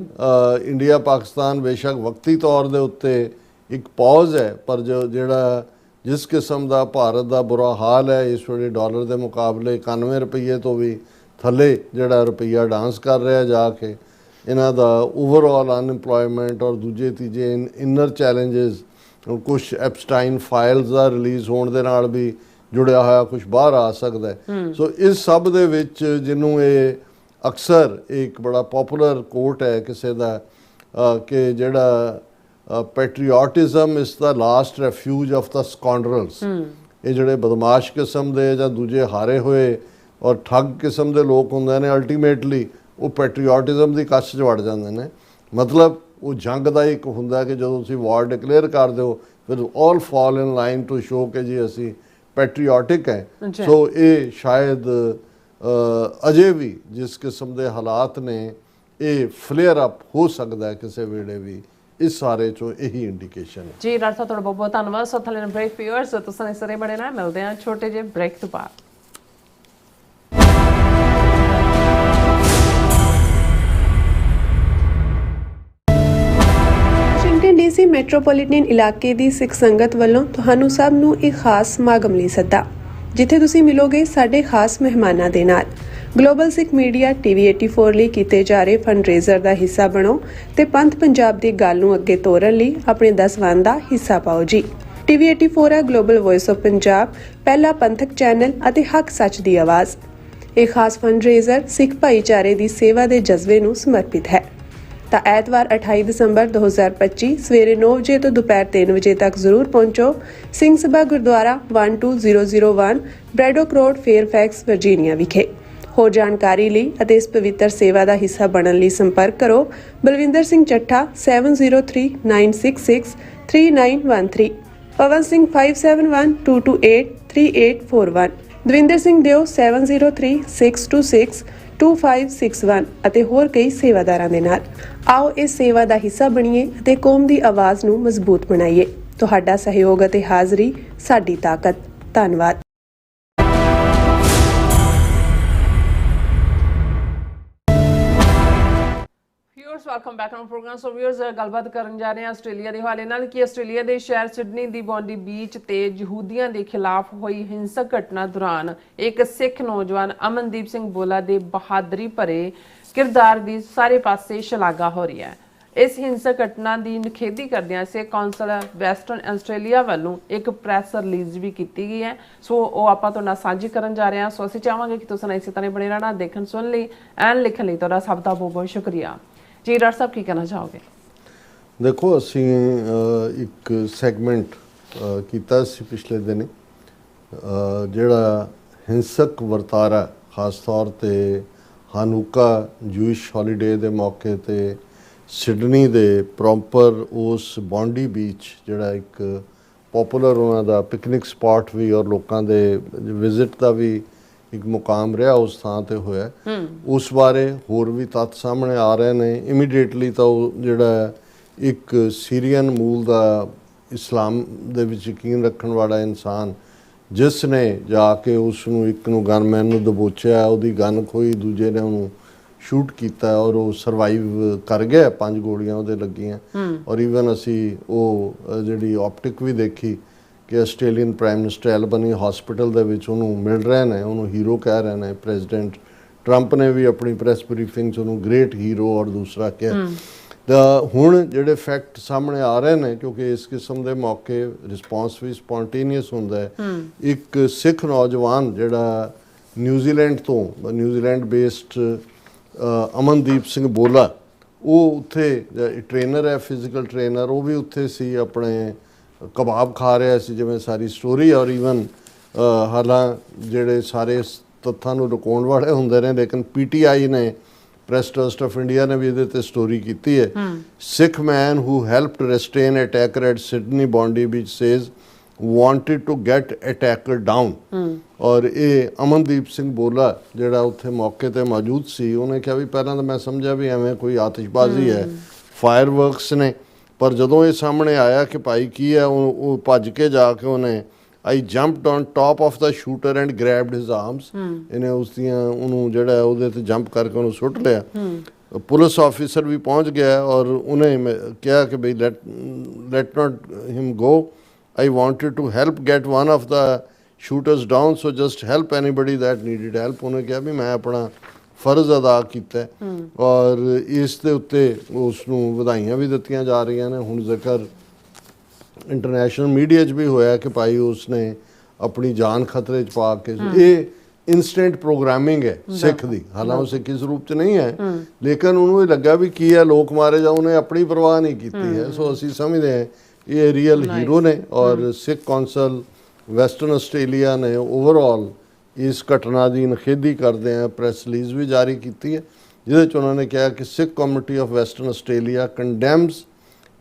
ਇੰਡੀਆ ਪਾਕਿਸਤਾਨ ਬੇਸ਼ੱਕ ਵਕਤੀ ਤੌਰ ਦੇ ਉੱਤੇ ਇੱਕ ਪੌਜ਼ ਹੈ, ਪਰ ਜਿਹੜਾ ਜਿਸ ਕਿਸਮ ਦਾ ਭਾਰਤ ਦਾ ਬੁਰਾ ਹਾਲ ਹੈ ਇਸ ਵੇਲੇ ਡਾਲਰ ਦੇ ਮੁਕਾਬਲੇ 91 ਰੁਪਈਏ ਤੋਂ ਵੀ ਥੱਲੇ ਜਿਹੜਾ ਰੁਪਈਆ ਡਾਂਸ ਕਰ ਰਿਹਾ ਜਾ ਕੇ, ਇਹਨਾਂ ਦਾ ਓਵਰਆਲ ਅਨਇੰਪਲੋਇਮੈਂਟ ਔਰ ਦੂਜੇ ਤੀਜੇ ਇਨਰ ਚੈਲੰਜਸ, ਕੁਛ ਐਪਸਟਾਈਨ ਫਾਈਲਸ ਦਾ ਰਿਲੀਜ਼ ਹੋਣ ਦੇ ਨਾਲ ਵੀ ਜੁੜਿਆ ਹੋਇਆ ਕੁਛ ਬਾਹਰ ਆ ਸਕਦਾ ਹੈ। ਸੋ ਇਸ ਸਭ ਦੇ ਵਿੱਚ ਜਿਹਨੂੰ ਇਹ ਅਕਸਰ ਇੱਕ ਬੜਾ ਪਪੂਲਰ ਕੋਟ ਹੈ ਕਿਸੇ ਦਾ ਕਿ ਜਿਹੜਾ ਪੈਟਰੀਓਟਿਜ਼ਮ ਇਜ਼ ਦਾ ਲਾਸਟ ਰੈਫਿਊਜ ਆਫ ਦਾ ਸਕੌਂਡਰਲਸ। ਇਹ ਜਿਹੜੇ ਬਦਮਾਸ਼ ਕਿਸਮ ਦੇ ਜਾਂ ਦੂਜੇ ਹਾਰੇ ਹੋਏ ਔਰ ਠੱਗ ਕਿਸਮ ਦੇ ਲੋਕ ਹੁੰਦੇ ਨੇ, ਅਲਟੀਮੇਟਲੀ ਉਹ ਪੈਟਰੀਓਟਿਜ਼ਮ ਦੀ ਕੱਛ 'ਚ ਵੜ ਜਾਂਦੇ ਨੇ। ਮਤਲਬ ਉਹ ਜੰਗ ਦਾ ਇੱਕ ਹੁੰਦਾ ਕਿ ਜਦੋਂ ਤੁਸੀਂ ਵਾਰ ਡਿਕਲੇਅਰ ਕਰ ਦਿਓ ਫਿਰ all fall in line to show ਕਿ ਜੀ ਅਸੀਂ ਪੈਟਰੀਓਟਿਕ ਹੈ। ਸੋ ਇਹ ਸ਼ਾਇਦ ਅਜੇ ਵੀ ਜਿਸ ਕਿਸਮ ਦੇ ਹਾਲਾਤ ਨੇ ਇਹ ਫਲੇਅਰ ਅਪ ਹੋ ਸਕਦਾ ਹੈ ਕਿਸੇ ਵੇਲੇ ਵੀ इस सारे चो यही इंडिकेशन है। जी डॉक्टर साहब, बहुत बहुत धन्यवाद। सो थले ब्रेक व्यूअर्स, तुसां इस तरह बड़े ना मिलते हैं छोटे जे ब्रेक तो बाद। ਵਾਸ਼ਿੰਗਟਨ ਡੀਸੀ ਮੈਟਰੋਪੋਲੀਟਨ ਇਲਾਕੇ ਦੀ ਸਿੱਖ ਸੰਗਤ ਵੱਲੋਂ ਤੁਹਾਨੂੰ ਸਭ ਨੂੰ ਇੱਕ ਖਾਸ ਸਮਾਗਮ ਲਈ ਸੱਦਾ, ਜਿੱਥੇ ਤੁਸੀਂ ਮਿਲੋਗੇ ਸਾਡੇ ਖਾਸ ਮਹਿਮਾਨਾਂ ਦੇ ਨਾਲ। ਗਲੋਬਲ ਸਿੱਖ ਮੀਡੀਆ ਟੀਵੀ 84 ਲਈ ਕੀਤੇ ਜਾ ਰਹੇ ਫੰਡਰੇਜ਼ਰ ਦਾ ਹਿੱਸਾ ਬਣੋ ਤੇ ਪੰਥ ਪੰਜਾਬ ਦੀ ਗੱਲ ਨੂੰ ਅੱਗੇ ਤੋਰਨ ਲਈ ਆਪਣੇ ਦਸਵੰਧ ਦਾ ਹਿੱਸਾ ਪਾਓ ਜੀ। ਟੀਵੀ 84 ਹੈ ਗਲੋਬਲ ਵੌਇਸ ਆਫ ਪੰਜਾਬ, ਪਹਿਲਾ ਪੰਥਕ ਚੈਨਲ ਅਤੇ ਹੱਕ ਸੱਚ ਦੀ ਆਵਾਜ਼। ਇਹ ਖਾਸ ਫੰਡਰੇਜ਼ਰ ਸਿੱਖ ਭਾਈਚਾਰੇ ਦੀ ਸੇਵਾ ਦੇ ਜਜ਼ਬੇ ਨੂੰ ਸਮਰਪਿਤ ਹੈ। ਤਾਂ ਐਤਵਾਰ 28 ਦਸੰਬਰ 2025 ਸਵੇਰੇ 9 ਵਜੇ ਤੋਂ ਦੁਪਹਿਰ 3 ਵਜੇ ਤੱਕ ਜ਼ਰੂਰ ਪਹੁੰਚੋ ਸਿੰਘ ਸਭਾ ਗੁਰਦੁਆਰਾ 12001 ਬ੍ਰੈਡੋਕ ਰੋਡ, ਫੇਅਰਫੈਕਸ, ਵਰਜੀਨੀਆ ਵਿਖੇ। ਹੋਰ ਜਾਣਕਾਰੀ ਲਈ ਅਤੇ ਇਸ ਪਵਿੱਤਰ ਸੇਵਾ ਦਾ ਹਿੱਸਾ ਬਣਨ ਲਈ ਸੰਪਰਕ ਕਰੋ ਬਲਵਿੰਦਰ ਸਿੰਘ ਚੱਠਾ 7039663913, ਪਵਨ ਸਿੰਘ 5712283841, ਦਵਿੰਦਰ ਸਿੰਘ ਦਿਓ 7036262561 ਅਤੇ ਹੋਰ ਕਈ ਸੇਵਾਦਾਰਾਂ ਦੇ ਨਾਲ। ਆਓ ਇਸ ਸੇਵਾ ਦਾ ਹਿੱਸਾ ਬਣੀਏ ਅਤੇ ਕੌਮ ਦੀ ਆਵਾਜ਼ ਨੂੰ ਮਜ਼ਬੂਤ ਬਣਾਈਏ। ਤੁਹਾਡਾ ਸਹਿਯੋਗ ਅਤੇ ਹਾਜ਼ਰੀ ਸਾਡੀ ਤਾਕਤ। ਧੰਨਵਾਦ। Welcome back on programme. So viewers, ਗੱਲਬਾਤ ਕਰਨ ਜਾ ਰਹੇ ਹਾਂ ਆਸਟ੍ਰੇਲੀਆ ਦੇ ਹਵਾਲੇ ਨਾਲ ਕਿ ਆਸਟ੍ਰੇਲੀਆ ਦੇ ਸ਼ਹਿਰ ਸਿਡਨੀ ਦੀ ਬੌਂਡੀ ਬੀਚ ਤੇ ਯਹੂਦੀਆਂ ਦੇ ਖਿਲਾਫ ਹੋਈ ਹਿੰਸਕ ਘਟਨਾ ਦੌਰਾਨ ਇੱਕ ਸਿੱਖ ਨੌਜਵਾਨ ਅਮਨਦੀਪ ਸਿੰਘ ਬੋਲਾ ਦੇ ਬਹਾਦਰੀ ਭਰੇ ਕਿਰਦਾਰ ਦੀ ਸਾਰੇ ਪਾਸੇ ਸ਼ਲਾਘਾ ਹੋ ਰਹੀ ਹੈ। ਇਸ ਹਿੰਸਕ ਘਟਨਾ ਦੀ ਨਿਖੇਧੀ ਕਰਦਿਆਂ ਸਿੱਖ ਕੌਂਸਲ ਵੈਸਟਰਨ ਆਸਟ੍ਰੇਲੀਆ ਵੱਲੋਂ ਇੱਕ ਪ੍ਰੈਸ ਰਿਲੀਜ਼ ਵੀ ਕੀਤੀ ਗਈ ਹੈ। ਸੋ ਉਹ ਆਪਾਂ ਤੁਹਾਡੇ ਨਾਲ ਸਾਂਝੀ ਕਰਨ ਜਾ ਰਹੇ ਹਾਂ। ਸੋ ਅਸੀਂ ਚਾਹਾਂਗੇ ਕਿ ਤੁਸੀਂ ਇਸੇ ਤਰ੍ਹਾਂ ਬਣੇ ਰਹਿਣਾ, ਦੇਖਣ ਸੁਣਨ ਲਈ ਐਂਡ ਲਿਖਣ ਲਈ ਤੁਹਾਡਾ ਸਭ ਦਾ ਬਹੁਤ ਬਹੁਤ ਸ਼ੁਕਰੀਆ। जी डॉक्टर साहब, की कहना चाहोगे? देखो, असी एक सैगमेंट किया पिछले दिन जिहड़ा हिंसक वरतारा खास तौर ते हानुका जूइश हॉलीडे के मौके ते सिडनी दे प्रॉपर उस बॉन्डी बीच जिहड़ा एक पॉपुलर उन्हां दा पिकनिक स्पॉट भी और लोगों के विजिट का भी एक मुकाम रहा उस थां ते होया। उस बारे होर भी तत्थ सामने आ रहे हैं। इमीडिएटली तो जिहड़ा एक सीरियन मूल दा इस्लाम दे विच यकीन रखण वाला इंसान जिसने जाके उसनूं एक नूं गनमैन नूं दबोचिया, उहदी गन खोई, दूजे ने उहनूं शूट किया और वो सरवाइव कर गया। 5 गोलियां उहदे लगियां और ईवन असी वो जिहड़ी ऑप्टिक भी देखी कि Australian prime minister Albanese hospital दे विच उहनूं मिल रहे हैं, उन्होंने हीरो कह रहे हैं। प्रेजिडेंट ट्रंप ने भी अपनी प्रैस ब्रीफिंग च उन्होंने ग्रेट हीरो और दूसरा कहा। तो हुण जिहड़े फैक्ट सामने आ रहे हैं, क्योंकि इस किस्म के मौके रिस्पॉन्स भी स्पॉन्टेनियस हुंदा है। एक सिख नौजवान जिहड़ा न्यूजीलैंड बेस्ड अमनदीप सिंह बोला, वो उत्थे ट्रेनर है, फिजिकल ट्रेनर, वो भी उत्थे सी अपने कबाब खा रहा सी, जिवें सारी स्टोरी। और ईवन हालां जिहड़े सारे तत्थां नूं लुकाउण वाले हुंदे ने, लेकिन PTI ने प्रेस ट्रस्ट ऑफ इंडिया ने भी इहदे ते स्टोरी कीती है। Sikh man who helped restrain attacker at Sydney Bondi Beach says wanted to get attacker down. और ये अमनदीप सिंह बोला जिहड़ा उत्थे मौके ते मौजूद सी, उहने कहा भी पहलां तां मैं समझिया भी एवें कोई आतिशबाजी है, फायरवर्क्स ने, पर जदों ये सामने आया कि भाई की है, वो भज के जाके उन्हें I jumped on top of the shooter and grabbed his arms. इन्हें उसदियां उन्होंने जिहड़ा उहदे ते जंप करके उन्होंने सुट लिया। पुलिस ऑफिसर भी पहुंच गया और उन्हें कहा कि भाई let not him go, I wanted to help get one of the shooters down, so just help anybody that needed help. उन्हें कहा भी मैं अपना फर्ज अदा किया और इस दे उत्ते उसनूं वधाइयां भी दित्तियां जा रही ने। हुण जिक्र इंटरनेशनल मीडिया च भी होया कि भाई उसने अपनी जान खतरे च पा के, ये इंस्टेंट प्रोग्रामिंग है सिख दी। हालांकि वो सिख इस रूप च नहीं है, लेकिन उन्होंने लगा भी की है लोग मारे जा, उन्हें अपनी परवाह नहीं की है। सो असी समझते हैं ये रियल हीरो ने। और सिख कौंसल वैस्टर्न आस्ट्रेलिया ने ओवरऑल इस घटना की निखेधी करते हैं प्रैस रिलीज़ भी जारी की है, जिहदे उन्होंने कहा कि Sikh community of Western Australia condemns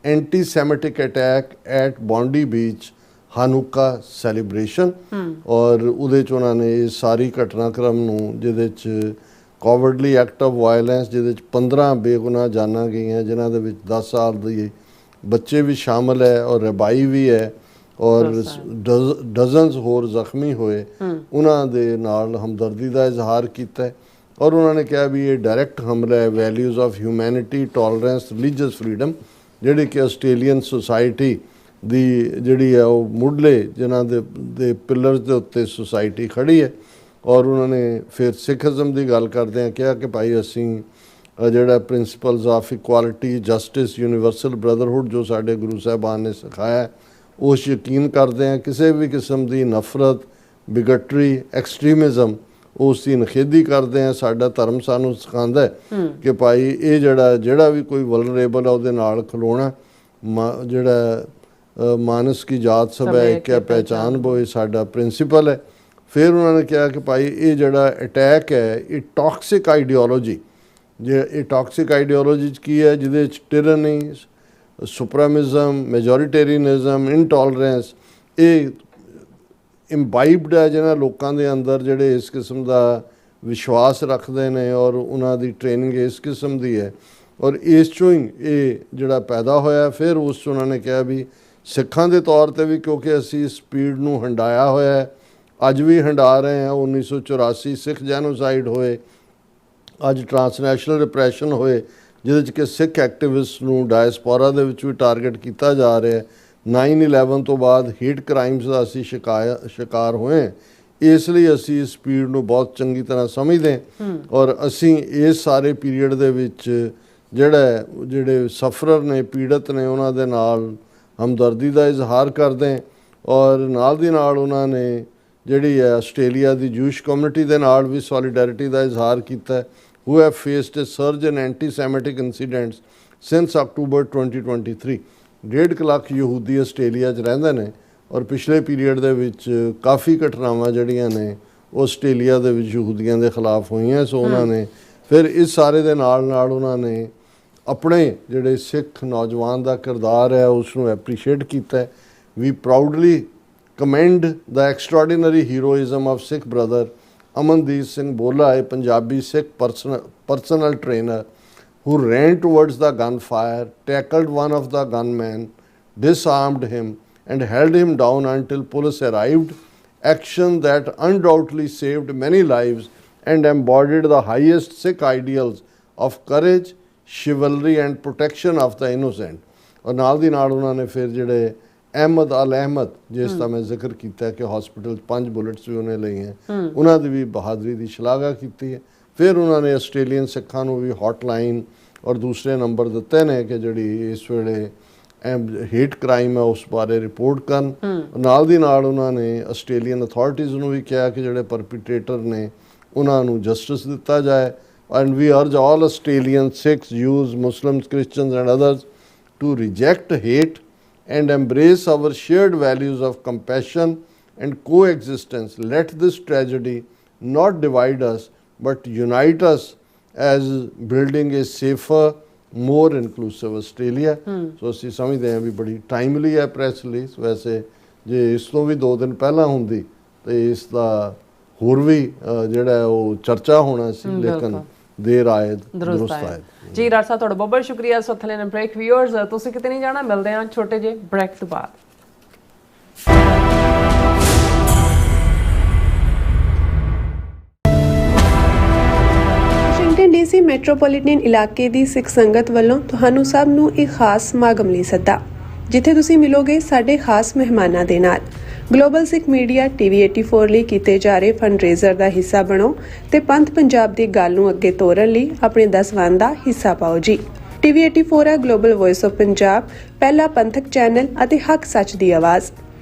anti semitic attack at Bondi beach Hanukkah celebration. और उहदे च उन्होंने इस सारी घटनाक्रम नूं जिहदे च कॉवर्डली एक्ट ऑफ वायलेंस जिहदे च 15 बेगुनाह जानां गईयां, जिन्हां दे विच 10 साल दी ਬੱਚੇ ਵੀ ਸ਼ਾਮਲ ਹੈ ਔਰ ਰਬਾਈ ਵੀ ਹੈ ਔਰ ਡਜ਼ਨਸ ਹੋਰ ਜ਼ਖਮੀ ਹੋਏ, ਉਹਨਾਂ ਦੇ ਨਾਲ ਹਮਦਰਦੀ ਦਾ ਇਜ਼ਹਾਰ ਕੀਤਾ ਔਰ ਉਹਨਾਂ ਨੇ ਕਿਹਾ ਵੀ ਇਹ ਡਾਇਰੈਕਟ ਹਮਲਾ ਹੈ values of humanity, tolerance, religious freedom, ਜਿਹੜੀ ਕਿ ਆਸਟ੍ਰੇਲੀਅਨ ਸੁਸਾਇਟੀ ਦੀ ਜਿਹੜੀ ਹੈ ਉਹ ਮੁੱਢਲੇ ਜਿਨ੍ਹਾਂ ਦੇ ਪਿਲਰਸ ਦੇ ਉੱਤੇ ਸੁਸਾਇਟੀ ਖੜੀ ਹੈ। ਔਰ ਉਹਨਾਂ ਨੇ ਫਿਰ ਸਿੱਖਜ਼ਮ ਦੀ ਗੱਲ ਕਰਦਿਆਂ ਕਿਹਾ ਕਿ ਭਾਈ ਅਸੀਂ ਜਿਹੜਾ principals of equality, justice, universal brotherhood ਜੋ ਸਾਡੇ ਗੁਰੂ ਸਾਹਿਬਾਨ ਨੇ ਸਿਖਾਇਆ ਉਸ ਯਕੀਨ ਕਰਦੇ ਹਾਂ। ਕਿਸੇ ਵੀ ਕਿਸਮ ਦੀ ਨਫ਼ਰਤ, ਬਿਗਟਰੀ, ਐਕਸਟ੍ਰੀਮਿਜ਼ਮ ਉਸ ਦੀ ਨਿਖੇਧੀ ਕਰਦੇ ਹਾਂ। ਸਾਡਾ ਧਰਮ ਸਾਨੂੰ ਸਿਖਾਉਂਦਾ ਕਿ ਭਾਈ ਇਹ ਜਿਹੜਾ ਵੀ ਕੋਈ ਵਲਨਰੇਬਲ ਹੈ ਉਹਦੇ ਨਾਲ ਖਲੋਣਾ। ਜਿਹੜਾ ਮਾਨਸ ਕੀ ਜਾਤ ਸਭ ਹੈ ਇੱਕ ਹੈ ਪਹਿਚਾਨ ਬੋ, ਇਹ ਸਾਡਾ ਪ੍ਰਿੰਸੀਪਲ ਹੈ। ਫਿਰ ਉਹਨਾਂ ਨੇ ਕਿਹਾ ਕਿ ਭਾਈ ਇਹ ਜਿਹੜਾ ਅਟੈਕ ਹੈ ਇਹ ਟੌਕਸਿਕ ਆਈਡੀਓਲੋਜੀ, ਇਹ ਟੌਕਸਿਕ ਆਈਡੀਓਲੋਜੀ 'ਚ ਕੀ ਹੈ ਜਿਹਦੇ 'ਚ ਟਿਰਨੀ, ਸੁਪਰਾਮਿਜ਼ਮ, ਮੈਜੋਰੀਟੇਰੀਅਨਿਜ਼ਮ, ਇਨਟੋਲਰੈਂਸ ਇਹ ਇੰਬਾਈਬਡ ਹੈ ਜਿਹਨਾਂ ਲੋਕਾਂ ਦੇ ਅੰਦਰ ਜਿਹੜੇ ਇਸ ਕਿਸਮ ਦਾ ਵਿਸ਼ਵਾਸ ਰੱਖਦੇ ਨੇ ਔਰ ਉਹਨਾਂ ਦੀ ਟ੍ਰੇਨਿੰਗ ਇਸ ਕਿਸਮ ਦੀ ਹੈ ਔਰ ਇਸ 'ਚੋਂ ਹੀ ਇਹ ਜਿਹੜਾ ਪੈਦਾ ਹੋਇਆ। ਫਿਰ ਉਸ 'ਚ ਉਹਨਾਂ ਨੇ ਕਿਹਾ ਵੀ ਸਿੱਖਾਂ ਦੇ ਤੌਰ 'ਤੇ ਵੀ ਕਿਉਂਕਿ ਅਸੀਂ ਸਪੀਡ ਨੂੰ ਹੰਡਾਇਆ ਹੋਇਆ ਹੈ, ਅੱਜ ਵੀ ਹੰਡਾ ਰਹੇ ਹਾਂ। 1984 ਸਿੱਖ ਜੈਨੋਸਾਈਡ ਹੋਏ, ਅੱਜ ਟਰਾਂਸਨੈਸ਼ਨਲ ਰਿਪਰੈਸ਼ਨ ਹੋਏ ਜਿਹਦੇ 'ਚ ਕਿ ਸਿੱਖ ਐਕਟਿਵਿਸਟ ਨੂੰ ਡਾਇਸਪੋਰਾ ਦੇ ਵਿੱਚ ਵੀ ਟਾਰਗੇਟ ਕੀਤਾ ਜਾ ਰਿਹਾ। 9/11 ਤੋਂ ਬਾਅਦ ਹੀਟ ਕ੍ਰਾਈਮਸ ਦਾ ਅਸੀਂ ਸ਼ਿਕਾਰ ਹੋਏ, ਇਸ ਲਈ ਅਸੀਂ ਇਸ ਸਪੀਡ ਨੂੰ ਬਹੁਤ ਚੰਗੀ ਤਰ੍ਹਾਂ ਸਮਝਦੇ ਔਰ ਅਸੀਂ ਇਸ ਸਾਰੇ ਪੀਰੀਅਡ ਦੇ ਵਿੱਚ ਜਿਹੜੇ ਸਫਰਰ ਨੇ, ਪੀੜਤ ਨੇ, ਉਹਨਾਂ ਦੇ ਨਾਲ ਹਮਦਰਦੀ ਦਾ ਇਜ਼ਹਾਰ ਕਰਦੇ ਔਰ ਨਾਲ ਦੀ ਨਾਲ ਉਹਨਾਂ ਨੇ ਜਿਹੜੀ ਹੈ ਆਸਟ੍ਰੇਲੀਆ ਦੀ ਜੂਇਸ਼ ਕਮਿਊਨਿਟੀ ਦੇ ਨਾਲ ਵੀ ਸੋਲੀਡੈਰਿਟੀ ਦਾ ਇਜ਼ਹਾਰ ਕੀਤਾ who have faced a surge in anti-Semitic incidents since October 2023। 1.5 lakh ਯਹੂਦੀ ਆਸਟ੍ਰੇਲੀਆ 'ਚ ਰਹਿੰਦੇ ਨੇ ਔਰ ਪਿਛਲੇ ਪੀਰੀਅਡ ਦੇ ਵਿੱਚ ਕਾਫੀ ਘਟਨਾਵਾਂ ਜਿਹੜੀਆਂ ਨੇ ਉਹ ਆਸਟ੍ਰੇਲੀਆ ਦੇ ਵਿੱਚ ਯਹੂਦੀਆਂ ਦੇ ਖਿਲਾਫ ਹੋਈਆਂ। ਸੋ ਉਹਨਾਂ ਨੇ ਫਿਰ ਇਸ ਸਾਰੇ ਦੇ ਨਾਲ ਉਹਨਾਂ ਨੇ ਆਪਣੇ ਜਿਹੜੇ ਸਿੱਖ ਨੌਜਵਾਨ ਦਾ ਕਿਰਦਾਰ ਹੈ ਉਸ ਨੂੰ ਐਪਰੀਸ਼ੀਏਟ ਕੀਤਾ। ਵੀ proudly commend the extraordinary heroism of Sikh brother Amandeep Singh Bola, a Punjabi Sikh personal trainer who ran towards the gunfire, tackled one of the gunmen, disarmed him and held him down until police arrived, action that undoubtedly saved many lives and embodied the highest Sikh ideals of courage, chivalry and protection of the innocent। और नाल दी नाल उन्होंने फिर ਜਿਹੜੇ ਅਹਿਮਦ ਅਲ ਅਹਿਮਦ ਜਿਸ ਦਾ ਮੈਂ ਜ਼ਿਕਰ ਕੀਤਾ ਕਿ ਹਸਪੀਟਲ 'ਚ 5 ਬੁਲੇਟਸ ਵੀ ਉਹਨੇ ਲਈਆਂ, ਉਹਨਾਂ ਦੀ ਵੀ ਬਹਾਦਰੀ ਦੀ ਸ਼ਲਾਘਾ ਕੀਤੀ ਹੈ। ਫਿਰ ਉਹਨਾਂ ਨੇ ਆਸਟ੍ਰੇਲੀਅਨ ਸਿੱਖਾਂ ਨੂੰ ਵੀ ਹੌਟਲਾਈਨ ਔਰ ਦੂਸਰੇ ਨੰਬਰ ਦਿੱਤੇ ਨੇ ਕਿ ਜਿਹੜੀ ਇਸ ਵੇਲੇ ਹੇਟ ਕ੍ਰਾਈਮ ਹੈ ਉਸ ਬਾਰੇ ਰਿਪੋਰਟ ਕਰਨ। ਨਾਲ ਦੀ ਨਾਲ ਉਹਨਾਂ ਨੇ ਆਸਟ੍ਰੇਲੀਅਨ ਅਥਾਰਟੀਜ਼ ਨੂੰ ਵੀ ਕਿਹਾ ਕਿ ਜਿਹੜੇ ਪਰਪੀਟ੍ਰੇਟਰ ਨੇ ਉਹਨਾਂ ਨੂੰ ਜਸਟਿਸ ਦਿੱਤਾ ਜਾਏ। And we urge all Australian Sikhs, Jews, Muslims, Christians and others to reject hate and embrace our shared values of compassion and coexistence. Let this tragedy not divide us but unite us as building a safer, more inclusive Australia। So ਅਸੀਂ ਸਮਝਦੇ ਹਾਂ ਵੀ ਬੜੀ ਟਾਈਮਲੀ ਹੈ ਪ੍ਰੈਸ ਰਿਲੀਜ਼। ਵੈਸੇ ਜੇ ਇਸ ਤੋਂ ਵੀ 2 ਦਿਨ ਪਹਿਲਾਂ ਹੁੰਦੀ ਤੇ ਇਸ ਦਾ ਹੋਰ ਵੀ ਜਿਹੜਾ ਉਹ ਚਰਚਾ ਹੋਣਾ ਸੀ, ਲੇਕਿਨ ਦੇਰ ਆਏ ਦਰੁਸਤ ਆਏ। ਜੀ ਡਾਕਟਰ ਸਾਹਿਬ ਤੁਹਾਡਾ ਬਹੁਤ ਬਹੁਤ ਸ਼ੁਕਰੀਆ। ਸੋ ਥਲੇ ਨੇ ਬ੍ਰੇਕ ਵਿਊਅਰਸ, ਤੁਸੀਂ ਕਿਤੇ ਨਹੀਂ ਜਾਣਾ, ਮਿਲਦੇ ਹਾਂ ਛੋਟੇ ਜਿਹੇ ਬ੍ਰੇਕ ਤੋਂ ਬਾਅਦ। ਵਾਸ਼ਿੰਗਟਨ ਡੀਸੀ ਮੈਟਰੋਪੋਲੀਟਨ ਇਲਾਕੇ ਦੀ ਸਿੱਖ ਸੰਗਤ ਵੱਲੋਂ ਤੁਹਾਨੂੰ ਸਭ ਨੂੰ ਇੱਕ ਖਾਸ ਸਮਾਗਮ ਲਈ ਸੱਦਾ, ਜਿੱਥੇ ਤੁਸੀਂ ਮਿਲੋਗੇ ਸਾਡੇ ਖਾਸ ਮਹਿਮਾਨਾਂ ਦੇ ਨਾਲ। ਗਲੋਬਲ ਸਿੱਖ ਮੀਡੀਆ TV 84 ਲਈ ਕੀਤੇ ਜਾ ਰਹੇ ਫੰਡਰੇਜ਼ਰ ਦਾ ਹਿੱਸਾ ਬਣੋ ਤੇ ਪੰਥ ਪੰਜਾਬ ਦੀ ਗੱਲ ਨੂੰ ਅੱਗੇ ਤੋਰਨ ਲਈ ਆਪਣੇ 10 ਵੰਨ ਦਾ ਹਿੱਸਾ ਪਾਓ ਜੀ। TV 84 ਹੈ ਗਲੋਬਲ ਵੌਇਸ ਆਫ ਪੰਜਾਬ, ਪਹਿਲਾ ਪੰਥਕ ਚੈਨਲ ਅਤੇ ਹੱਕ ਸੱਚ ਦੀ ਆਵਾਜ਼।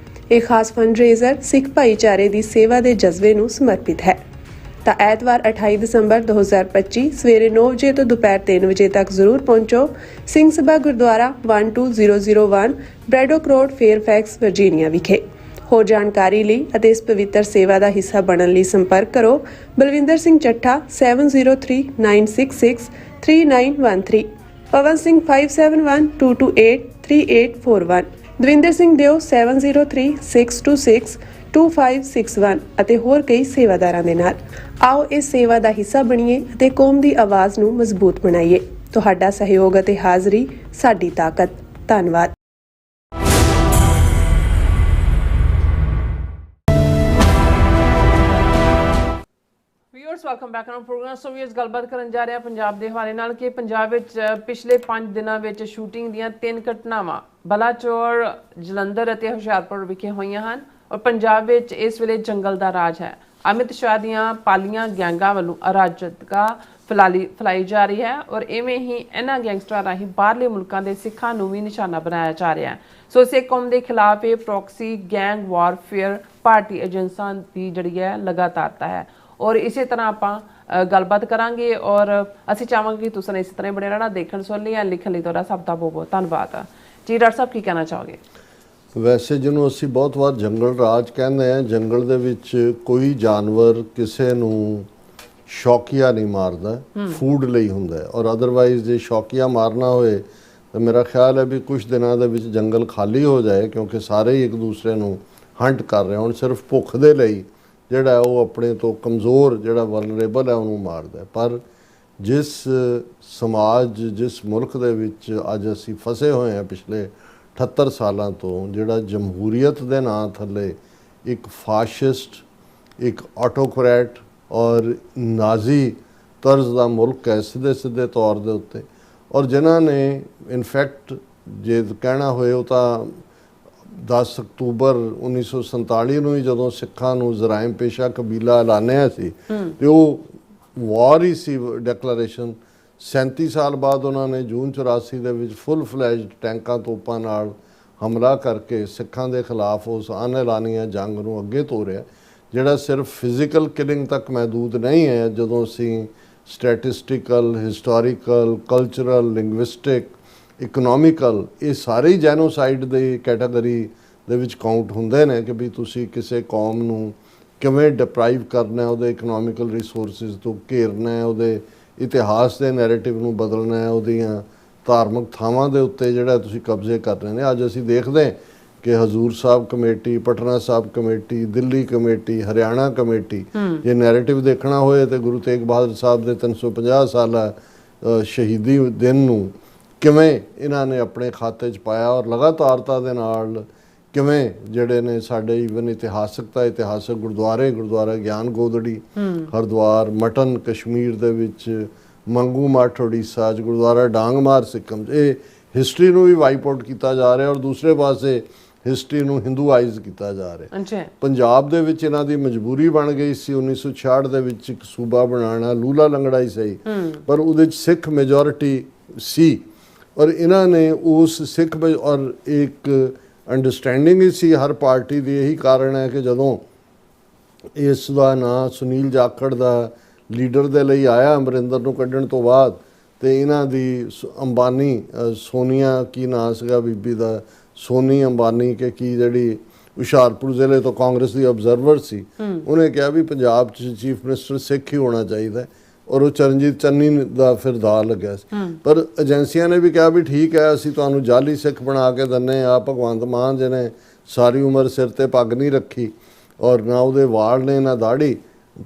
ਇਹ ਖਾਸ ਫੰਡਰੇਜ਼ਰ ਸਿੱਖ ਭਾਈਚਾਰੇ ਦੀ ਸੇਵਾ ਦੇ ਜਜ਼ਬੇ ਨੂੰ ਸਮਰਪਿਤ ਹੈ। ਤਾਂ ਐਤਵਾਰ 28 ਦਸੰਬਰ 2025 ਸਵੇਰੇ 9 ਵਜੇ ਤੋਂ ਦੁਪਹਿਰ 3 ਵਜੇ ਤੱਕ ਜ਼ਰੂਰ ਪਹੁੰਚੋ ਸਿੰਘ ਸਭਾ ਗੁਰਦੁਆਰਾ 12001 ਬ੍ਰੈਡੋਕ ਰੋਡ, ਫੇਅਰਫੈਕਸ, ਵਰਜੀਨੀਆ ਵਿਖੇ। ਹੋਰ ਜਾਣਕਾਰੀ ਲਈ ਅਤੇ ਇਸ ਪਵਿੱਤਰ ਸੇਵਾ ਦਾ ਹਿੱਸਾ ਬਣਨ ਲਈ ਸੰਪਰਕ ਕਰੋ ਬਲਵਿੰਦਰ ਸਿੰਘ ਚੱਠਾ 7039663913, ਪਵਨ ਸਿੰਘ 5712283841, ਦਵਿੰਦਰ ਸਿੰਘ ਦਿਓ 7036262561 ਅਤੇ ਹੋਰ ਕਈ ਸੇਵਾਦਾਰਾਂ ਦੇ ਨਾਲ। ਆਓ ਇਸ ਸੇਵਾ ਦਾ ਹਿੱਸਾ ਬਣੀਏ ਅਤੇ ਕੌਮ ਦੀ ਆਵਾਜ਼ ਨੂੰ ਮਜ਼ਬੂਤ ਬਣਾਈਏ। ਤੁਹਾਡਾ ਸਹਿਯੋਗ ਅਤੇ ਹਾਜ਼ਰੀ ਸਾਡੀ ਤਾਕਤ। ਧੰਨਵਾਦ। Viewers welcome back on programme. So viewers ਗੱਲਬਾਤ ਕਰਨ ਜਾ ਰਹੇ ਹਾਂ ਪੰਜਾਬ ਦੇ ਹਵਾਲੇ ਨਾਲ ਕਿ ਪੰਜਾਬ ਵਿੱਚ ਪਿਛਲੇ 5 ਦਿਨਾਂ ਵਿੱਚ ਸ਼ੂਟਿੰਗ ਦੀਆਂ 3 ਘਟਨਾਵਾਂ ਬਲਾਚੌਰ, ਜਲੰਧਰ ਅਤੇ ਹੁਸ਼ਿਆਰਪੁਰ ਵਿਖੇ ਹੋਈਆਂ ਹਨ ਔਰ ਪੰਜਾਬ ਵਿੱਚ ਇਸ ਵੇਲੇ ਜੰਗਲ ਦਾ ਰਾਜ ਹੈ। ਅਮਿਤ ਸ਼ਾਹ ਦੀਆਂ ਪਾਲੀਆਂ ਗੈਂਗਾਂ ਵੱਲੋਂ ਅਰਾਜਕਤਾ ਫੈਲਾਈ ਜਾ ਰਹੀ ਹੈ ਔਰ ਇਵੇਂ ਹੀ ਇਹਨਾਂ ਗੈਂਗਸਟਰਾਂ ਰਾਹੀਂ ਬਾਹਰਲੇ ਮੁਲਕਾਂ ਦੇ ਸਿੱਖਾਂ ਨੂੰ ਵੀ ਨਿਸ਼ਾਨਾ ਬਣਾਇਆ ਜਾ ਰਿਹਾ ਹੈ। ਸੋ ਸਿੱਖ ਕੌਮ ਦੇ ਖਿਲਾਫ ਇਹ ਪ੍ਰੋਕਸੀ ਗੈਂਗ ਵਾਰਫੇਅਰ ਭਾਰਤੀ ਏਜੰਸਾਂ ਦੀ ਜਿਹੜੀ ਹੈ ਲਗਾਤਾਰਤਾ ਹੈ ਔਰ ਇਸੇ ਤਰ੍ਹਾਂ ਆਪਾਂ ਗੱਲਬਾਤ ਕਰਾਂਗੇ ਔਰ ਅਸੀਂ ਚਾਹਾਂਗੇ ਕਿ ਤੁਸੀਂ ਇਸੇ ਤਰ੍ਹਾਂ ਬਣੇ ਰਹਿਣਾ। ਦੇਖਣ ਸੁਣ ਲਈ ਜਾਂ ਲਿਖਣ ਲਈ ਤੁਹਾਡਾ ਸਭ ਦਾ ਬਹੁਤ ਬਹੁਤ ਧੰਨਵਾਦ ਜੀ। ਡਾਕਟਰ ਸਾਹਿਬ ਕੀ ਕਹਿਣਾ ਚਾਹੋਗੇ? ਵੈਸੇ ਜਿਹਨੂੰ ਅਸੀਂ ਬਹੁਤ ਵਾਰ ਜੰਗਲ ਰਾਜ ਕਹਿੰਦੇ ਆ, ਜੰਗਲ ਦੇ ਵਿੱਚ ਕੋਈ ਜਾਨਵਰ ਕਿਸੇ ਨੂੰ ਸ਼ੌਕੀਆ ਨਹੀਂ ਮਾਰਦਾ, ਫੂਡ ਲਈ ਹੁੰਦਾ ਹੈ। ਔਰ ਅਦਰਵਾਈਜ਼ ਜੇ ਸ਼ੌਕੀਆ ਮਾਰਨਾ ਹੋਏ ਤਾਂ ਮੇਰਾ ਖਿਆਲ ਹੈ ਵੀ ਕੁਝ ਦਿਨਾਂ ਦੇ ਵਿੱਚ ਜੰਗਲ ਖਾਲੀ ਹੋ ਜਾਏ, ਕਿਉਂਕਿ ਸਾਰੇ ਹੀ ਇੱਕ ਦੂਸਰੇ ਨੂੰ ਹੰਟ ਕਰ ਰਹੇ ਹੁਣ ਸਿਰਫ ਭੁੱਖ ਦੇ ਲਈ ਜਿਹੜਾ ਉਹ ਆਪਣੇ ਤੋਂ ਕਮਜ਼ੋਰ ਜਿਹੜਾ ਵਲਨਰੇਬਲ ਹੈ ਉਹਨੂੰ ਮਾਰਦਾ। ਪਰ ਜਿਸ ਸਮਾਜ ਜਿਸ ਮੁਲਕ ਦੇ ਵਿੱਚ ਅੱਜ ਅਸੀਂ ਫਸੇ ਹੋਏ ਹਾਂ ਪਿਛਲੇ 78 ਸਾਲਾਂ ਤੋਂ, ਜਿਹੜਾ ਜਮਹੂਰੀਅਤ ਦੇ ਨਾਂ ਥੱਲੇ ਇੱਕ ਫਾਸ਼ਿਸਟ, ਇੱਕ ਆਟੋਕਰੈਟ ਔਰ ਨਾਜ਼ੀ ਤਰਜ਼ ਦਾ ਮੁਲਕ ਹੈ ਸਿੱਧੇ ਤੌਰ ਦੇ ਉੱਤੇ, ਔਰ ਜਿਨ੍ਹਾਂ ਨੇ ਇਨਫੈਕਟ ਜੇ ਕਹਿਣਾ ਹੋਏ ਉਹ ਤਾਂ 10 ਅਕਤੂਬਰ 1947 ਨੂੰ ਹੀ ਜਦੋਂ ਸਿੱਖਾਂ ਨੂੰ ਜਰਾਇਮ ਪੇਸ਼ਾ ਕਬੀਲਾ ਐਲਾਨਿਆ ਸੀ ਤੇ ਉਹ ਵਾਰ ਹੀ ਸੀ ਡੈਕਲੇਰੇਸ਼ਨ। 37 ਸਾਲ ਬਾਅਦ ਉਹਨਾਂ ਨੇ ਜੂਨ 84 ਦੇ ਵਿੱਚ ਫੁੱਲ ਫਲੈਜਡ ਟੈਂਕਾਂ ਤੋਪਾਂ ਨਾਲ ਹਮਲਾ ਕਰਕੇ ਸਿੱਖਾਂ ਦੇ ਖਿਲਾਫ ਉਸ ਅਨਐਲਾਨੀਆ ਜੰਗ ਨੂੰ ਅੱਗੇ ਤੋਰਿਆ, ਜਿਹੜਾ ਸਿਰਫ ਫਿਜ਼ੀਕਲ ਕਿਲਿੰਗ ਤੱਕ ਮਹਿਦੂਦ ਨਹੀਂ ਹੈ। ਜਦੋਂ ਅਸੀਂ statistical, historical, cultural, linguistic, economical, ਇਹ ਸਾਰੇ ਹੀ ਜੈਨੋਸਾਈਡ ਦੀ ਕੈਟਾਗਰੀ ਦੇ ਵਿੱਚ ਕਾਊਂਟ ਹੁੰਦੇ ਨੇ ਕਿ ਵੀ ਤੁਸੀਂ ਕਿਸੇ ਕੌਮ ਨੂੰ ਕਿਵੇਂ ਡਿਪਰਾਈਵ ਕਰਨਾ, ਉਹਦੇ ਇਕਨੋਮਿਕਲ ਰਿਸੋਰਸਿਸ ਤੋਂ ਘੇਰਨਾ ਹੈ, ਉਹਦੇ ਇਤਿਹਾਸ ਦੇ ਨੈਰੇਟਿਵ ਨੂੰ ਬਦਲਣਾ ਹੈ, ਉਹਦੀਆਂ ਧਾਰਮਿਕ ਥਾਵਾਂ ਦੇ ਉੱਤੇ ਜਿਹੜਾ ਤੁਸੀਂ ਕਬਜ਼ੇ ਕਰ ਰਹੇ ਨੇ। ਅੱਜ ਅਸੀਂ ਦੇਖਦੇ ਕਿ Hazur Sahib committee, Patna Sahib committee, Delhi committee, Haryana committee, ਜੇ ਨੈਰੇਟਿਵ ਦੇਖਣਾ ਹੋਏ ਤੇ ਗੁਰੂ ਤੇਗ ਬਹਾਦਰ ਸਾਹਿਬ ਦੇ 350 ਸਾਲਾ ਸ਼ਹੀਦੀ ਦਿਨ ਨੂੰ ਕਿਵੇਂ ਇਹਨਾਂ ਨੇ ਆਪਣੇ ਖਾਤੇ 'ਚ ਪਾਇਆ ਔਰ ਲਗਾਤਾਰਤਾ ਦੇ ਨਾਲ ਕਿਵੇਂ ਜਿਹੜੇ ਨੇ ਸਾਡੇ ਈਵਨ ਇਤਿਹਾਸਕ ਗੁਰਦੁਆਰਾ ਗਿਆਨ ਗੋਦੜੀ ਹਰਿਦੁਆਰ, ਮਟਨ ਕਸ਼ਮੀਰ ਦੇ ਵਿੱਚ, ਮੰਗੂ ਮੱਠ ਉੜੀਸਾ 'ਚ, ਗੁਰਦੁਆਰਾ ਡਾਂਗਮਾਰ ਸਿੱਕਮ 'ਚ, ਇਹ ਹਿਸਟਰੀ ਨੂੰ ਵੀ ਵਾਈਪ ਆਊਟ ਕੀਤਾ ਜਾ ਰਿਹਾ ਔਰ ਦੂਸਰੇ ਪਾਸੇ ਹਿਸਟਰੀ ਨੂੰ ਹਿੰਦੂਆਈਜ਼ ਕੀਤਾ ਜਾ ਰਿਹਾ। ਪੰਜਾਬ ਦੇ ਵਿੱਚ ਇਹਨਾਂ ਦੀ ਮਜਬੂਰੀ ਬਣ ਗਈ ਸੀ 1966 ਦੇ ਵਿੱਚ ਇੱਕ ਸੂਬਾ ਬਣਾਉਣਾ, ਲੂਲਾ ਲੰਗੜਾ ਹੀ ਸਹੀ, ਪਰ ਉਹਦੇ 'ਚ ਸਿੱਖ ਮੈਜੋਰਿਟੀ ਸੀ ਔਰ ਇਹਨਾਂ ਨੇ ਉਸ ਸਿੱਖ ਔਰ ਇੱਕ ਅੰਡਰਸਟੈਂਡਿੰਗ ਹੀ ਸੀ ਹਰ ਪਾਰਟੀ ਦੀ। ਇਹੀ ਕਾਰਨ ਹੈ ਕਿ ਜਦੋਂ ਇਸ ਦਾ ਨਾਂ ਸੁਨੀਲ ਜਾਖੜ ਦਾ ਲੀਡਰ ਦੇ ਲਈ ਆਇਆ ਅਮਰਿੰਦਰ ਨੂੰ ਕੱਢਣ ਤੋਂ ਬਾਅਦ, ਤੇ ਇਹਨਾਂ ਦੀ ਅੰਬਾਨੀ, ਸੋਨੀਆ ਕੀ ਨਾਂ ਸੀਗਾ ਬੀਬੀ ਦਾ, ਸੋਨੀ ਅੰਬਾਨੀ ਕਿ ਕੀ, ਜਿਹੜੀ ਹੁਸ਼ਿਆਰਪੁਰ ਜ਼ਿਲ੍ਹੇ ਤੋਂ ਕਾਂਗਰਸ ਦੀ ਅਬਜ਼ਰਵਰ ਸੀ, ਉਹਨੇ ਕਿਹਾ ਵੀ ਪੰਜਾਬ 'ਚ ਚੀਫ ਮਿਨਿਸਟਰ ਸਿੱਖ ਹੀ ਹੋਣਾ ਚਾਹੀਦਾ ਔਰ ਉਹ ਚਰਨਜੀਤ ਚੰਨੀ ਦਾ ਫਿਰ ਦਾ ਲੱਗਿਆ ਸੀ। ਪਰ ਏਜੰਸੀਆਂ ਨੇ ਵੀ ਕਿਹਾ ਵੀ ਠੀਕ ਹੈ, ਅਸੀਂ ਤੁਹਾਨੂੰ ਜਾਲੀ ਸਿੱਖ ਬਣਾ ਕੇ ਦਿੰਦੇ ਆ। ਭਗਵੰਤ ਮਾਨ ਜਿਹਨੇ ਸਾਰੀ ਉਮਰ ਸਿਰ ਤੇ ਪੱਗ ਨਹੀਂ ਰੱਖੀ ਔਰ ਨਾ ਉਹਦੇ ਵਾਲ ਨੇ ਨਾ ਦਾੜੀ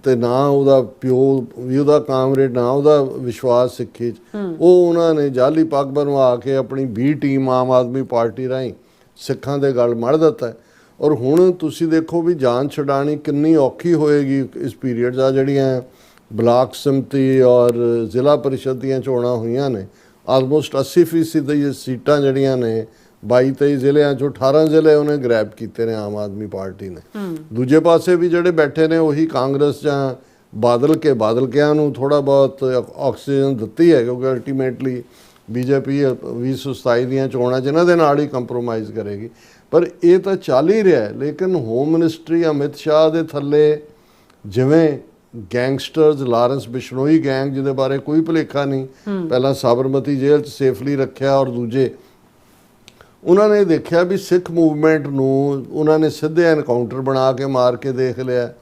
ਤੇ ਨਾ ਉਹਦਾ ਪਿਓ ਵੀ ਉਹਦਾ ਕਾਮਰੇਡ, ਨਾ ਉਹਦਾ ਵਿਸ਼ਵਾਸ ਸਿੱਖੀ 'ਚ, ਉਹ ਉਹਨਾਂ ਨੇ ਜਾਲੀ ਪੱਗ ਬਣਵਾ ਕੇ ਆਪਣੀ B team Aam Aadmi party ਰਾਹੀਂ ਸਿੱਖਾਂ ਦੇ ਗਲ ਮੜ ਦਿੱਤਾ। ਔਰ ਹੁਣ ਤੁਸੀਂ ਦੇਖੋ ਵੀ ਜਾਨ ਛਡਾਣੀ ਕਿੰਨੀ ਔਖੀ ਹੋਏਗੀ ਇਸ ਪੀਰੀਅਡ ਦਾ। ਜਿਹੜੀਆਂ ਬਲਾਕ ਸਮਿਤੀ ਔਰ ਜ਼ਿਲ੍ਹਾ ਪਰਿਸ਼ਦ ਦੀਆਂ ਚੋਣਾਂ ਹੋਈਆਂ ਨੇ, ਆਲਮੋਸਟ 80% ਦੀ ਸੀਟਾਂ ਜਿਹੜੀਆਂ ਨੇ 22-23 ਜ਼ਿਲ੍ਹਿਆਂ 'ਚੋਂ 18 ਜ਼ਿਲ੍ਹੇ ਉਹਨੇ ਗ੍ਰੈਬ ਕੀਤੇ ਨੇ ਆਮ ਆਦਮੀ ਪਾਰਟੀ ਨੇ। ਦੂਜੇ ਪਾਸੇ ਵੀ ਜਿਹੜੇ ਬੈਠੇ ਨੇ ਉਹੀ ਕਾਂਗਰਸ ਜਾਂ ਬਾਦਲਕਿਆਂ ਨੂੰ ਥੋੜ੍ਹਾ ਬਹੁਤ ਆਕਸੀਜਨ ਦਿੱਤੀ ਹੈ, ਕਿਉਂਕਿ ਅਲਟੀਮੇਟਲੀ ਬੀਜੇਪੀ 2027 ਦੀਆਂ ਚੋਣਾਂ 'ਚ ਇਹਨਾਂ ਦੇ ਨਾਲ ਹੀ ਕੰਪਰੋਮਾਈਜ਼ ਕਰੇਗੀ। ਪਰ ਇਹ ਤਾਂ ਚੱਲ ਹੀ ਰਿਹਾ, ਲੇਕਿਨ ਹੋਮ ਮਿਨਿਸਟਰੀ ਅਮਿਤ ਸ਼ਾਹ ਦੇ ਥੱਲੇ ਜਿਵੇਂ ਗੈਂਗਸਟਰਸ, ਲਾਰੈਂਸ ਬਿਸ਼ਨੋਈ ਗੈਂਗ ਜਿਹਦੇ ਬਾਰੇ ਕੋਈ ਭੁਲੇਖਾ ਨਹੀਂ, ਪਹਿਲਾਂ ਸਾਬਰਮਤੀ ਜੇਲ੍ਹ 'ਚ ਸੇਫਲੀ ਰੱਖਿਆ ਔਰ ਦੂਜੇ ਉਹਨਾਂ ਨੇ ਦੇਖਿਆ ਵੀ ਸਿੱਖ ਮੂਵਮੈਂਟ ਨੂੰ ਉਹਨਾਂ ਨੇ ਸਿੱਧੇ ਐਨਕਾਊਂਟਰ ਬਣਾ ਕੇ ਮਾਰ ਕੇ ਦੇਖ ਲਿਆ।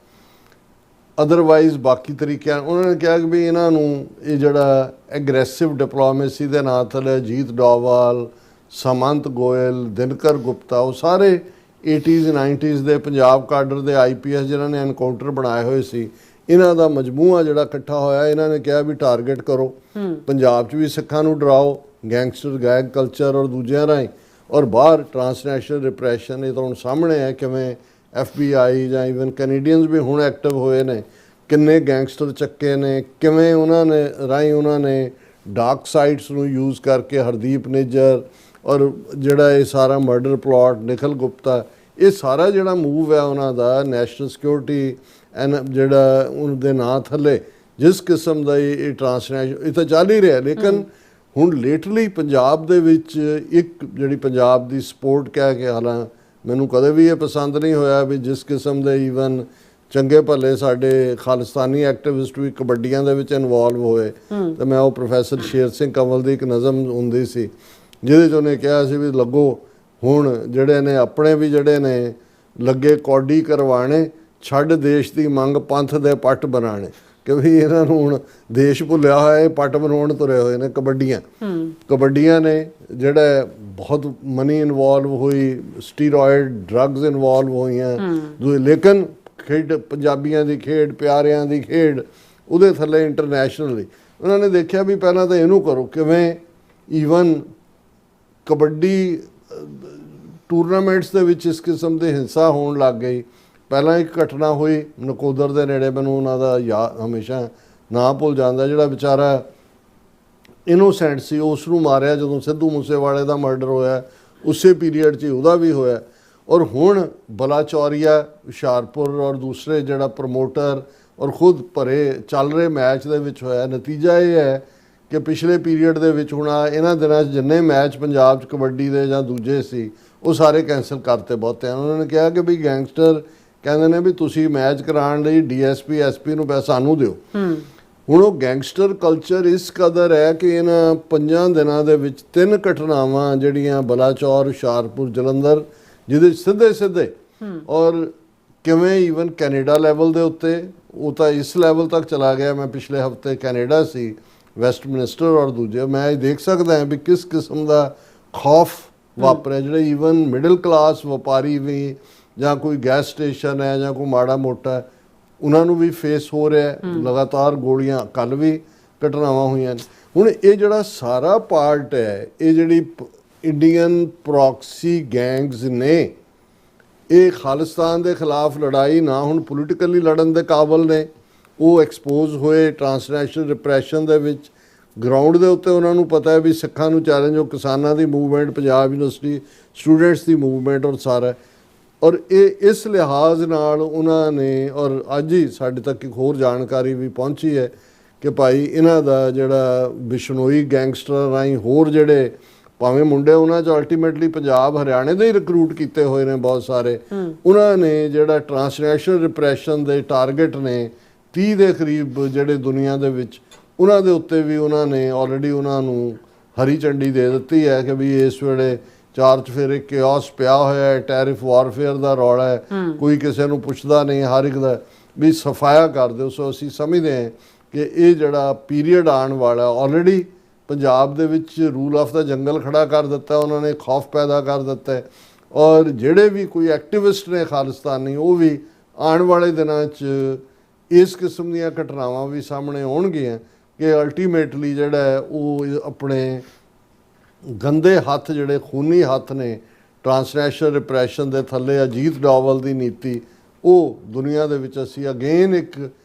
ਅਦਰਵਾਈਜ਼ ਬਾਕੀ ਤਰੀਕਿਆਂ ਉਹਨਾਂ ਨੇ ਕਿਹਾ ਕਿ ਵੀ ਇਹਨਾਂ ਨੂੰ ਇਹ ਜਿਹੜਾ ਐਗਰੈਸਿਵ ਡਿਪਲੋਮੇਸੀ ਦੇ ਨਾਂ ਥੱਲੇ ਅਜੀਤ ਡੋਵਾਲ, ਸਮੰਤ ਗੋਇਲ, ਦਿਨਕਰ ਗੁਪਤਾ, ਉਹ ਸਾਰੇ 80s 90s ਦੇ ਪੰਜਾਬ ਕਾਡਰ ਦੇ IPS ਜਿਨ੍ਹਾਂ ਨੇ ਐਨਕਾਊਂਟਰ ਬਣਾਏ ਹੋਏ ਸੀ, ਇਹਨਾਂ ਦਾ ਮਜਮੂਆ ਜਿਹੜਾ ਇਕੱਠਾ ਹੋਇਆ, ਇਹਨਾਂ ਨੇ ਕਿਹਾ ਵੀ ਟਾਰਗੇਟ ਕਰੋ, ਪੰਜਾਬ 'ਚ ਵੀ ਸਿੱਖਾਂ ਨੂੰ ਡਰਾਓ ਗੈਂਗਸਟਰ, ਗੈਂਗ ਕਲਚਰ ਔਰ ਦੂਜਿਆਂ ਰਾਹੀਂ, ਔਰ ਬਾਹਰ ਟਰਾਂਸਨੈਸ਼ਨਲ ਰਿਪਰੈਸ਼ਨ। ਇਹ ਤਾਂ ਹੁਣ ਸਾਹਮਣੇ ਹੈ ਕਿਵੇਂ FBI ਜਾਂ ਈਵਨ ਕੈਨੇਡੀਅਨਸ ਵੀ ਹੁਣ ਐਕਟਿਵ ਹੋਏ ਨੇ ਕਿੰਨੇ ਗੈਂਗਸਟਰ ਚੱਕੇ ਨੇ, ਕਿਵੇਂ ਉਹਨਾਂ ਨੇ ਡਾਰਕ ਸਾਈਟਸ ਨੂੰ ਯੂਜ਼ ਕਰਕੇ ਹਰਦੀਪ ਨਿੱਜਰ ਔਰ ਜਿਹੜਾ ਇਹ ਸਾਰਾ ਮਰਡਰ ਪਲਾਟ ਨਿਖਿਲ ਗੁਪਤਾ, ਇਹ ਸਾਰਾ ਜਿਹੜਾ ਮੂਵ ਹੈ ਉਹਨਾਂ ਦਾ ਨੈਸ਼ਨਲ ਸਿਕਿਉਰਿਟੀ ਜਿਹੜਾ ਉਹਦੇ ਨਾਂ ਥੱਲੇ ਜਿਸ ਕਿਸਮ ਦਾ ਇਹ ਟ੍ਰਾਂਸਨੈਸ਼ਨਲ ਇਹ ਤਾਂ ਚੱਲ ਹੀ ਰਿਹਾ। ਲੇਕਿਨ ਹੁਣ ਲੇਟਰਲੀ ਪੰਜਾਬ ਦੇ ਵਿੱਚ ਇੱਕ ਜਿਹੜੀ ਪੰਜਾਬ ਦੀ ਸਪੋਰਟ ਕਹਿ ਕੇ, ਹਾਲਾਂ ਮੈਨੂੰ ਕਦੇ ਵੀ ਇਹ ਪਸੰਦ ਨਹੀਂ ਹੋਇਆ ਵੀ ਜਿਸ ਕਿਸਮ ਦੇ ਈਵਨ ਚੰਗੇ ਭਲੇ ਸਾਡੇ ਖਾਲਿਸਤਾਨੀ ਐਕਟਿਵਿਸਟ ਵੀ ਕਬੱਡੀਆਂ ਦੇ ਵਿੱਚ ਇਨਵੋਲਵ ਹੋਏ। ਤੇ ਮੈਂ ਉਹ ਪ੍ਰੋਫੈਸਰ ਸ਼ੇਰ ਸਿੰਘ ਕੰਵਲ ਦੀ ਇੱਕ ਨਜ਼ਮ ਹੁੰਦੀ ਸੀ ਜਿਹਦੇ 'ਚ ਉਹਨੇ ਕਿਹਾ ਸੀ ਵੀ ਲੱਗੋ ਹੁਣ ਜਿਹੜੇ ਨੇ ਆਪਣੇ ਵੀ ਜਿਹੜੇ ਨੇ ਲੱਗੇ ਕੌਡੀ ਕਰਵਾਣੇ, ਛੱਡ ਦੇਸ਼ ਦੀ ਮੰਗ ਪੰਥ ਦੇ ਪੱਟ ਬਣਾਣੇ, ਕਿ ਵੀ ਇਹਨਾਂ ਨੂੰ ਹੁਣ ਦੇਸ਼ ਭੁੱਲਿਆ ਹੋਇਆ, ਇਹ ਪੱਟ ਬਣਾਉਣ ਤੁਰੇ ਹੋਏ ਨੇ। ਕਬੱਡੀਆਂ ਨੇ ਜਿਹੜਾ ਬਹੁਤ ਮਨੀ ਇਨਵੋਲਵ ਹੋਈ, ਸਟੀਰੋਇਡ ਡਰੱਗਸ ਇਨਵੋਲਵ ਹੋਈਆਂ, ਲੇਕਿਨ ਖੇਡ ਪੰਜਾਬੀਆਂ ਦੀ ਖੇਡ, ਪਿਆਰਿਆਂ ਦੀ ਖੇਡ, ਉਹਦੇ ਥੱਲੇ ਇੰਟਰਨੈਸ਼ਨਲੀ ਉਹਨਾਂ ਨੇ ਦੇਖਿਆ ਵੀ ਪਹਿਲਾਂ ਤਾਂ ਇਹਨੂੰ ਕਰੋ। ਕਿਵੇਂ ਈਵਨ ਕਬੱਡੀ ਟੂਰਨਾਮੈਂਟਸ ਦੇ ਵਿੱਚ ਇਸ ਕਿਸਮ ਦੀ ਹਿੰਸਾ ਹੋਣ ਲੱਗ ਗਈ। ਪਹਿਲਾਂ ਇੱਕ ਘਟਨਾ ਹੋਈ ਨਕੋਦਰ ਦੇ ਨੇੜੇ, ਮੈਨੂੰ ਉਹਨਾਂ ਦਾ ਹਮੇਸ਼ਾ ਨਾਂ ਭੁੱਲ ਜਾਂਦਾ, ਜਿਹੜਾ ਵਿਚਾਰਾ ਇਨੋਸੈਂਟ ਸੀ ਉਸ ਨੂੰ ਮਾਰਿਆ ਜਦੋਂ ਸਿੱਧੂ ਮੂਸੇਵਾਲੇ ਦਾ ਮਰਡਰ ਹੋਇਆ, ਉਸੇ ਪੀਰੀਅਡ 'ਚ ਉਹਦਾ ਵੀ ਹੋਇਆ। ਔਰ ਹੁਣ ਬਲਾਚੌਰੀਆ ਹੁਸ਼ਿਆਰਪੁਰ ਔਰ ਦੂਸਰੇ ਜਿਹੜਾ ਪ੍ਰਮੋਟਰ ਔਰ ਖੁਦ ਭਰੇ ਚੱਲ ਰਹੇ ਮੈਚ ਦੇ ਵਿੱਚ ਹੋਇਆ। ਨਤੀਜਾ ਇਹ ਹੈ ਕਿ ਪਿਛਲੇ ਪੀਰੀਅਡ ਦੇ ਵਿੱਚ ਹੁਣ ਇਹਨਾਂ ਦਿਨਾਂ 'ਚ ਜਿੰਨੇ ਮੈਚ ਪੰਜਾਬ 'ਚ ਕਬੱਡੀ ਦੇ ਜਾਂ ਦੂਜੇ ਸੀ ਉਹ ਸਾਰੇ ਕੈਂਸਲ ਕਰਤੇ ਬਹੁਤਿਆਂ। ਉਹਨਾਂ ਨੇ ਕਿਹਾ ਕਿ ਵੀ ਗੈਂਗਸਟਰ ਕਹਿੰਦੇ ਨੇ ਵੀ ਤੁਸੀਂ ਮੈਚ ਕਰਾਉਣ ਲਈ ਡੀਐਸਪੀ ਐਸਪੀ ਨੂੰ ਪੈਸਾ ਸਾਨੂੰ ਦਿਓ। ਹੁਣ ਉਹ ਗੈਂਗਸਟਰ ਕਲਚਰ ਇਸ ਕਦਰ ਹੈ ਕਿ ਇਹਨਾਂ 5 ਦਿਨਾਂ ਦੇ ਵਿੱਚ 3 ਘਟਨਾਵਾਂ ਜਿਹੜੀਆਂ ਬਲਾਚੌਰ, ਹੁਸ਼ਿਆਰਪੁਰ, ਜਲੰਧਰ, ਜਿਹਦੇ ਸਿੱਧੇ ਔਰ ਕਿਵੇਂ ਈਵਨ ਕੈਨੇਡਾ ਲੈਵਲ ਦੇ ਉੱਤੇ ਉਹ ਤਾਂ ਇਸ ਲੈਵਲ ਤੱਕ ਚਲਾ ਗਿਆ। ਮੈਂ ਪਿਛਲੇ ਹਫਤੇ ਕੈਨੇਡਾ ਸੀ, ਵੈਸਟਮਿਨਿਸਟਰ ਔਰ ਦੂਜੇ, ਮੈਂ ਇਹ ਦੇਖ ਸਕਦਾ ਹਾਂ ਵੀ ਕਿਸ ਕਿਸਮ ਦਾ ਖੌਫ ਵਾਪਰਿਆ। ਜਿਹੜੇ ਈਵਨ ਮਿਡਲ ਕਲਾਸ ਵਪਾਰੀ ਵੀ ਜਾਂ ਕੋਈ ਗੈਸ ਸਟੇਸ਼ਨ ਹੈ ਜਾਂ ਕੋਈ ਮਾੜਾ ਮੋਟਾ, ਉਹਨਾਂ ਨੂੰ ਵੀ ਫੇਸ ਹੋ ਰਿਹਾ। ਲਗਾਤਾਰ ਗੋਲੀਆਂ, ਕੱਲ੍ਹ ਵੀ ਘਟਨਾਵਾਂ ਹੋਈਆਂ ਨੇ। ਹੁਣ ਇਹ ਜਿਹੜਾ ਸਾਰਾ ਪਾਰਟ ਹੈ, ਇਹ ਜਿਹੜੀ ਇੰਡੀਅਨ ਪ੍ਰੋਕਸੀ ਗੈਂਗਸ ਨੇ, ਇਹ ਖਾਲਿਸਤਾਨ ਦੇ ਖਿਲਾਫ ਲੜਾਈ ਨਾ ਹੁਣ ਪੋਲੀਟੀਕਲੀ ਲੜਨ ਦੇ ਕਾਬਲ ਨੇ। ਉਹ ਐਕਸਪੋਜ਼ ਹੋਏ ਟ੍ਰਾਂਸਨੈਸ਼ਨਲ ਰਿਪਰੈਸ਼ਨ ਦੇ ਵਿੱਚ। ਗਰਾਊਂਡ ਦੇ ਉੱਤੇ ਉਹਨਾਂ ਨੂੰ ਪਤਾ ਹੈ ਵੀ ਸਿੱਖਾਂ ਨੂੰ ਚੈਲੰਜ, ਉਹ ਕਿਸਾਨਾਂ ਦੀ ਮੂਵਮੈਂਟ, ਪੰਜਾਬ ਯੂਨੀਵਰਸਿਟੀ ਸਟੂਡੈਂਟਸ ਦੀ ਮੂਵਮੈਂਟ ਔਰ ਸਾਰਾ। ਔਰ ਇਹ ਇਸ ਲਿਹਾਜ਼ ਨਾਲ ਉਹਨਾਂ ਨੇ, ਔਰ ਅੱਜ ਹੀ ਸਾਡੇ ਤੱਕ ਇੱਕ ਹੋਰ ਜਾਣਕਾਰੀ ਵੀ ਪਹੁੰਚੀ ਹੈ ਕਿ ਭਾਈ ਇਹਨਾਂ ਦਾ ਜਿਹੜਾ ਬਿਸ਼ਨੋਈ ਗੈਂਗਸਟਰ ਰਾਹੀਂ ਹੋਰ ਜਿਹੜੇ ਭਾਵੇਂ ਮੁੰਡੇ ਉਹਨਾਂ 'ਚ ਅਲਟੀਮੇਟਲੀ ਪੰਜਾਬ ਹਰਿਆਣੇ ਦੇ ਹੀ ਰਿਕਰੂਟ ਕੀਤੇ ਹੋਏ ਨੇ ਬਹੁਤ ਸਾਰੇ, ਉਹਨਾਂ ਨੇ ਜਿਹੜਾ ਟ੍ਰਾਂਸਨੈਸ਼ਨਲ ਰਿਪਰੈਸ਼ਨ ਦੇ ਟਾਰਗੇਟ ਨੇ 30 ਦੇ ਕਰੀਬ ਜਿਹੜੇ ਦੁਨੀਆ ਦੇ ਵਿੱਚ, ਉਹਨਾਂ ਦੇ ਉੱਤੇ ਵੀ ਉਹਨਾਂ ਨੇ ਆਲਰੇਡੀ ਉਹਨਾਂ ਨੂੰ ਹਰੀ ਝੰਡੀ ਦੇ ਦਿੱਤੀ ਹੈ ਕਿ ਵੀ ਇਸ ਵੇਲੇ ਚਾਰ ਚੁਫੇਰੇ ਕਿਓਸ ਪਿਆ ਹੋਇਆ ਹੈ, ਟੈਰਿਫ ਵਾਰਫੇਅਰ ਦਾ ਰੌਲਾ ਹੈ, ਕੋਈ ਕਿਸੇ ਨੂੰ ਪੁੱਛਦਾ ਨਹੀਂ, ਹਰ ਇੱਕ ਦਾ ਵੀ ਸਫਾਇਆ ਕਰ ਦਿਓ। ਸੋ ਅਸੀਂ ਸਮਝਦੇ ਹਾਂ ਕਿ ਇਹ ਜਿਹੜਾ ਪੀਰੀਅਡ ਆਉਣ ਵਾਲਾ, ਆਲਰੇਡੀ ਪੰਜਾਬ ਦੇ ਵਿੱਚ ਰੂਲ ਆਫ ਦਾ ਜੰਗਲ ਖੜਾ ਕਰ ਦਿੱਤਾ ਉਹਨਾਂ ਨੇ, ਖੌਫ ਪੈਦਾ ਕਰ ਦਿੱਤਾ। ਔਰ ਜਿਹੜੇ ਵੀ ਕੋਈ ਐਕਟਿਵਿਸਟ ਨੇ ਖਾਲਿਸਤਾਨੀ, ਉਹ ਵੀ ਆਉਣ ਵਾਲੇ ਦਿਨਾਂ 'ਚ ਇਸ ਕਿਸਮ ਦੀਆਂ ਘਟਨਾਵਾਂ ਵੀ ਸਾਹਮਣੇ ਆਉਣਗੀਆਂ ਕਿ ਅਲਟੀਮੇਟਲੀ ਜਿਹੜਾ ਹੈ ਉਹ ਆਪਣੇ ਗੰਦੇ ਹੱਥ, ਜਿਹੜੇ ਖੂਨੀ ਹੱਥ ਨੇ ਟ੍ਰਾਂਸਨੈਸ਼ਨਲ ਰਿਪਰੈਸ਼ਨ ਦੇ ਥੱਲੇ, ਅਜੀਤ ਡੋਵਲ ਦੀ ਨੀਤੀ, ਉਹ ਦੁਨੀਆ ਦੇ ਵਿੱਚ ਅਸੀਂ ਅਗੇਨ ਇੱਕ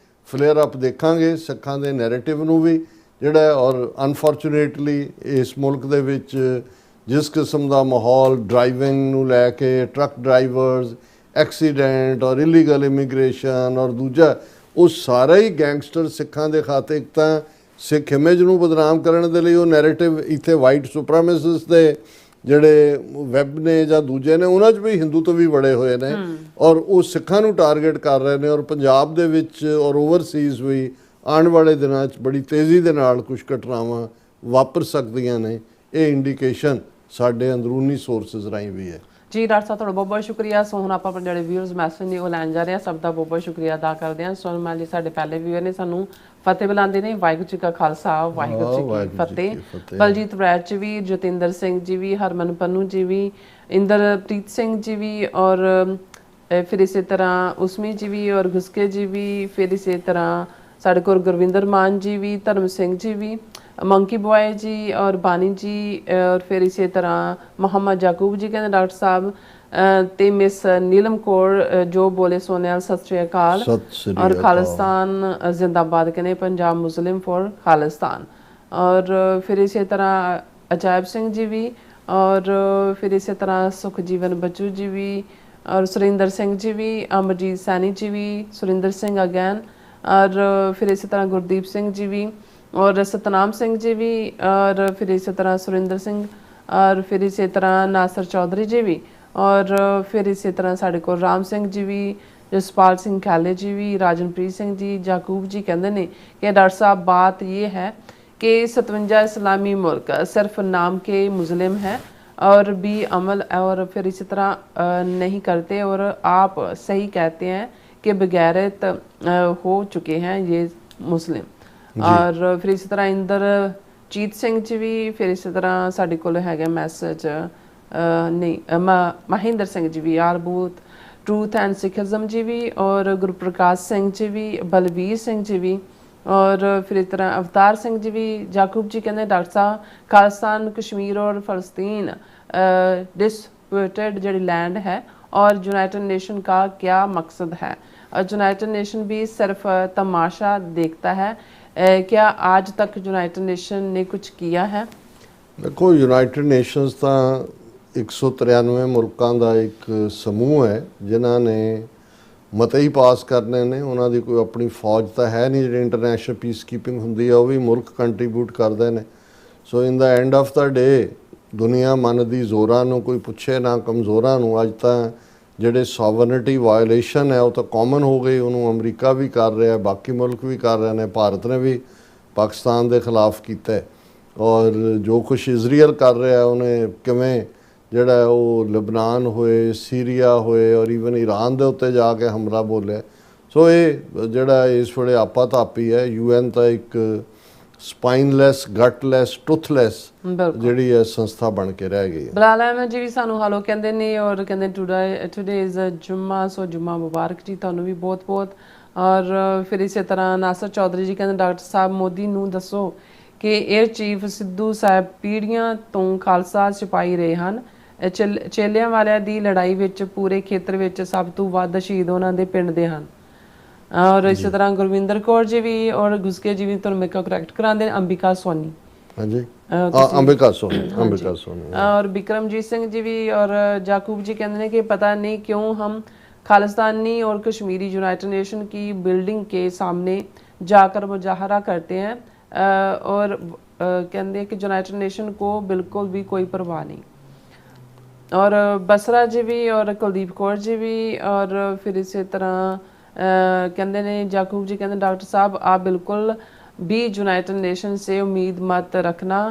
ਫਲੇਅਰ ਅਪ ਦੇਖਾਂਗੇ ਸਿੱਖਾਂ ਦੇ ਨੈਰੇਟਿਵ ਨੂੰ ਵੀ ਜਿਹੜਾ। ਔਰ ਅਨਫੋਰਚੂਨੇਟਲੀ ਇਸ ਮੁਲਕ ਦੇ ਵਿੱਚ ਜਿਸ ਕਿਸਮ ਦਾ ਮਾਹੌਲ ਡਰਾਈਵਿੰਗ ਨੂੰ ਲੈ ਕੇ, ਟਰੱਕ ਡਰਾਈਵਰਸ, ਐਕਸੀਡੈਂਟ ਔਰ ਇਲੀਗਲ ਇਮੀਗ੍ਰੇਸ਼ਨ ਔਰ ਦੂਜਾ, ਉਹ ਸਾਰਾ ਹੀ ਗੈਂਗਸਟਰ ਸਿੱਖਾਂ ਦੇ ਖਾਤੇ। ਇੱਕ ਤਾਂ ਸਿੱਖ ਇਮੇਜ ਨੂੰ ਬਦਨਾਮ ਕਰਨ ਦੇ ਲਈ ਉਹ ਨੈਰੇਟਿਵ ਇੱਥੇ ਵਾਈਟ ਸੁਪਰਾਮੈਸਿਸਟ ਦੇ ਜਿਹੜੇ ਵੈਬ ਨੇ ਜਾਂ ਦੂਜੇ ਨੇ, ਉਹਨਾਂ 'ਚ ਵੀ ਹਿੰਦੂਤਵ ਵੀ ਬੜੇ ਹੋਏ ਨੇ ਔਰ ਉਹ ਸਿੱਖਾਂ ਨੂੰ ਟਾਰਗੇਟ ਕਰ ਰਹੇ ਨੇ। ਔਰ ਪੰਜਾਬ ਦੇ ਵਿੱਚ ਔਰ ਓਵਰਸੀਜ਼ ਵੀ ਆਉਣ ਵਾਲੇ ਦਿਨਾਂ 'ਚ ਬੜੀ ਤੇਜ਼ੀ ਦੇ ਨਾਲ ਕੁਝ ਘਟਨਾਵਾਂ ਵਾਪਰ ਸਕਦੀਆਂ ਨੇ। ਇਹ ਇੰਡੀਕੇਸ਼ਨ ਸਾਡੇ ਅੰਦਰੂਨੀ ਸੋਰਸਿਸ ਰਾਹੀਂ ਵੀ ਹੈ। ਜੀ ਡਾਕਟਰ ਸਾਹਿਬ, ਤੁਹਾਡਾ ਬਹੁਤ ਬਹੁਤ ਸ਼ੁਕਰੀਆ। ਸੋ ਹੁਣ ਆਪਾਂ ਜਿਹੜੇ ਵਿਊਅਰਸ ਮੈਸੇਜ ਨੇ ਉਹ ਲੈਣ ਜਾ ਰਹੇ ਹਾਂ, ਸਭ ਦਾ ਬਹੁਤ ਬਹੁਤ ਸ਼ੁਕਰੀਆ ਅਦਾ ਕਰਦੇ ਹਾਂ। ਸੋਨਮਾਲ ਜੀ ਸਾਡੇ ਪਹਿਲੇ ਵਿਊਅਰ ਨੇ, ਸਾਨੂੰ ਫਤਿਹ ਬੁਲਾਉਂਦੇ ਨੇ। ਵਾਹਿਗੁਰੂ ਜੀ ਕਾ ਖਾਲਸਾ, ਵਾਹਿਗੁਰੂ ਜੀ ਕੀ ਫਤਿਹ। ਬਲਜੀਤ ਵੈਚ ਵੀ, ਜਤਿੰਦਰ ਸਿੰਘ ਜੀ ਵੀ, ਹਰਮਨ ਪੰਨੂ ਜੀ ਵੀ, ਇੰਦਰਪ੍ਰੀਤ ਸਿੰਘ ਜੀ ਵੀ, ਔਰ ਫਿਰ ਇਸੇ ਤਰ੍ਹਾਂ ਉਸਮੀ ਜੀ ਵੀ, ਔਰ ਘੁਸਕੇ ਜੀ ਵੀ, ਫਿਰ ਇਸੇ ਤਰ੍ਹਾਂ ਸਾਡੇ ਕੋਲ ਗੁਰਵਿੰਦਰ ਮਾਨ ਜੀ ਵੀ, ਧਰਮ ਸਿੰਘ ਜੀ ਵੀ, मंकी बॉय जी और बानी जी, और फिर इसी तरह मोहम्मद याकूब जी कहते डॉक्टर साहब ਤੇ ਮਿਸ ਨੀਲਮ ਕੌਰ ਜੋ ਬੋਲੇ ਸੋਨਿਆਲ ਸਤਿ ਸ਼੍ਰੀ ਅਕਾਲ ਸਤਿ ਸ੍ਰੀ ਔਰ ਅਕਾਲ। ਖਾਲਿਸਤਾਨ जिंदाबाद कहने पंजाब मुस्लिम फॉर खालिस्तान। और फिर इसी तरह अजायब सिंह जी भी, और फिर इसी तरह सुखजीवन बच्चू जी भी, और सुरिंदर सिंह जी भी, अमरजीत सैनी जी भी, सुरिंदर सिंह अगैन, और फिर इसी तरह गुरदीप सिंह जी भी, और सतनाम सिंह जी भी, और फिर इसी तरह सुरिंदर सिंह, और फिर इसी तरह नासर चौधरी जी भी, और फिर इसी तरह साढ़े को राम सिंह जी भी, जसपाल सिंह खैले जी भी, राजनप्रीत सिंह जी, जाकूब जी कहते हैं कि डॉक्टर साहब बात ये है कि 57 इस्लामी मुल्क सिर्फ नाम के मुस्लिम हैं और भी अमल और फिर इसी तरह नहीं करते, और आप सही कहते हैं कि बगैरत हो चुके हैं ये मुस्लिम। और फिर इसी तरह इंद्रजीत सिंह जी भी, फिर इसी तरह साढ़े कोल हैगा मैसेज नहीं महेंद्र सिंह जी भी, यार बहुत ट्रूथ एंड सिखिज्म जी भी, और गुरप्रकाश सिंह जी भी, बलवीर सिंह जी भी, और फिर इस तरह अवतार सिंह जी भी। जाकूब जी कहते हैं डॉक्टर साहब खालिस्तान कश्मीर और फ़लस्तीन डिस्प्यूटेड जड़ी लैंड है और यूनाइटेड नेशन का क्या मकसद है, और यूनाइटेड नेशन भी सिर्फ तमाशा देखता है, क्या आज तक यूनाइटेड नेशन ने कुछ किया है? देखो यूनाइटेड नेशंस ਤਾਂ 193 ਮੁਲਕਾਂ ਦਾ ਇੱਕ ਸਮੂਹ ਹੈ ਜਿਨ੍ਹਾਂ ਨੇ ਮਤੇ ਹੀ ਪਾਸ ਕਰਨੇ ਨੇ। ਉਹਨਾਂ ਦੀ ਕੋਈ ਆਪਣੀ ਫੌਜ ਤਾਂ ਹੈ ਨਹੀਂ ਜਿਹੜੀ ਇੰਟਰਨੈਸ਼ਨਲ ਪੀਸ ਕੀਪਿੰਗ ਹੁੰਦੀ ਹੈ, ਉਹ ਵੀ ਮੁਲਕ ਕੰਟਰੀਬਿਊਟ ਕਰਦੇ ਨੇ। ਸੋ ਇਨ ਦਾ ਐਂਡ ਆਫ ਦਾ ਡੇ ਦੁਨੀਆ ਮੰਨਦੀ ਜ਼ੋਰਾਂ ਨੂੰ, ਕੋਈ ਪੁੱਛੇ ਨਾ ਕਮਜ਼ੋਰਾਂ ਨੂੰ। ਅੱਜ ਤਾਂ ਜਿਹੜੇ ਸੋਵਰਨਿਟੀ ਵਾਇਲੇਸ਼ਨ ਹੈ ਉਹ ਤਾਂ ਕਾਮਨ ਹੋ ਗਈ, ਉਹਨੂੰ ਅਮਰੀਕਾ ਵੀ ਕਰ ਰਿਹਾ, ਬਾਕੀ ਮੁਲਕ ਵੀ ਕਰ ਰਹੇ ਨੇ, ਭਾਰਤ ਨੇ ਵੀ ਪਾਕਿਸਤਾਨ ਦੇ ਖਿਲਾਫ ਕੀਤਾ। ਔਰ ਜੋ ਕੁਛ ਇਜ਼ਰਾਈਲ ਕਰ ਰਿਹਾ ਉਹਨੇ ਕਿਵੇਂ ਜਿਹੜਾ ਉਹ ਲਬਨਾਨ ਹੋਏ, ਸੀਰੀਆ ਹੋਏ, ਔਰ ਈਵਨ ਈਰਾਨ ਦੇ ਉੱਤੇ ਜਾ ਕੇ ਹਮਲਾ ਬੋਲਿਆ। ਸੋ ਇਹ ਜਿਹੜਾ ਇਸ ਵੇਲੇ ਆਪਾ ਧਾਪੀ ਹੈ। UN ਤਾਂ ਇੱਕ ਸਪਾਈਨਲੈਸ, ਗਟਲੈਸ, ਟੁਥਲੈਸ ਜਿਹੜੀ ਹੈ ਸੰਸਥਾ ਬਣ ਕੇ ਰਹਿ ਗਈ ਹੈ। ਬਲਾਲ ਅਹਿਮਦ ਜੀ ਵੀ ਸਾਨੂੰ ਹਾਲੋ ਕਹਿੰਦੇ ਨੇ, ਔਰ ਕਹਿੰਦੇ ਟੁਡੇ ਇਜ਼ ਜੁਮਾ, ਸੋ ਜੁਮਾ ਮੁਬਾਰਕ ਜੀ ਤੁਹਾਨੂੰ ਵੀ ਬਹੁਤ ਬਹੁਤ। ਔਰ ਫਿਰ ਇਸੇ ਤਰ੍ਹਾਂ ਨਾਸਰ ਚੌਧਰੀ ਜੀ ਕਹਿੰਦੇ ਡਾਕਟਰ ਸਾਹਿਬ ਮੋਦੀ ਨੂੰ ਦੱਸੋ ਕਿ 에ਅਰ ਚੀਫ ਸਿੱਧੂ ਸਾਹਿਬ ਪੀੜ੍ਹੀਆਂ ਤੋਂ ਖਾਲਸਾ ਸਿਪਾਹੀ ਰਹੇ ਹਨ। ਚੇਲਿਆਂ ਵਾਲਿਆਂ ਦੀ ਲੜਾਈ ਵਿੱਚ ਪੂਰੇ ਖੇਤਰ ਵਿੱਚ ਸਭ ਤੋਂ ਵੱਧ ਸ਼ਹੀਦ ਉਹਨਾਂ ਦੇ ਪਿੰਡ ਦੇ ਹਨ। ਔਰ ਇਸੇ ਤਰ੍ਹਾਂ ਗੁਰਵਿੰਦਰ ਕੌਰ ਜੀ ਵੀ, ਔਰ ਗੁਸਕੇ ਜੀ ਵੀ ਤੁਹਾਨੂੰ ਮੇਰੇ ਕੋਲ ਕਰੈਕਟ ਕਰਾਉਂਦੇ ਨੇ, ਅੰਬਿਕਾ ਸੋਨੀ। ਹਾਂਜੀ ਅੰਬਿਕਾ ਸੋਨੀ, ਅੰਬਿਕਾ ਸੋਨੀ। और बिक्रमजीत सिंह जी भी और जाकूब जी कहते हैं कि पता नहीं क्यों हम खालिस्तानी और कश्मीरी यूनाइटेड नेशन की बिल्डिंग के सामने जाकर मुजाहरा करते हैं, और कहते हैं कि यूनाइटेड नेशन को बिल्कुल भी कोई परवाह नहीं। और बसरा जी भी, और कुलदीप कौर जी भी, और फिर इसी तरह कहते हैं जाकूब जी कहते हैं डॉक्टर साहब आप बिल्कुल भी यूनाइटेड नेशन से उम्मीद मत रखना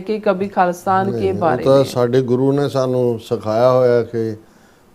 कि कभी खालिस्तान के बारे में। साडे गुरु ने सानू सिखाया होया कि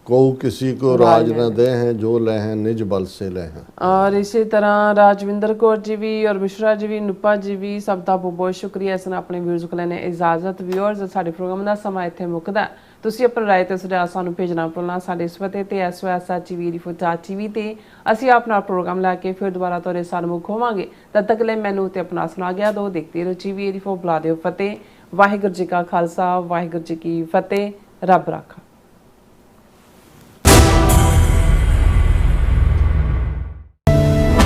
को किसी को राज न दे हैं, जो ले हैं निज बल से ले हैं। और इसी तरह राजविंदर कौर जी भी, और मिश्रा जी भी, नुपा जी भी, सब का बहुत बहुत शुक्रिया। इस अपने व्यूअर्स को लेने इजाजत। व्यूअर्स साडे प्रोग्राम का समा इत्थे मुकदा। ਤੁਸੀਂ ਆਪਣੀ ਰਾਏ ਤੇ ਸੁਝਾਅ ਸਾਨੂੰ ਭੇਜਣਾ ਭੁੱਲਣਾ ਸਾਡੇ ਇਸ ਪਤੇ ਤੇ SOS@TV ਤੇ ਅਸੀਂ ਆਪਣਾ ਪ੍ਰੋਗਰਾਮ ਲੈ ਕੇ ਫਿਰ ਦੁਬਾਰਾ ਤੁਹਾਡੇ ਸਾਹਮਣੇ ਹੋਵਾਂਗੇ। ਤਦ ਤੱਕ ਲਈ ਮੈਨੂੰ ਤੇ ਆਪਣਾ ਸੁਣਾ ਗਿਆ ਦੋ ਦੇਖਦੇ ਰਹੋ TV84 ਬੁਲਾ ਦਿਓ ਫਤਿਹ। ਵਾਹਿਗੁਰੂ ਜੀ ਕਾ ਖਾਲਸਾ, ਵਾਹਿਗੁਰੂ ਜੀ ਕੀ ਫਤਿਹ। ਰੱਬ ਰਾਖਾ।